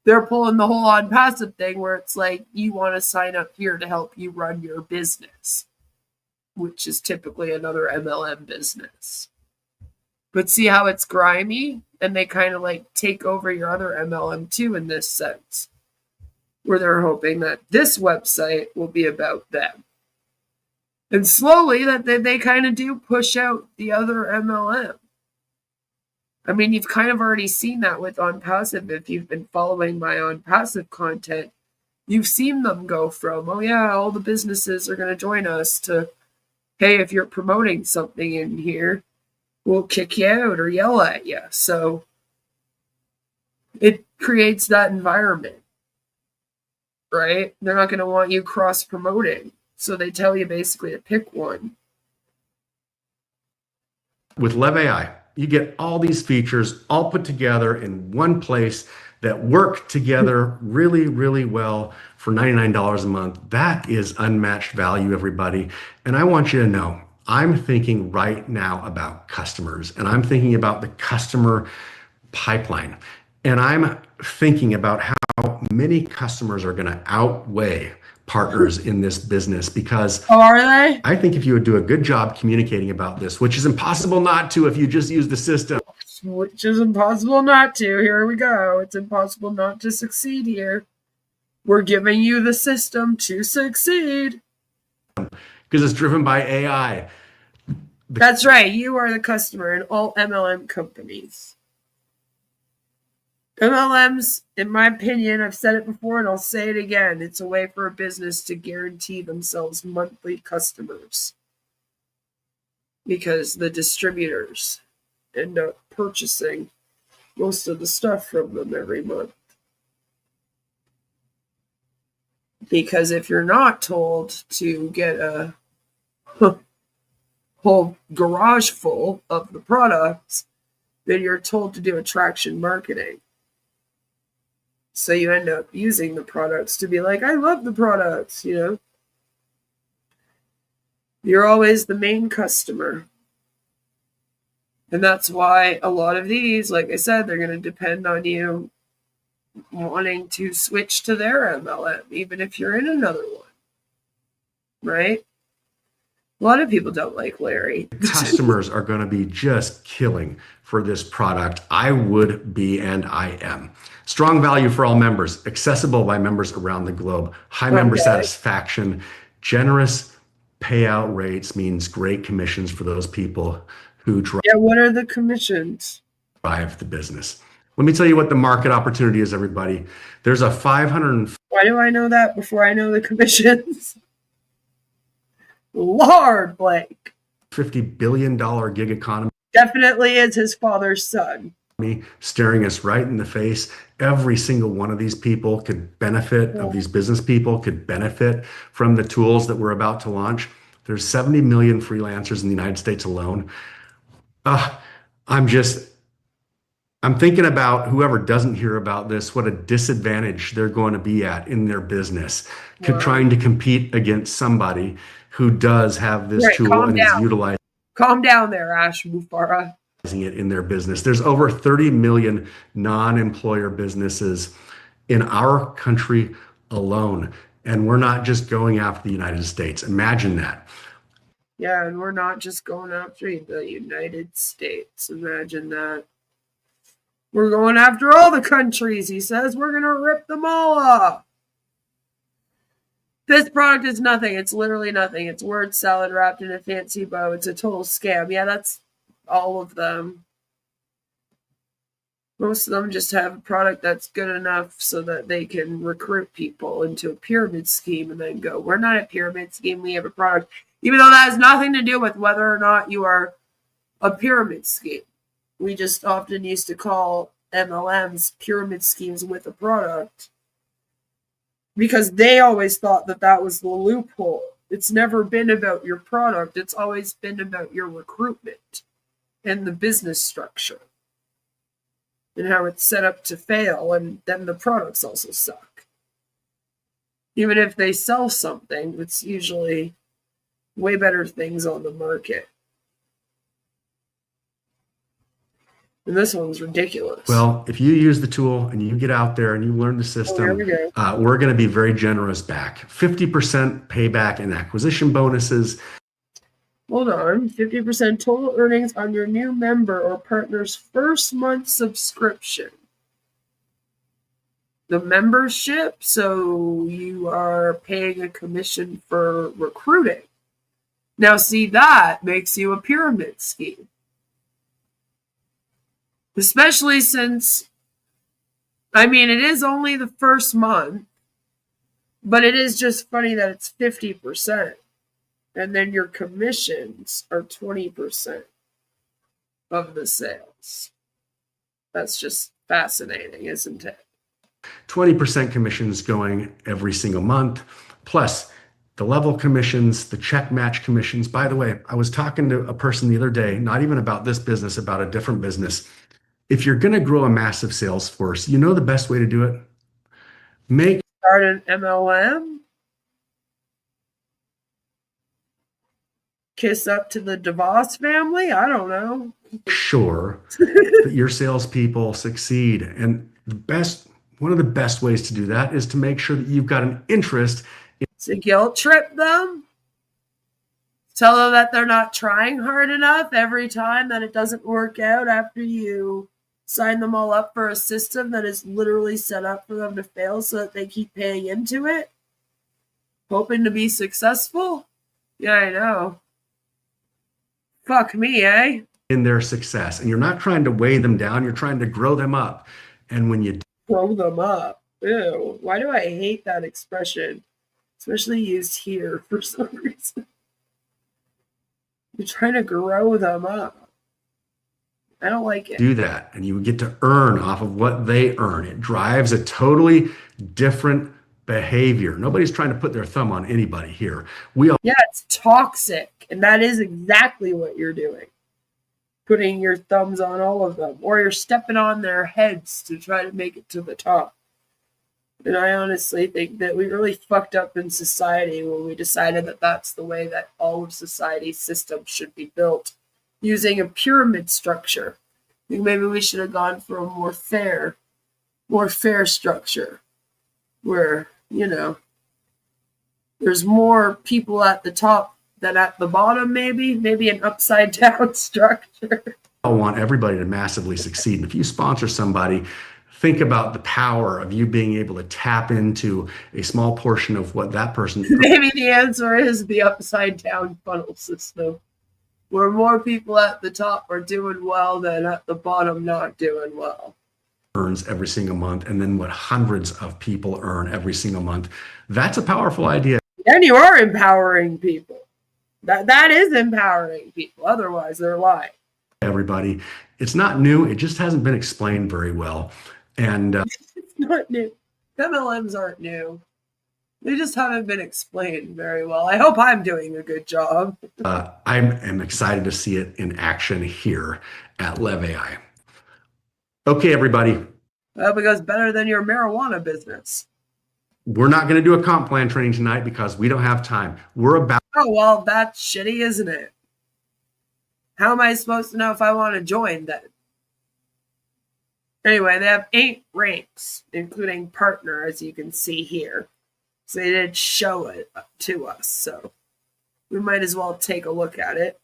they're pulling the whole on passive thing where it's like you want to sign up here to help you run your business, which is typically another MLM business. But see how it's grimy? And they kind of like take over your other MLM too in this sense, where they're hoping that this website will be about them. And slowly that they kind of do push out the other MLM. I mean, you've kind of already seen that with On Passive. If you've been following my On Passive content, you've seen them go from, oh yeah, all the businesses are going to join us, to, hey, if you're promoting something in here, we'll kick you out or yell at you. So it creates that environment, right? They're not going to want you cross-promoting. So they tell you basically to pick one. With Lev AI, you get all these features all put together in one place that work together really, really well for $99 a month. That is unmatched value, everybody. And I want you to know, I'm thinking right now about customers, and I'm thinking about the customer pipeline. And I'm thinking about how many customers are going to outweigh partners in this business, because are they? I think if you would do a good job communicating about this, which is impossible not to if you just use the system. Which is impossible not to. Here we go. It's impossible not to succeed here. We're giving you the system to succeed. Because it's driven by AI. That's right. You are the customer in all MLM companies. MLMs, in my opinion, I've said it before and I'll say it again, it's a way for a business to guarantee themselves monthly customers, because the distributors end up purchasing most of the stuff from them every month. Because if you're not told to get a whole garage full of the products, then you're told to do attraction marketing. So you end up using the products to be like, I love the products, you know. You're always the main customer. And that's why a lot of these, like I said, they're going to depend on you wanting to switch to their MLM, even if you're in another one. Right? A lot of people don't like Larry. Customers are going to be just killing for this product. I would be, and I am. Strong value for all members, accessible by members around the globe, high member satisfaction, generous payout rates means great commissions for those people who drive. Yeah, what are the commissions? Drive the business. Let me tell you what the market opportunity is, everybody. There's a 500. Why do I know that before I know the commissions? Lord, Blake. $50 billion gig economy. Definitely is his father's son. Staring us right in the face. Every single one of these people could benefit, of these business people could benefit from the tools that we're about to launch. There's 70 million freelancers in the United States alone. I'm thinking about whoever doesn't hear about this, what a disadvantage they're going to be at in their business, trying to compete against somebody who does have this tool and is utilizing. Calm down there, Ash Mufara. It in their business. There's over 30 million non-employer businesses in our country alone. And we're not just going after the United States. Imagine that. Yeah, and we're not just going after the United States. Imagine that. We're going after all the countries. He says we're going to rip them all off. This product is nothing. It's literally nothing. It's word salad wrapped in a fancy bow. It's a total scam. Yeah, that's all of them. Most of them just have a product that's good enough so that they can recruit people into a pyramid scheme and then go, we're not a pyramid scheme, we have a product. Even though that has nothing to do with whether or not you are a pyramid scheme. We just often used to call MLMs pyramid schemes with a product because they always thought that that was the loophole. It's never been about your product. It's always been about your recruitment and the business structure and how it's set up to fail, and then the products also suck. Even if they sell something, it's usually way better things on the market. And this one's ridiculous. Well, if you use the tool and you get out there and you learn the system, we're going to be very generous back. 50% payback and acquisition bonuses. Hold on, 50% total earnings on your new member or partner's first month subscription. The membership, so you are paying a commission for recruiting. Now, see, that makes you a pyramid scheme. Especially since, I mean, it is only the first month, but it is just funny that it's 50%. And then your commissions are 20% of the sales. That's just fascinating, isn't it? 20% commissions going every single month, plus the level commissions, the check match commissions. By the way, I was talking to a person the other day, not even about this business, about a different business. If you're going to grow a massive sales force, you know the best way to do it? Start an MLM? Kiss up to the DeVos family? I don't know. Sure that your salespeople succeed. And one of the best ways to do that is to make sure that you've got an interest. To guilt trip them? Tell them that they're not trying hard enough every time, that it doesn't work out after you sign them all up for a system that is literally set up for them to fail so that they keep paying into it? Hoping to be successful? Yeah, I know. Fuck me, eh? In their success. And you're not trying to weigh them down, you're trying to grow them up. And when you grow them up, ew, why do I hate that expression? Especially used here for some reason. You're trying to grow them up. I don't like it. Do that, and you get to earn off of what they earn. It drives a totally different behavior. Nobody's trying to put their thumb on anybody here. Yeah, it's toxic, and that is exactly what you're doing. Putting your thumbs on all of them, or you're stepping on their heads to try to make it to the top. And I honestly think that we really fucked up in society when we decided that that's the way that all of society's systems should be built, using a pyramid structure. I think maybe we should have gone for a more fair structure where, you know, there's more people at the top than at the bottom, maybe an upside down structure. I want everybody to massively succeed. And if you sponsor somebody, think about the power of you being able to tap into a small portion of what that person. Maybe the answer is the upside down funnel system, where more people at the top are doing well than at the bottom not doing well. Earns every single month, and then what hundreds of people earn every single month. That's a powerful idea. And you are empowering people. That is empowering people. Otherwise, they're lying. everybody. It's not new. It just hasn't been explained very well. And It's not new. MLMs aren't new. They just haven't been explained very well. I hope I'm doing a good job. I am excited to see it in action here at Lev AI. Okay, everybody. I hope it goes better than your marijuana business. We're not going to do a comp plan training tonight because we don't have time. We're about. Oh, well, that's shitty, isn't it? How am I supposed to know if I want to join then? Anyway, they have 8 ranks, including partner, as you can see here. So they did show it to us, so we might as well take a look at it.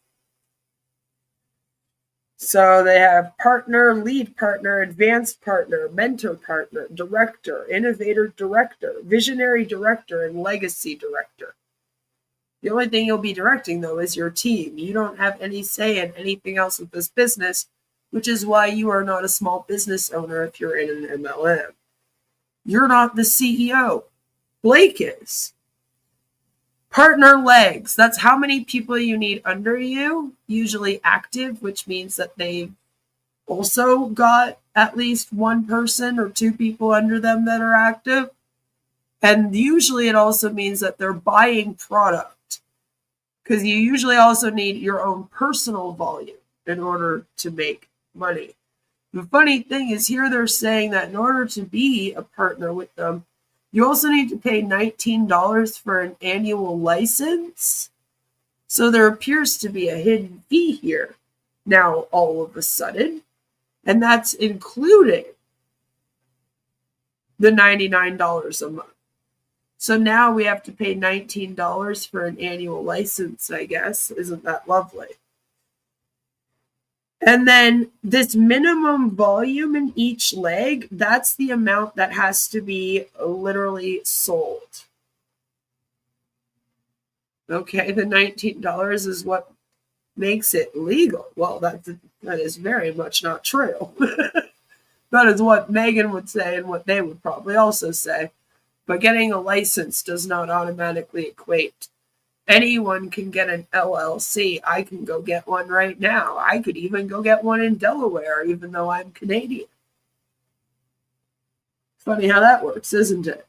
So they have partner, lead partner, advanced partner, mentor partner, director, innovator director, visionary director, and legacy director. The only thing you'll be directing, though, is your team. You don't have any say in anything else with this business, which is why you are not a small business owner if you're in an MLM. You're not the CEO. Blake is. Partner legs. That's how many people you need under you, usually active, which means that they've also got at least 1 person or 2 people under them that are active. And usually it also means that they're buying product, because you usually also need your own personal volume in order to make money. The funny thing is here they're saying that in order to be a partner with them, you also need to pay $19 for an annual license. So there appears to be a hidden fee here now all of a sudden. And that's including the $99 a month. So now we have to pay $19 for an annual license, I guess. Isn't that lovely? And then this minimum volume in each leg, that's the amount that has to be literally sold. Okay, the $19 is what makes it legal. Well, that is very much not true. That is what Megan would say and what they would probably also say. But getting a license does not automatically equate. Anyone can get an LLC. I can go get one right now. I could even go get one in Delaware, even though I'm Canadian. Funny how that works, isn't it?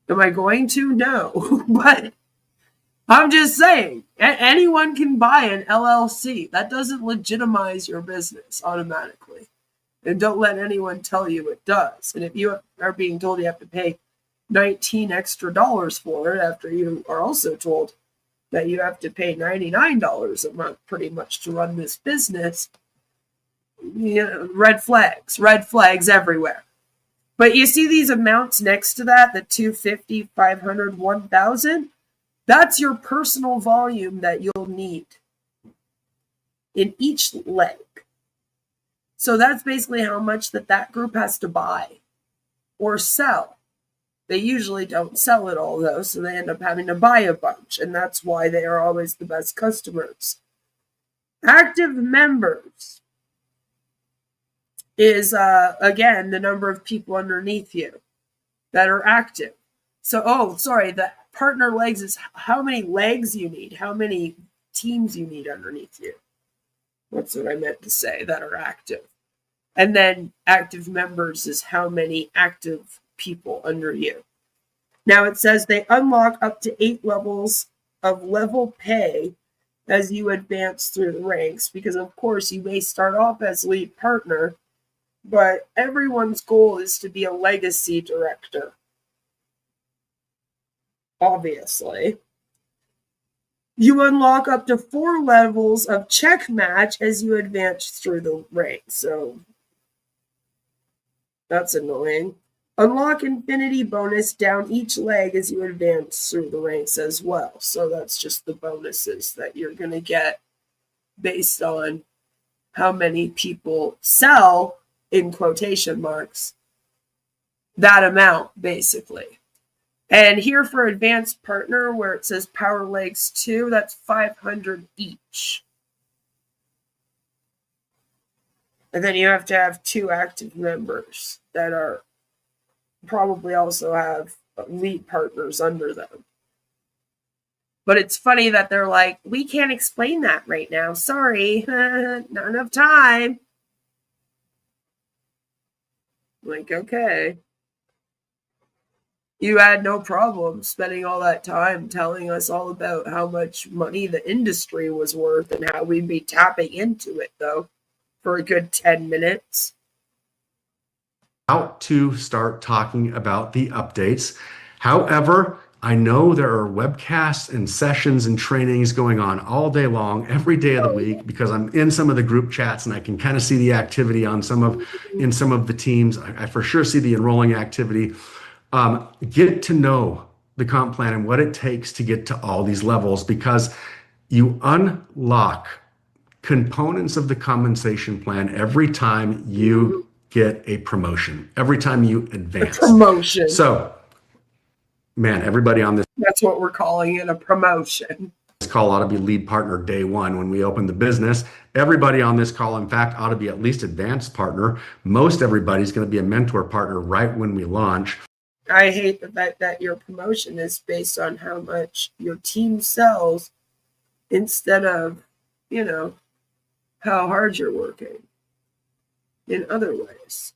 Am I going to? No. But I'm just saying, anyone can buy an LLC. That doesn't legitimize your business automatically. And don't let anyone tell you it does. And if you are being told you have to pay $19 extra for it after you are also told that you have to pay $99 a month pretty much to run this business, you know, red flags everywhere. But you see these amounts next to that, the 250, 500, 1,000, that's your personal volume that you'll need in each leg. So that's basically how much that group has to buy or sell. They usually don't sell it all, though, so they end up having to buy a bunch, and that's why they are always the best customers. Active members is, again, the number of people underneath you that are active. So, the partner legs is how many legs you need, how many teams you need underneath you. That's what I meant to say, that are active. And then active members is how many active people under you. Now it says they unlock up to 8 levels of level pay as you advance through the ranks, because of course you may start off as lead partner, but everyone's goal is to be a legacy director. Obviously. You unlock up to 4 levels of check match as you advance through the ranks. So that's annoying. Unlock infinity bonus down each leg as you advance through the ranks as well. So that's just the bonuses that you're going to get based on how many people sell, in quotation marks, that amount, basically. And here for advanced partner, where it says power legs 2, that's 500 each. And then you have to have 2 active members that are probably also have lead partners under them. But it's funny that they're like, we can't explain that right now. Sorry, not enough time. Like, okay. You had no problem spending all that time telling us all about how much money the industry was worth and how we'd be tapping into it, though, for a good 10 minutes. Out to start talking about the updates. However, I know there are webcasts and sessions and trainings going on all day long, every day of the week, because I'm in some of the group chats and I can kind of see the activity on in some of the teams. I for sure see the enrolling activity. Get to know the comp plan and what it takes to get to all these levels, because you unlock components of the compensation plan every time you get a promotion, every time you advance. A promotion. So, man, everybody on this That's what we're calling it, a promotion. This call ought to be lead partner day one when we open the business. Everybody on this call, in fact, ought to be at least advanced partner. Most everybody's going to be a mentor partner right when we launch. I hate the fact that your promotion is based on how much your team sells instead of, you know, how hard you're working in other ways.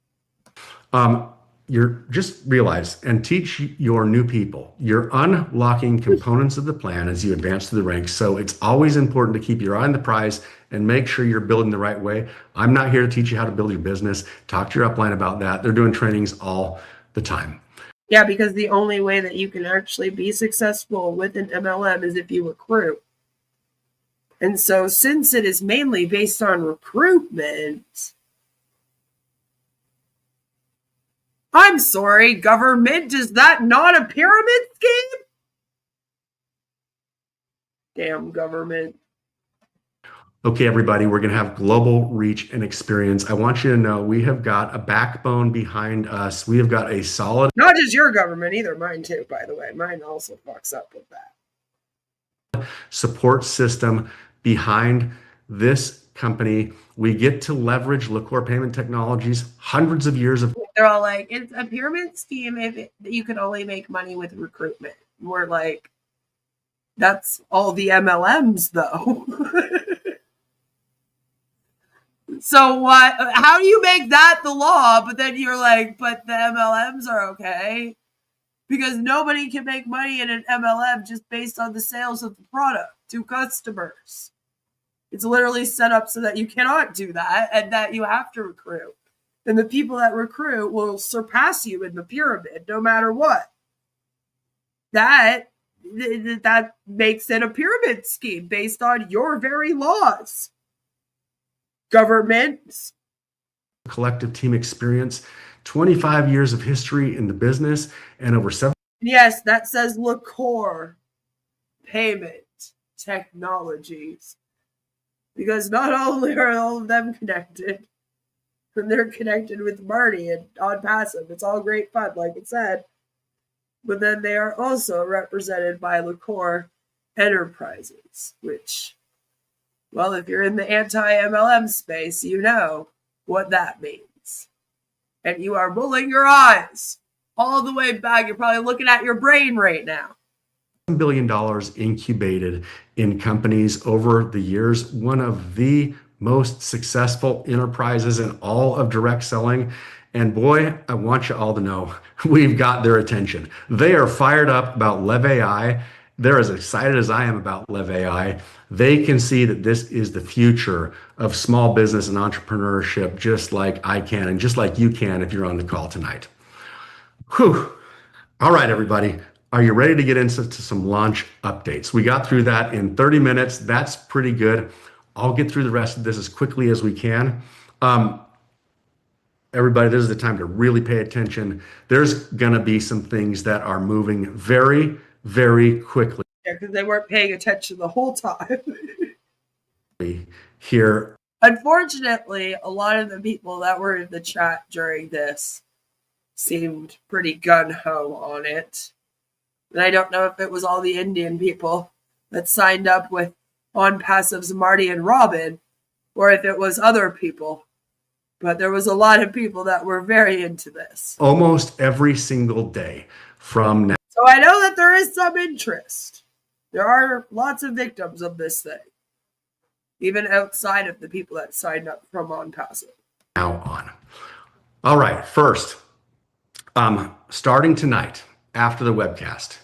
You're just realize and teach your new people. You're unlocking components of the plan as you advance through the ranks. So it's always important to keep your eye on the prize and make sure you're building the right way. I'm not here to teach you how to build your business. Talk to your upline about that. They're doing trainings all the time. Yeah, because the only way that you can actually be successful with an MLM is if you recruit. And so since it is mainly based on recruitment, I'm sorry, government, is that not a pyramid scheme? Damn government. Okay, everybody, we're going to have global reach and experience. I want you to know we have got a backbone behind us. We have got a solid... Not just your government either, mine too, by the way. Mine also fucks up with that. ...support system behind this company. We get to leverage LaCore Payment Technologies, hundreds of years of... They're all like, it's a pyramid scheme if you can only make money with recruitment. We're like, that's all the MLMs, though. So what? How do you make that the law? But then you're like, but the MLMs are okay because nobody can make money in an MLM just based on the sales of the product to customers. It's literally set up so that you cannot do that and that you have to recruit. And the people that recruit will surpass you in the pyramid no matter what. That makes it a pyramid scheme based on your very laws. Governments. Collective team experience, 25 years of history in the business, and over 7. Yes, that says LaCore Payment Technologies. Because not only are all of them connected, and they're connected with Marty and on passive. It's all great fun, like it said. But then they are also represented by LaCore Enterprises, which, well, if you're in the anti-MLM space, you know what that means. And you are rolling your eyes all the way back. You're probably looking at your brain right now. $1 billion incubated in companies over the years. One of the most successful enterprises in all of direct selling. And boy, I want you all to know, we've got their attention. They are fired up about Lev AI. They're as excited as I am about Lev AI. They can see that this is the future of small business and entrepreneurship, just like I can and just like you can if you're on the call tonight. Whew. All right, everybody. Are you ready to get into some launch updates? We got through that in 30 minutes. That's pretty good. I'll get through the rest of this as quickly as we can. Everybody, this is the time to really pay attention. There's going to be some things that are moving very, very quickly. Yeah, because they weren't paying attention the whole time. Here. Unfortunately, a lot of the people that were in the chat during this seemed pretty gung-ho on it. And I don't know if it was all the Indian people that signed up with On Passive's Marty and Robin, or if it was other people. But there was a lot of people that were very into this. Almost every single day from now. So I know that there is some interest. There are lots of victims of this thing, even outside of the people that signed up from on passive. Now on. All right, first, starting tonight after the webcast,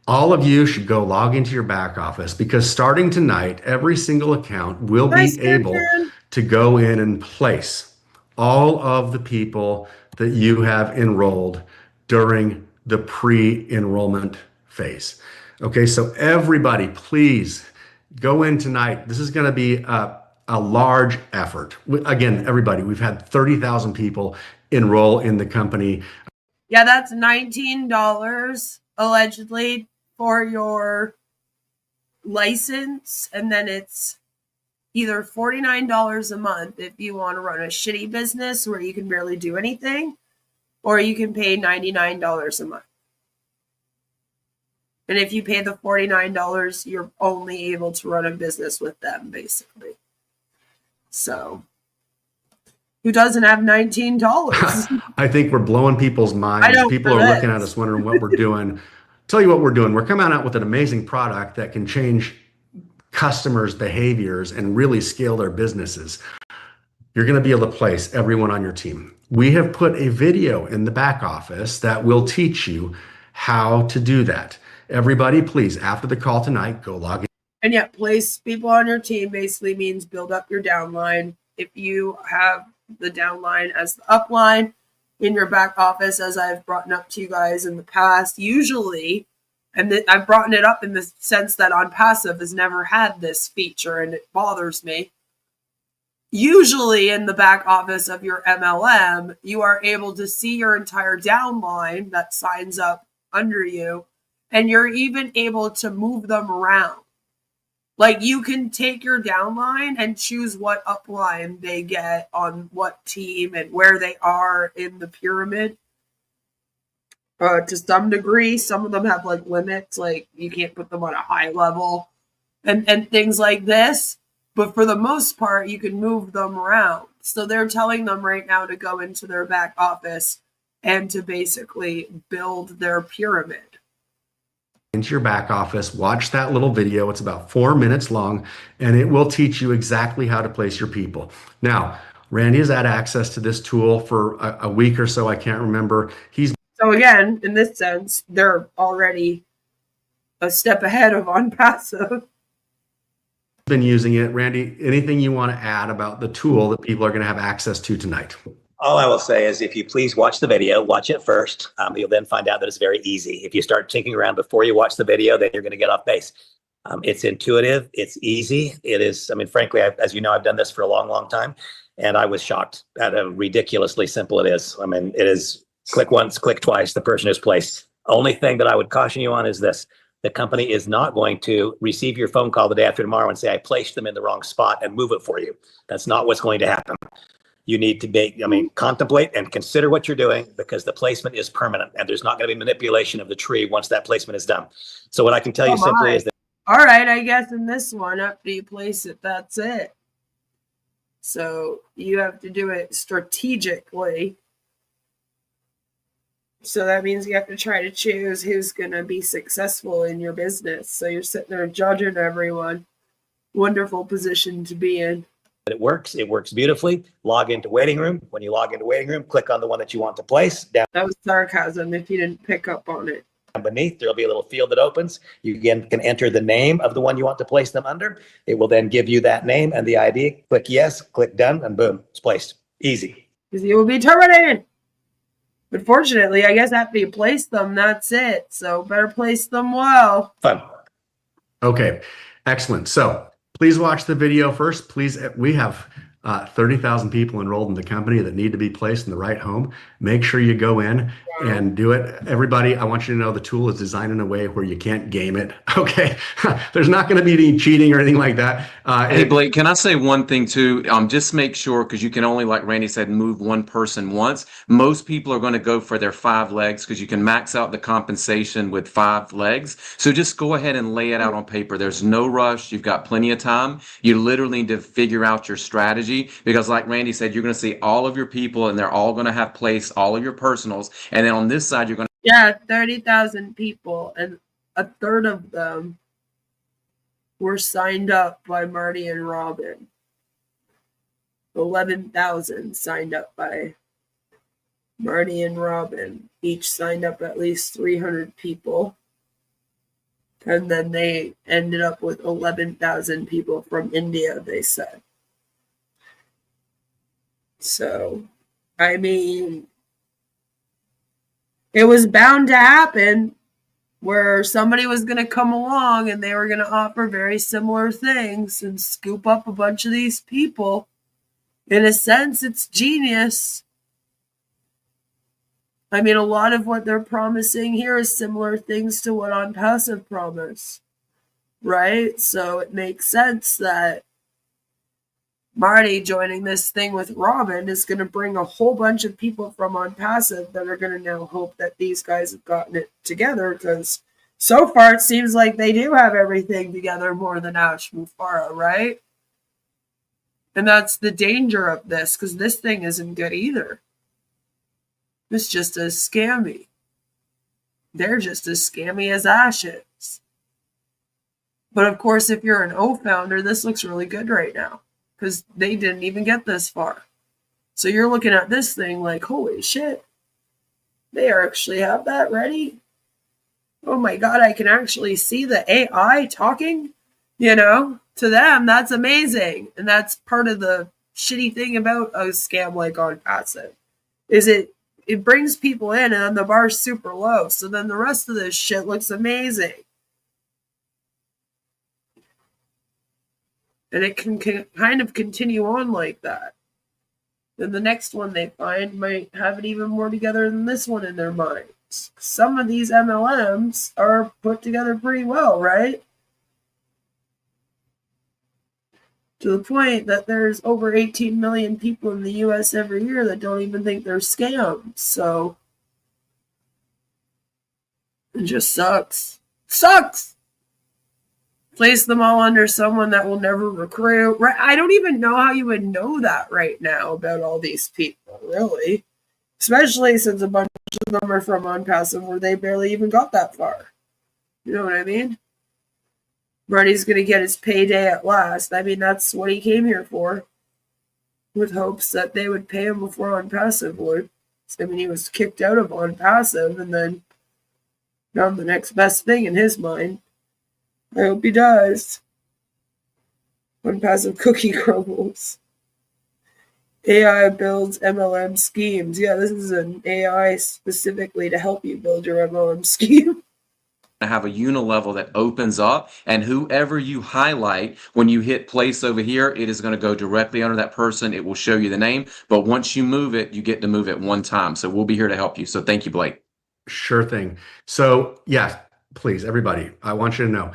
all of you should go log into your back office, because starting tonight, every single account will be able to go in and place all of the people that you have enrolled during the pre-enrollment phase. Okay, so everybody, please go in tonight. This is going to be a large effort. Again, everybody, we've had 30,000 people enroll in the company. Yeah, that's $19 allegedly for your license, and then it's either $49 a month if you want to run a shitty business where you can barely do anything, or you can pay $99 a month. And if you pay the $49, you're only able to run a business with them, basically. So, who doesn't have $19? I think we're blowing people's minds. People are looking at us wondering what we're doing. Tell you what we're doing. We're coming out with an amazing product that can change customers' behaviors and really scale their businesses. You're going to be able to place everyone on your team. We have put a video in the back office that will teach you how to do that. Everybody, please, after the call tonight, go log in. And yeah, place people on your team basically means build up your downline. If you have the downline as the upline in your back office, as I've brought up to you guys in the past, usually, and I've brought it up in the sense that on passive has never had this feature, and it bothers me. Usually in the back office of your MLM, you are able to see your entire downline that signs up under you, and you're even able to move them around. Like, you can take your downline and choose what upline they get on what team and where they are in the pyramid. To some degree, some of them have like limits, like you can't put them on a high level and things like this. But for the most part, you can move them around. So they're telling them right now to go into their back office and to basically build their pyramid. Into your back office, watch that little video. It's about 4 minutes long, and it will teach you exactly how to place your people. Now, Randy has had access to this tool for a week or so. I can't remember. So again, in this sense, they're already a step ahead of on passive. Been using it. Randy, anything you want to add about the tool that people are going to have access to tonight? All I will say is, if you please watch the video, watch it first. You'll then find out that it's very easy. If you start tinking around before you watch the video, then you're going to get off base. It's intuitive. It's easy. It is, I mean, frankly, as you know, I've done this for a long, long time, and I was shocked at how ridiculously simple it is. I mean, it is click once, click twice, the person is placed. Only thing that I would caution you on is this. The company is not going to receive your phone call the day after tomorrow and say, I placed them in the wrong spot and move it for you. That's not what's going to happen. You need to contemplate and consider what you're doing, because the placement is permanent and there's not going to be manipulation of the tree once that placement is done. So what I can tell you simply is that. All right, I guess in this one, after you place it, that's it. So you have to do it strategically. So that means you have to try to choose who's going to be successful in your business. So you're sitting there judging everyone. Wonderful position to be in. It works. It works beautifully. Log into waiting room. When you log into waiting room, click on the one that you want to place. Down that was sarcasm if you didn't pick up on it. Beneath, there'll be a little field that opens. You again can enter the name of the one you want to place them under. It will then give you that name and the ID. Click yes, click done, and boom, it's placed. Easy. Because you will be terminated. But fortunately, I guess after you place them, that's it. So better place them well. Fun. Okay, excellent. So please watch the video first. Please, we have 30,000 people enrolled in the company that need to be placed in the right home. Make sure you go in and do it. Everybody, I want you to know the tool is designed in a way where you can't game it. Okay. There's not going to be any cheating or anything like that. Hey, Blake, can I say one thing too? Just make sure, because you can only, like Randy said, move one person once. Most people are going to go for their 5 legs, because you can max out the compensation with 5 legs. So just go ahead and lay it out on paper. There's no rush. You've got plenty of time. You literally need to figure out your strategy, because like Randy said, you're going to see all of your people and they're all going to have placed all of your personals. And then on this side, you're going to. Yeah, 30,000 people, and a third of them were signed up by Marty and Robin. 11,000 signed up by Marty and Robin. Each signed up at least 300 people. And then they ended up with 11,000 people from India, they said. So, I mean, it was bound to happen where somebody was going to come along and they were going to offer very similar things and scoop up a bunch of these people. In a sense, it's genius. I mean, a lot of what they're promising here is similar things to what OnPassive promised, right? So it makes sense that Marty joining this thing with Robin is going to bring a whole bunch of people from OnPassive that are going to now hope that these guys have gotten it together, because so far it seems like they do have everything together more than Ash Mufara, right? And that's the danger of this, because this thing isn't good either. It's just as scammy. They're just as scammy as Ash is. But of course, if you're an O founder, this looks really good right now, because they didn't even get this far. So you're looking at this thing like, holy shit, they actually have that ready? Oh my God, I can actually see the AI talking, you know? To them, that's amazing. And that's part of the shitty thing about a scam like OnPassive, is it brings people in and then the bar's super low. So then the rest of this shit looks amazing. And it can kind of continue on like that. Then the next one they find might have it even more together than this one in their minds. Some of these MLMs are put together pretty well, right? To the point that there's over 18 million people in the US every year that don't even think they're scams. So it just sucks. Sucks! Place them all under someone that will never recruit. Right? I don't even know how you would know that right now about all these people, really. Especially since a bunch of them are from OnPassive where they barely even got that far. You know what I mean? Marty's going to get his payday at last. I mean, that's what he came here for. With hopes that they would pay him before OnPassive would. I mean, he was kicked out of OnPassive and then found the next best thing in his mind. I hope he does. OnPassive cookie crumbles. AI builds MLM schemes. Yeah, this is an AI specifically to help you build your MLM scheme. Have a unilevel that opens up, and whoever you highlight, when you hit place over here, it is going to go directly under that person. It will show you the name, but once you move it, you get to move it one time. So we'll be here to help you. So thank you, Blake. Sure thing. So yes, please, everybody, I want you to know,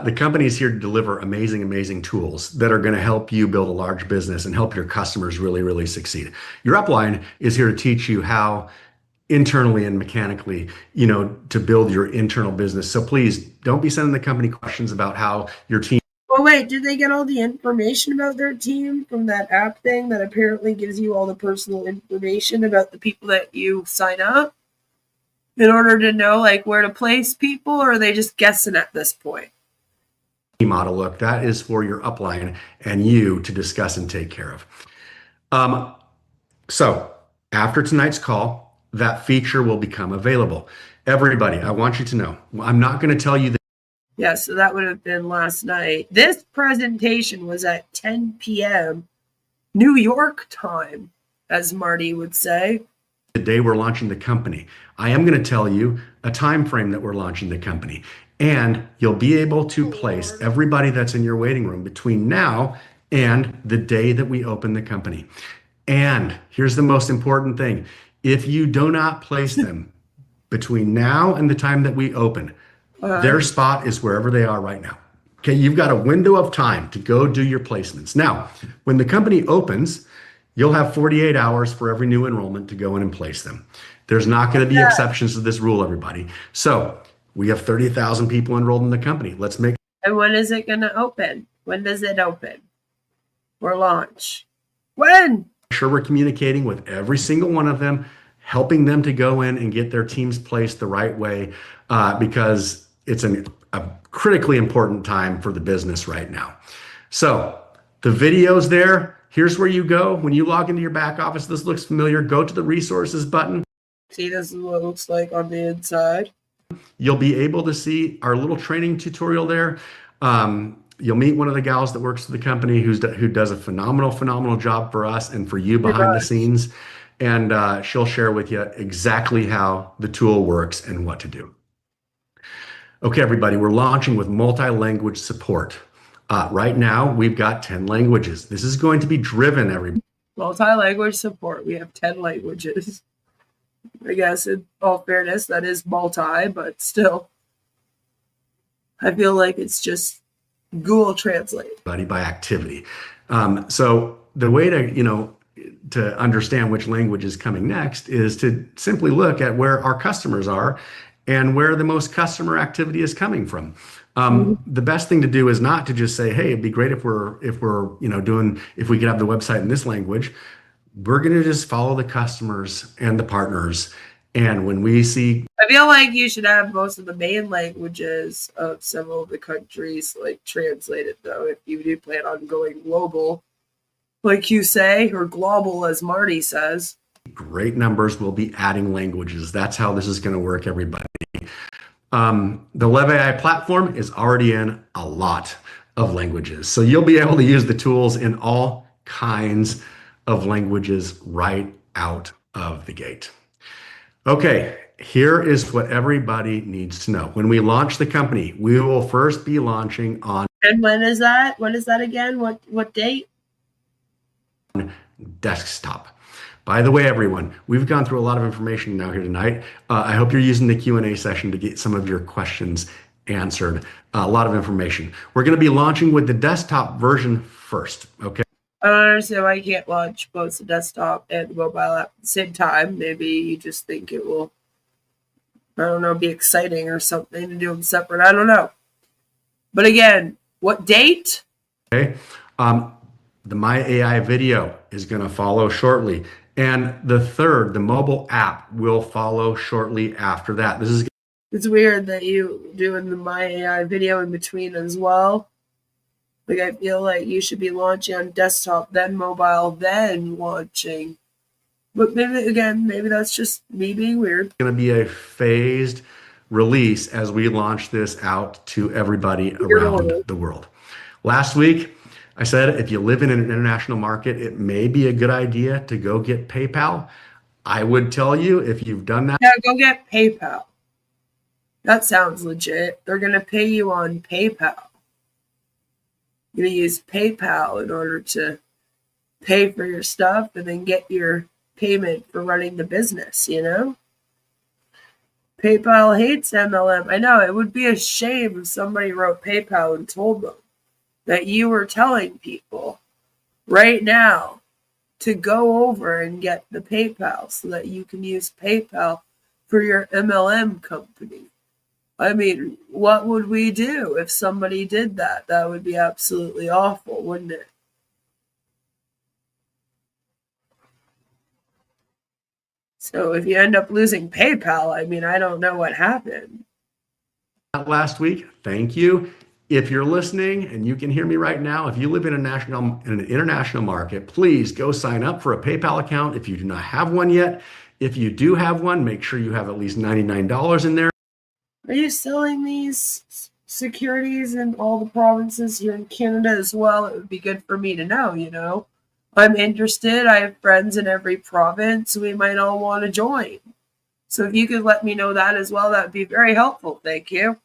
the company is here to deliver amazing, amazing tools that are going to help you build a large business and help your customers really, really succeed. Your upline is here to teach you how internally and mechanically, to build your internal business. So please don't be sending the company questions about how your team. Well, wait, did they get all the information about their team from that app thing that apparently gives you all the personal information about the people that you sign up in order to know like where to place people, or are they just guessing at this point? Model, look, that is for your upline and you to discuss and take care of. So after tonight's call, that feature will become available. Everybody, I want you to know, I'm not going to tell you that. Yeah, so that would have been last night. This presentation was at 10 p.m. New York time, as Marty would say. The day we're launching the company. I am going to tell you a time frame that we're launching the company. And you'll be able to place everybody that's in your waiting room between now and the day that we open the company. And here's the most important thing. If you do not place them between now and the time that we open, their spot is wherever they are right now. Okay, you've got a window of time to go do your placements. Now, when the company opens, you'll have 48 hours for every new enrollment to go in and place them. There's not going to be exceptions to this rule, everybody. So we have 30,000 people enrolled in the company. Let's make. And when is it going to open? When does it open or launch? When? Sure, we're communicating with every single one of them, helping them to go in and get their teams placed the right way, because it's an a critically important time for the business right now. So the video's there. Here's where you go. When you log into your back office, this looks familiar. Go to the resources button. See, this is what it looks like on the inside. You'll be able to see our little training tutorial there. You'll meet one of the gals that works for the company who does a phenomenal job for us and for you behind the scenes. And she'll share with you exactly how the tool works and what to do. Okay, everybody, we're launching with multi-language support. Right now, we've got 10 languages. This is going to be driven, everybody. Multi-language support. We have 10 languages. I guess in all fairness, that is multi, but still, I feel like it's just Google Translate. By activity. So the way to understand which language is coming next is to simply look at where our customers are and where the most customer activity is coming from. The best thing to do is not to just say, hey, it'd be great if we could have the website in this language. We're going to just follow the customers and the partners. And when we see, I feel like you should have most of the main languages of several of the countries like translated, though, if you do plan on going global, like you say, or global, as Marty says. Great numbers, we'll be adding languages. That's how this is going to work, everybody. The Lev AI platform is already in a lot of languages. So you'll be able to use the tools in all kinds of languages right out of the gate. Okay, here is what everybody needs to know. When we launch the company, we will first be launching on. And when is that? When is that again? What date? Desktop. By the way, everyone, we've gone through a lot of information now here tonight. I hope you're using the Q&A session to get some of your questions answered. A lot of information. We're going to be launching with the desktop version first, okay? I don't understand why you can't launch both the desktop and the mobile app at the same time. Maybe you just think it will, I don't know, be exciting or something to do them separate. I don't know. But again, what date? Okay. The My AI video is going to follow shortly. And the third, the mobile app, will follow shortly after that. It's weird that you doing the My AI video in between as well. Like, I feel like you should be launching on desktop, then mobile, then launching. But maybe that's just me being weird. It's going to be a phased release as we launch this out to everybody around the world. Last week, I said, if you live in an international market, it may be a good idea to go get PayPal. I would tell you, if you've done that. Yeah, go get PayPal. That sounds legit. They're going to pay you on PayPal. You're going to use PayPal in order to pay for your stuff and then get your payment for running the business, you know? PayPal hates MLM. I know, it would be a shame if somebody wrote PayPal and told them that you were telling people right now to go over and get the PayPal so that you can use PayPal for your MLM company. I mean, what would we do if somebody did that? That would be absolutely awful, wouldn't it? So if you end up losing PayPal, I mean, I don't know what happened. Last week, thank you. If you're listening and you can hear me right now, if you live in an international market, please go sign up for a PayPal account if you do not have one yet. If you do have one, make sure you have at least $99 in there. Are you selling these securities in all the provinces here in Canada as well? It would be good for me to know, you know. I'm interested. I have friends in every province. We might all want to join. So if you could let me know that as well, that would be very helpful. Thank you.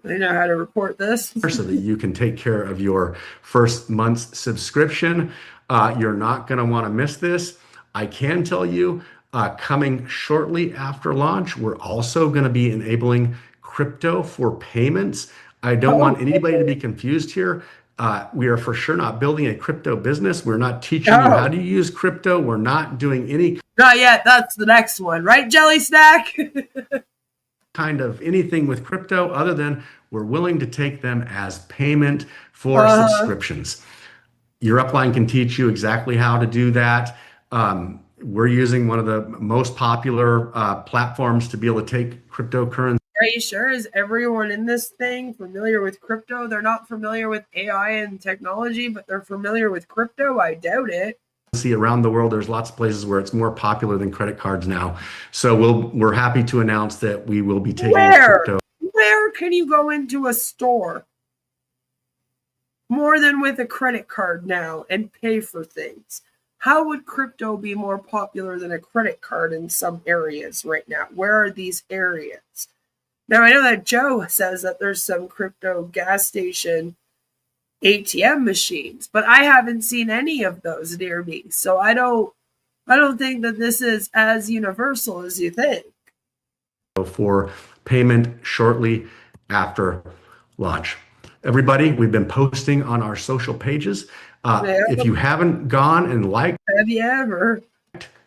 I know how to report this. So that you can take care of your first month's subscription. You're not going to want to miss this. I can tell you, coming shortly after launch, we're also going to be enabling crypto for payments. I don't want anybody to be confused here. We are for sure not building a crypto business. We're not teaching you how to use crypto. We're not doing any. Not yet. That's the next one, right, Jelly Snack? Kind of anything with crypto other than we're willing to take them as payment for subscriptions. Your upline can teach you exactly how to do that. We're using one of the most popular platforms to be able to take cryptocurrency. Are you sure? Is everyone in this thing familiar with crypto? They're not familiar with AI and technology, but they're familiar with crypto? I doubt it. See, around the world, there's lots of places where it's more popular than credit cards now. So we're happy to announce that we will be taking crypto. Where can you go into a store more than with a credit card now and pay for things? How would crypto be more popular than a credit card in some areas right now? Where are these areas? Now, I know that Joe says that there's some crypto gas station ATM machines, but I haven't seen any of those near me. So I don't think that this is as universal as you think. For payment shortly after launch. Everybody, we've been posting on our social pages. If you haven't gone and liked, have you ever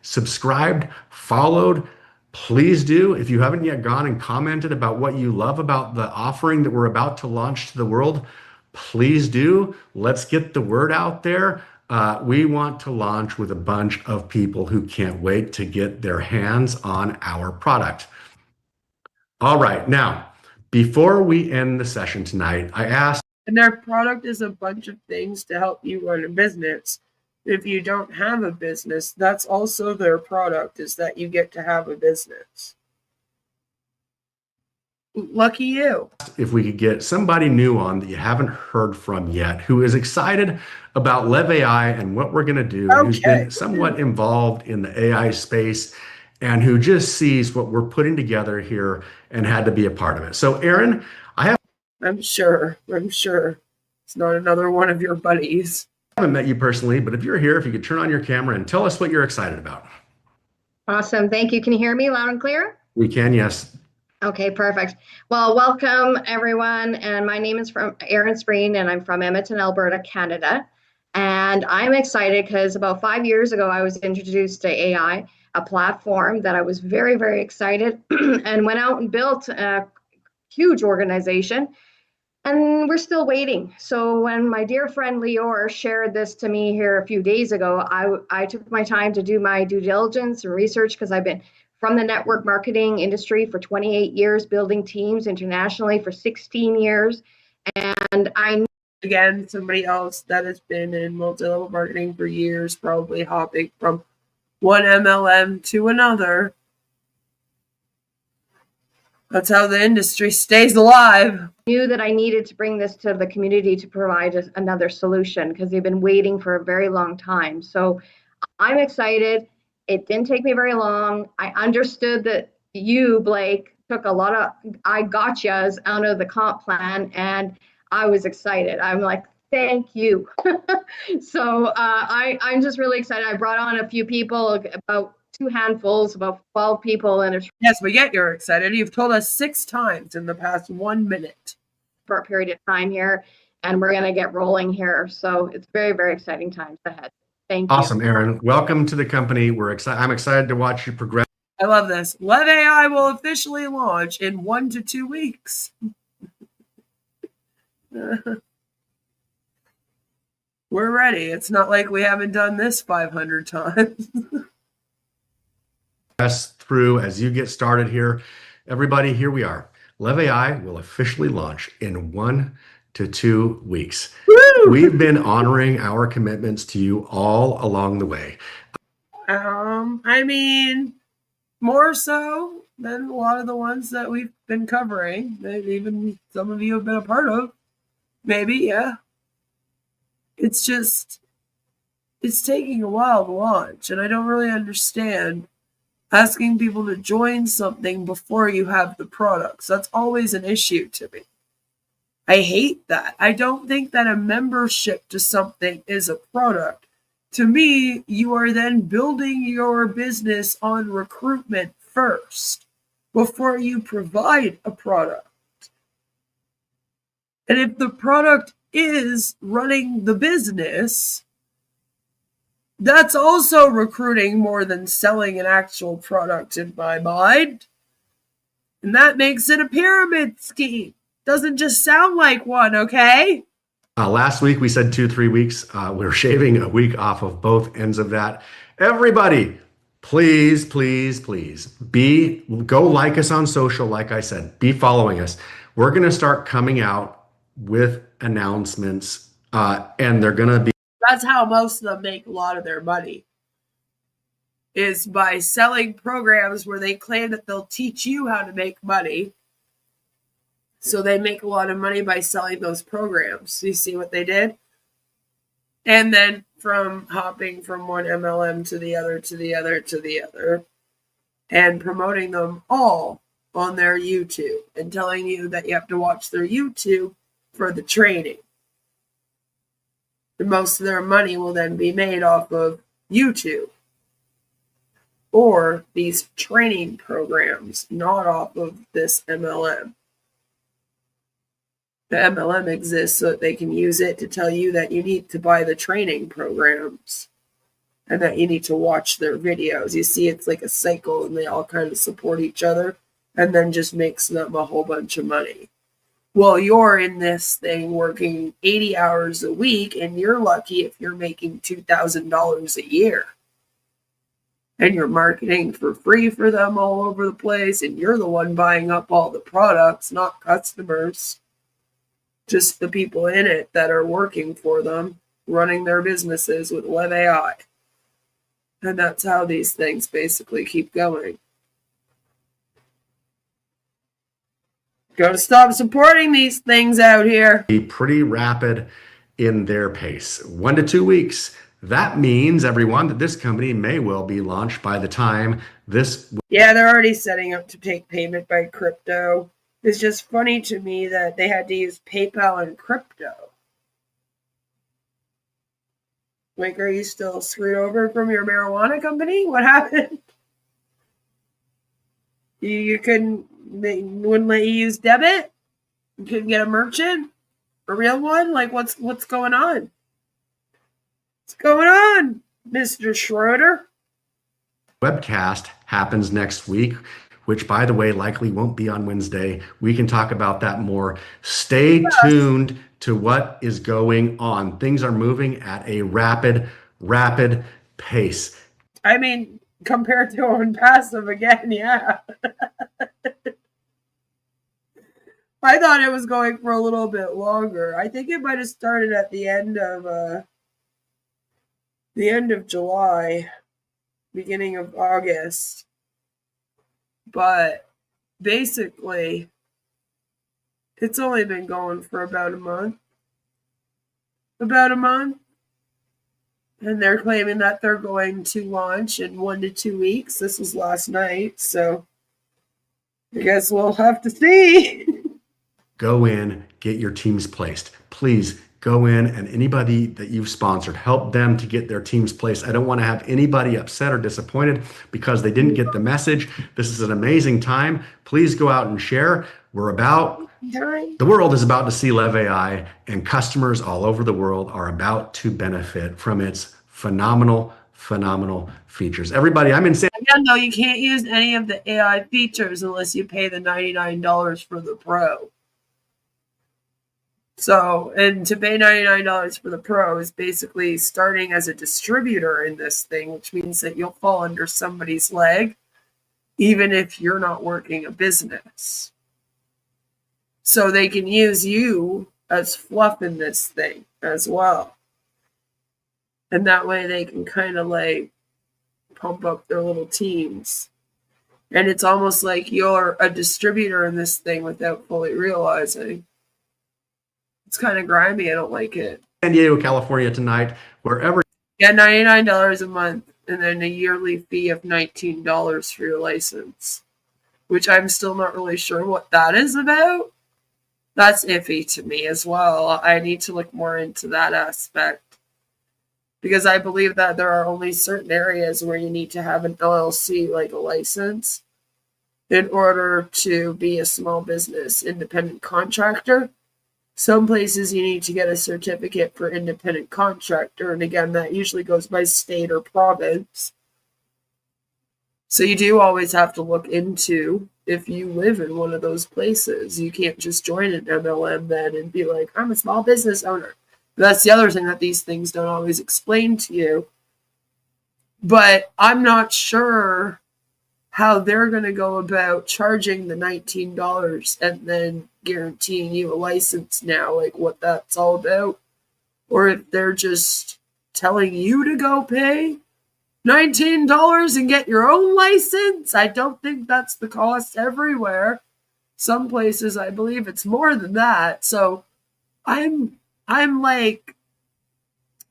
subscribed, followed, please do. If you haven't yet gone and commented about what you love about the offering that we're about to launch to the world, please do. Let's get the word out there. We want to launch with a bunch of people who can't wait to get their hands on our product. All right, now, before we end the session tonight, I asked. And their product is a bunch of things to help you run a business. If you don't have a business, that's also their product, is that you get to have a business. Lucky you. If we could get somebody new on that you haven't heard from yet, who is excited about Lev AI and what we're going to do, who's been somewhat involved in the AI space, and who just sees what we're putting together here and had to be a part of it. So, Aaron, I'm sure it's not another one of your buddies. I haven't met you personally, but if you're here, if you could turn on your camera and tell us what you're excited about. Awesome. Thank you. Can you hear me loud and clear? We can, yes. Okay, perfect. Well, welcome everyone. And my name is Aaron Spreen, and I'm from Edmonton, Alberta, Canada. And I'm excited because about 5 years ago, I was introduced to AI, a platform that I was very, very excited and went out and built a huge organization. And we're still waiting. So when my dear friend LaCore shared this to me here a few days ago, I took my time to do my due diligence and research, because I've been from the network marketing industry for 28 years, building teams internationally for 16 years. And I again, somebody else that has been in multi-level marketing for years, probably hopping from one MLM to another. That's how the industry stays alive. Knew that I needed to bring this to the community to provide another solution, because they've been waiting for a very long time. So I'm excited. It didn't take me very long. I understood that you, Blake, took a lot of I gotchas out of the comp plan, and I was excited. I'm like, thank you. So I'm just really excited. I brought on a few people, about 2 handfuls, about 12 people. And yes, we get you're excited. You've told us 6 times in the past 1 minute. For a period of time here, and we're going to get rolling here. So it's very, very exciting times ahead. Thank you. Awesome, Aaron. Welcome to the company. I'm excited to watch you progress. I love this. Lev AI will officially launch in 1 to 2 weeks. We're ready. It's not like we haven't done this 500 times. Through as you get started here. Everybody, here we are. Lev AI will officially launch in 1 to 2 weeks. Woo! We've been honoring our commitments to you all along the way. I mean, more so than a lot of the ones that we've been covering, that even some of you have been a part of. Maybe, yeah. It's just, it's taking a while to launch, and I don't really understand asking people to join something before you have the products. That's always an issue to me. I hate that. I don't think that a membership to something is a product. To me, you are then building your business on recruitment first before you provide a product. And if the product is running the business, that's also recruiting more than selling an actual product in my mind. And that makes it a pyramid scheme. Doesn't just sound like one, okay? Last week we said 2-3 weeks. We're shaving a week off of both ends of that. Everybody, please, please, please go like us on social. Like I said, be following us. We're going to start coming out with announcements, and they're going to be. That's how most of them make a lot of their money, is by selling programs where they claim that they'll teach you how to make money. So they make a lot of money by selling those programs. You see what they did? And then from hopping from one MLM to the other, to the other, to the other, and promoting them all on their YouTube and telling you that you have to watch their YouTube for the training. And most of their money will then be made off of YouTube or these training programs, not off of this MLM. The MLM exists so that they can use it to tell you that you need to buy the training programs and that you need to watch their videos. You see, it's like a cycle and they all kind of support each other and then just makes them a whole bunch of money. Well, you're in this thing working 80 hours a week and you're lucky if you're making $2,000 a year. And you're marketing for free for them all over the place and you're the one buying up all the products, not customers. Just the people in it that are working for them, running their businesses with Lev AI. And that's how these things basically keep going. Gotta stop supporting these things out here. Be pretty rapid in their pace. 1 to 2 weeks. That means, everyone, that this company may well be launched by the time this. Yeah, they're already setting up to take payment by crypto. It's just funny to me that they had to use PayPal and crypto. Like, are you still screwed over from your marijuana company? What happened? You couldn't, they wouldn't let you use debit? You couldn't get a merchant? A real one? Like, what's going on? What's going on, Mr. Schroeder? Webcast happens next week, which, by the way, likely won't be on Wednesday. We can talk about that more. Stay tuned to what is going on. Things are moving at a rapid pace. I mean, compared to on passive again, yeah. I thought it was going for a little bit longer. I think it might have started at the end of July, beginning of August. But basically, it's only been going for about a month. And they're claiming that they're going to launch in 1 to 2 weeks. This was last night, so I guess we'll have to see. Go in, get your teams placed. Please go in, and anybody that you've sponsored, help them to get their teams placed. I don't want to have anybody upset or disappointed because they didn't get the message. This is an amazing time. Please go out and share. The world is about to see Lev AI, and customers all over the world are about to benefit from its phenomenal features. Everybody, I'm in San. Again, though, you can't use any of the AI features unless you pay the $99 for the Pro. So, and to pay $99 for the Pro is basically starting as a distributor in this thing, which means that you'll fall under somebody's leg, even if you're not working a business. So they can use you as fluff in this thing as well. And that way they can kind of like pump up their little teams. And it's almost like you're a distributor in this thing without fully realizing. It's kind of grimy. I don't like it. San Diego, California tonight, wherever. Yeah, $99 a month and then a yearly fee of $19 for your license, which I'm still not really sure what that is about. That's iffy to me as well. I need to look more into that aspect because I believe that there are only certain areas where you need to have an LLC, like a license, in order to be a small business independent contractor. Some places you need to get a certificate for independent contractor, and again, that usually goes by state or province. So you do always have to look into if you live in one of those places. You can't just join an MLM then and be like, I'm a small business owner. That's the other thing that these things don't always explain to you. But I'm not sure how they're going to go about charging the $19 and then guaranteeing you a license now, like what that's all about. Or if they're just telling you to go pay $19 and get your own license. I don't think that's the cost everywhere. Some places, I believe it's more than that. So I'm like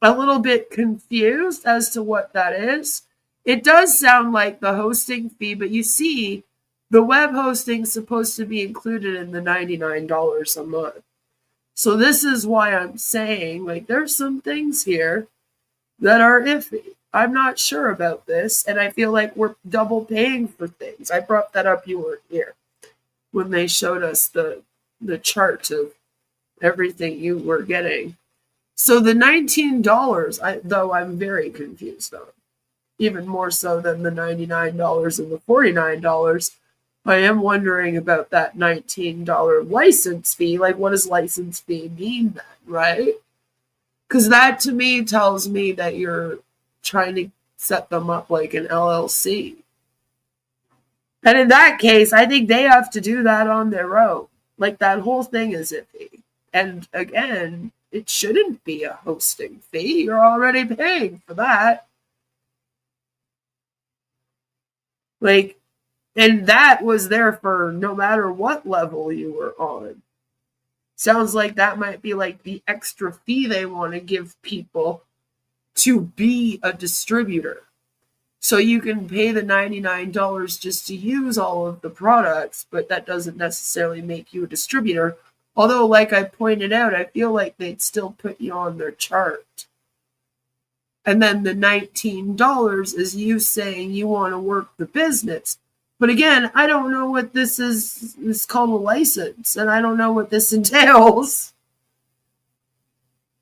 a little bit confused as to what that is. It does sound like the hosting fee, but you see, the web hosting is supposed to be included in the $99 a month. So this is why I'm saying, like, there's some things here that are iffy. I'm not sure about this, and I feel like we're double paying for things. I brought that up, you weren't here, when they showed us the chart of everything you were getting. So the $19, though I'm very confused on, even more so than the $99 and the $49. I am wondering about that $19 license fee. Like, what does license fee mean then, right? Because that to me tells me that you're trying to set them up like an LLC. And in that case, I think they have to do that on their own. Like, that whole thing is iffy. And again, it shouldn't be a hosting fee. You're already paying for that. Like, and that was there for no matter what level you were on. Sounds like that might be like the extra fee they want to give people to be a distributor. So you can pay the $99 just to use all of the products, but that doesn't necessarily make you a distributor. Although, like I pointed out, I feel like they'd still put you on their chart. And then the $19 is you saying you want to work the business. But again, I don't know what this is. It's called a license, and I don't know what this entails.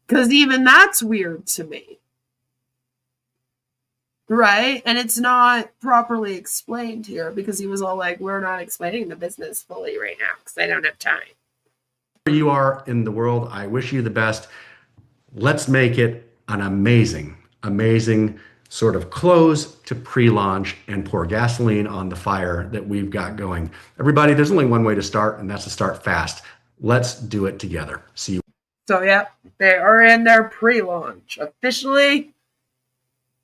Because even that's weird to me. Right? And it's not properly explained here because he was all like, we're not explaining the business fully right now because I don't have time. Wherever you are in the world, I wish you the best. Let's make it an amazing, amazing sort of close to pre-launch and pour gasoline on the fire that we've got going. Everybody, there's only one way to start, and that's to start fast. Let's do it together. See you. So, yeah, they are in their pre-launch. Officially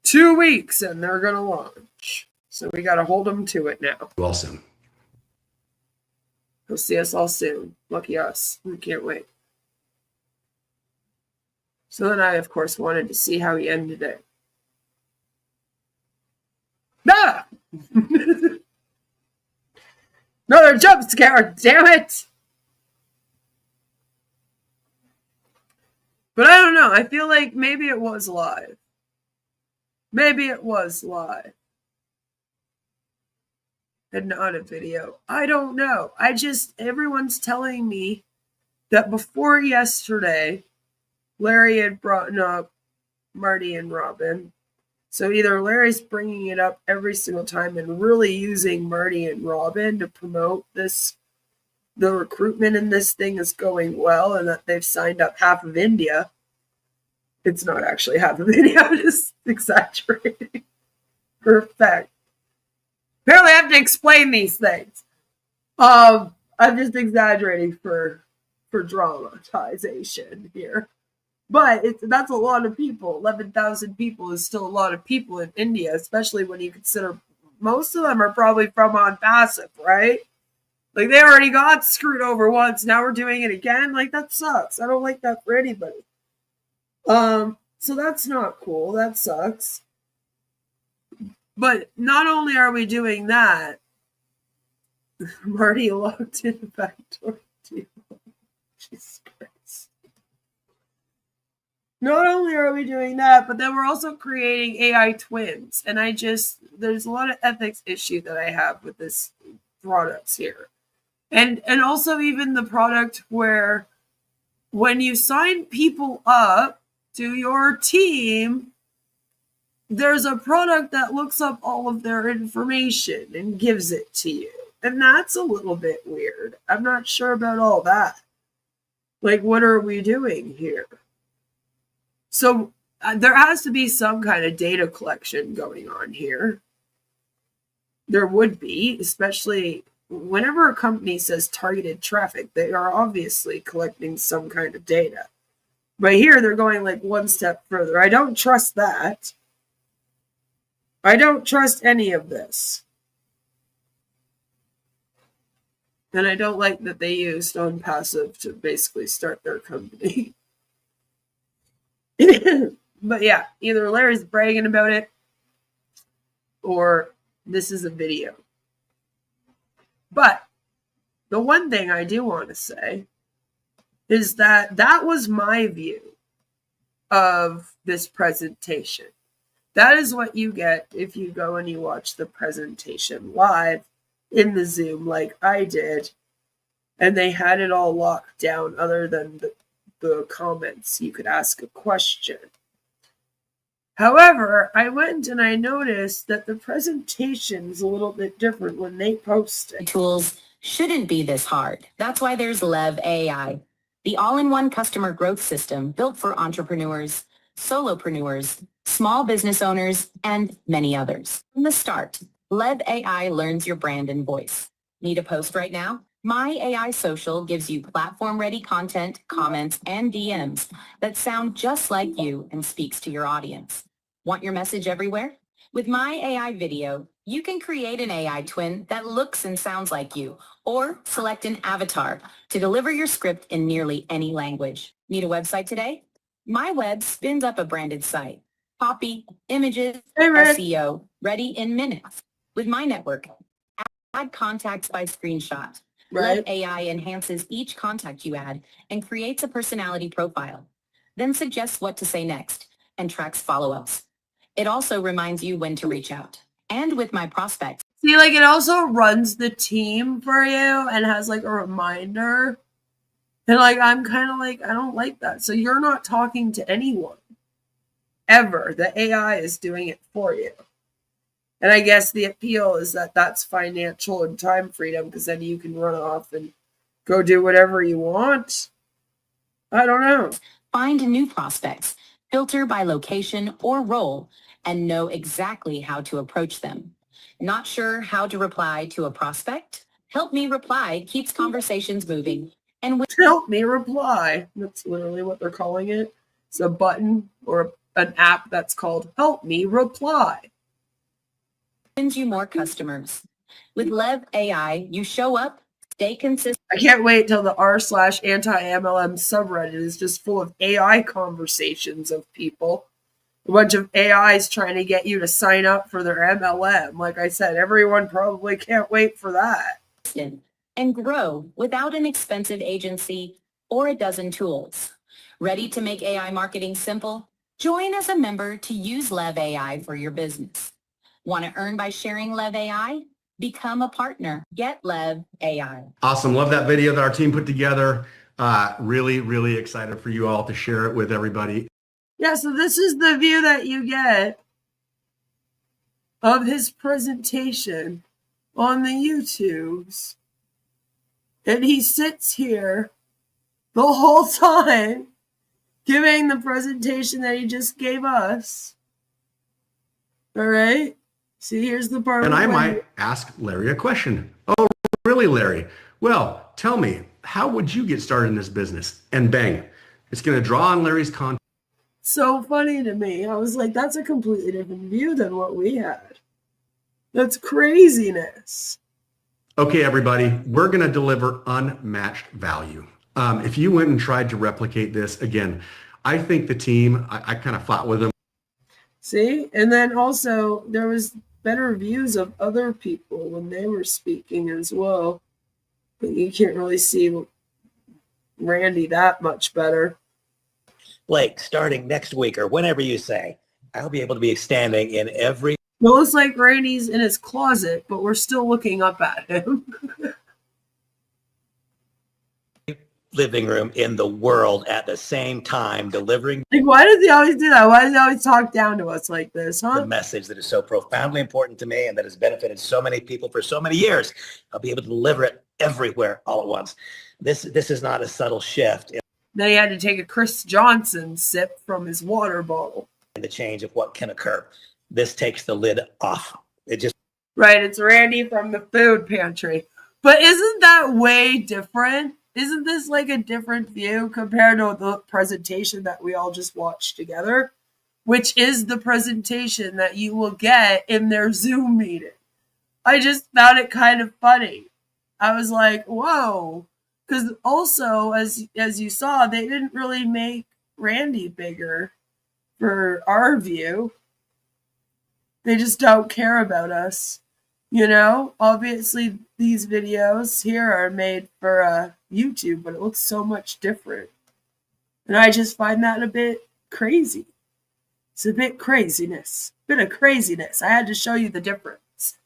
2 weeks, and they're going to launch. So we got to hold them to it now. All soon. He'll see us all soon. Lucky us. We can't wait. So then I, of course, wanted to see how he ended it. Ah! Another jump scare, damn it! But I don't know. I feel like maybe it was live. Maybe it was live. And not a video. I don't know. Everyone's telling me that before yesterday, Larry had brought up Marty and Robin. So either Larry's bringing it up every single time and really using Marty and Robin to promote this, the recruitment in this thing is going well, and that they've signed up half of India. It's not actually half of India, I'm just exaggerating. Perfect. Apparently I have to explain these things. I'm just exaggerating for dramatization here. But that's a lot of people. 11,000 people is still a lot of people in India, especially when you consider most of them are probably from on passive, right? Like, they already got screwed over once. Now we're doing it again. Like, that sucks. I don't like that for anybody. So that's not cool. That sucks. But not only are we doing that, Marty logged in the back door too. Jesus Christ. Not only are we doing that, but then we're also creating AI twins. And there's a lot of ethics issue that I have with this products here. And also even the product where when you sign people up to your team, there's a product that looks up all of their information and gives it to you. And that's a little bit weird. I'm not sure about all that. Like, what are we doing here? So There has to be some kind of data collection going on here. There would be, especially whenever a company says targeted traffic, they are obviously collecting some kind of data. But here they're going like one step further. I don't trust that. I don't trust any of this. And I don't like that they used OwnPassive to basically start their company. But yeah, either Larry's bragging about it or this is a video. But the one thing I do want to say is that that was my view of this presentation. That is what you get if you go and you watch the presentation live in the Zoom like I did. And they had it all locked down other than the comments. You could ask a question. However, I went and I noticed that the presentation is a little bit different when they post it. Tools shouldn't be this hard. That's why there's Lev AI, the all-in-one customer growth system built for entrepreneurs, solopreneurs, small business owners, and many others. From the start, Lev AI learns your brand and voice. Need a post right now? My AI Social gives you platform-ready content, comments, and DMs that sound just like you and speaks to your audience. Want your message everywhere? With My AI Video, you can create an AI twin that looks and sounds like you, or select an avatar to deliver your script in nearly any language. Need a website today? My Web spins up a branded site. Copy, images, SEO, ready in minutes. With my network, add contacts by screenshot. Right. Lev AI enhances each contact you add and creates a personality profile, then suggests what to say next and tracks follow-ups. It also reminds you when to reach out. And with my prospects. See, like it also runs the team for you and has like a reminder. And like, I'm kind of like, I don't like that. So you're not talking to anyone ever. The AI is doing it for you. And I guess the appeal is that that's financial and time freedom because then you can run off and go do whatever you want. I don't know. Find new prospects, filter by location or role, and know exactly how to approach them. Not sure how to reply to a prospect? Help Me Reply keeps conversations moving. And Help Me Reply. That's literally what they're calling it. It's a button or an app that's called Help Me Reply. Wins you more customers. With Lev AI, you show up, stay consistent. I can't wait till the r/anti-MLM subreddit is just full of AI conversations of people. A bunch of AIs trying to get you to sign up for their MLM. Like I said, everyone probably can't wait for that. And grow without an expensive agency or a dozen tools. Ready to make AI marketing simple? Join as a member to use Lev AI for your business. Want to earn by sharing Lev AI? Become a partner. Get Lev AI. Awesome. Love that video that our team put together. Really, really excited for you all to share it with everybody. Yeah, so this is the view that you get of his presentation on the YouTubes. And he sits here the whole time giving the presentation that he just gave us. All right? See, here's the part. And I might ask Larry a question. Oh, really, Larry? Well, tell me, how would you get started in this business? And bang, it's going to draw on Larry's content. So funny to me. I was like, that's a completely different view than what we had. That's craziness. Okay, everybody, we're going to deliver unmatched value. If you went and tried to replicate this, again, I think the team, I kind of fought with them. See? And then also, there was better views of other people when they were speaking as well. But you can't really see Randy that much better. Blake, starting next week or whenever you say, I'll be able to be standing in every Well, it looks like Randy's in his closet, but we're still looking up at him. living room in the world at the same time, delivering Like, why does he always do that? Why does he always talk down to us like this, huh? the message that is so profoundly important to me and that has benefited so many people for so many years. I'll be able to deliver it everywhere all at once. This is not a subtle shift. Then he had to take a Chris Johnson sip from his water bottle. The change of what can occur. This takes the lid off. It just Right, it's Randy from the food pantry. But isn't that way different? Isn't this like a different view compared to the presentation that we all just watched together? Which is the presentation that you will get in their Zoom meeting. I just found it kind of funny. I was like, whoa. Because also, as you saw, they didn't really make Randy bigger for our view. They just don't care about us. You know, obviously these videos here are made for YouTube, but it looks so much different. And I just find that a bit crazy. It's a bit craziness. Bit of craziness. I had to show you the difference.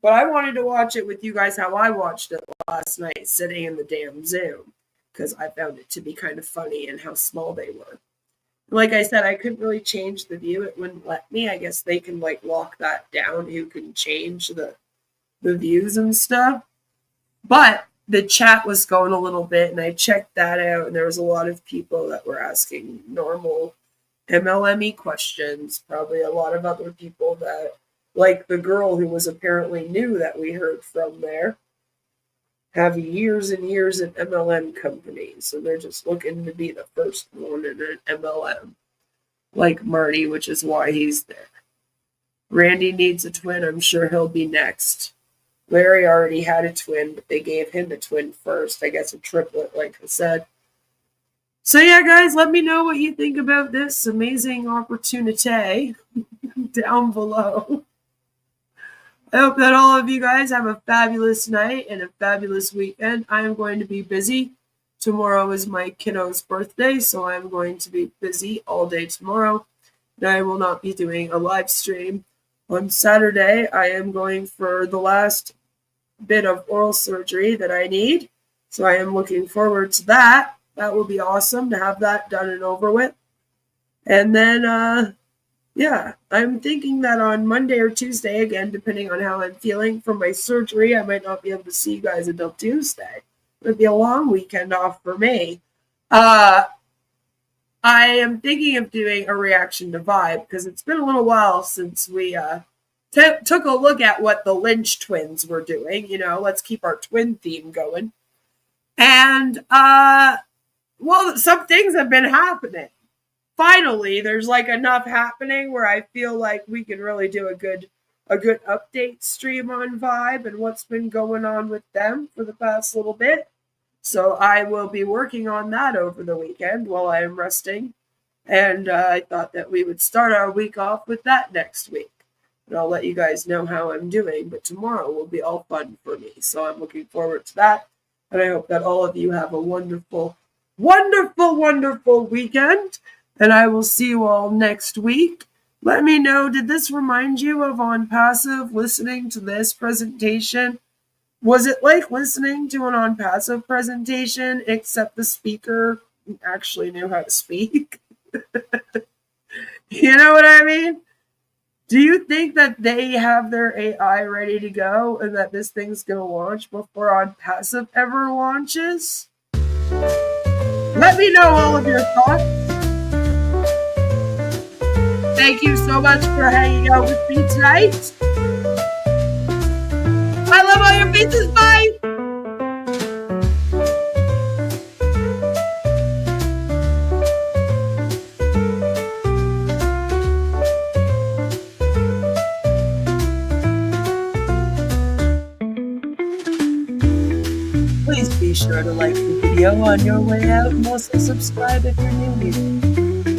But I wanted to watch it with you guys how I watched it last night, sitting in the damn Zoom. Because I found it to be kind of funny and how small they were. Like I said, I couldn't really change the view. It wouldn't let me. I guess they can like lock that down. You can change the views and stuff. But the chat was going a little bit, and I checked that out, and there was a lot of people that were asking normal MLM questions. Probably a lot of other people that, like the girl who was apparently new that we heard from there, have years and years in MLM companies. So they're just looking to be the first one in an MLM. Like Marty, which is why he's there. Randy needs a twin. I'm sure he'll be next. Larry already had a twin, but they gave him a twin first. I guess a triplet, like I said. So yeah, guys, let me know what you think about this amazing opportunity down below. I hope that all of you guys have a fabulous night and a fabulous weekend. I am going to be busy. Tomorrow is my kiddo's birthday, so I'm going to be busy all day tomorrow. And I will not be doing a live stream. On Saturday, I am going for the last bit of oral surgery that I need. So I am looking forward to that. That will be awesome to have that done and over with. And then, yeah, I'm thinking that on Monday or Tuesday, again, depending on how I'm feeling from my surgery, I might not be able to see you guys until Tuesday. It'll be a long weekend off for me. I am thinking of doing a reaction to Vibe because it's been a little while since we took a look at what the Lynch twins were doing. You know, let's keep our twin theme going. And, well, some things have been happening. Finally, there's like enough happening where I feel like we can really do a good update stream on Vibe and what's been going on with them for the past little bit. So I will be working on that over the weekend while I am resting. And I thought that we would start our week off with that next week. And I'll let you guys know how I'm doing. But tomorrow will be all fun for me. So I'm looking forward to that. And I hope that all of you have a wonderful, wonderful, wonderful weekend. And I will see you all next week. Let me know, did this remind you of On Passive listening to this presentation? Was it like listening to an On Passive presentation, except the speaker actually knew how to speak? You know what I mean? Do you think that they have their AI ready to go and that this thing's going to launch before On Passive ever launches? Let me know all of your thoughts. Thank you so much for hanging out with me tonight. I love all your faces. Bye. Please be sure to like the video on your way out and also subscribe if you're new here.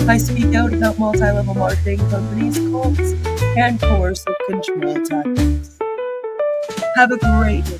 I speak out about multi-level marketing companies, cults, and coercive control tactics. Have a great day.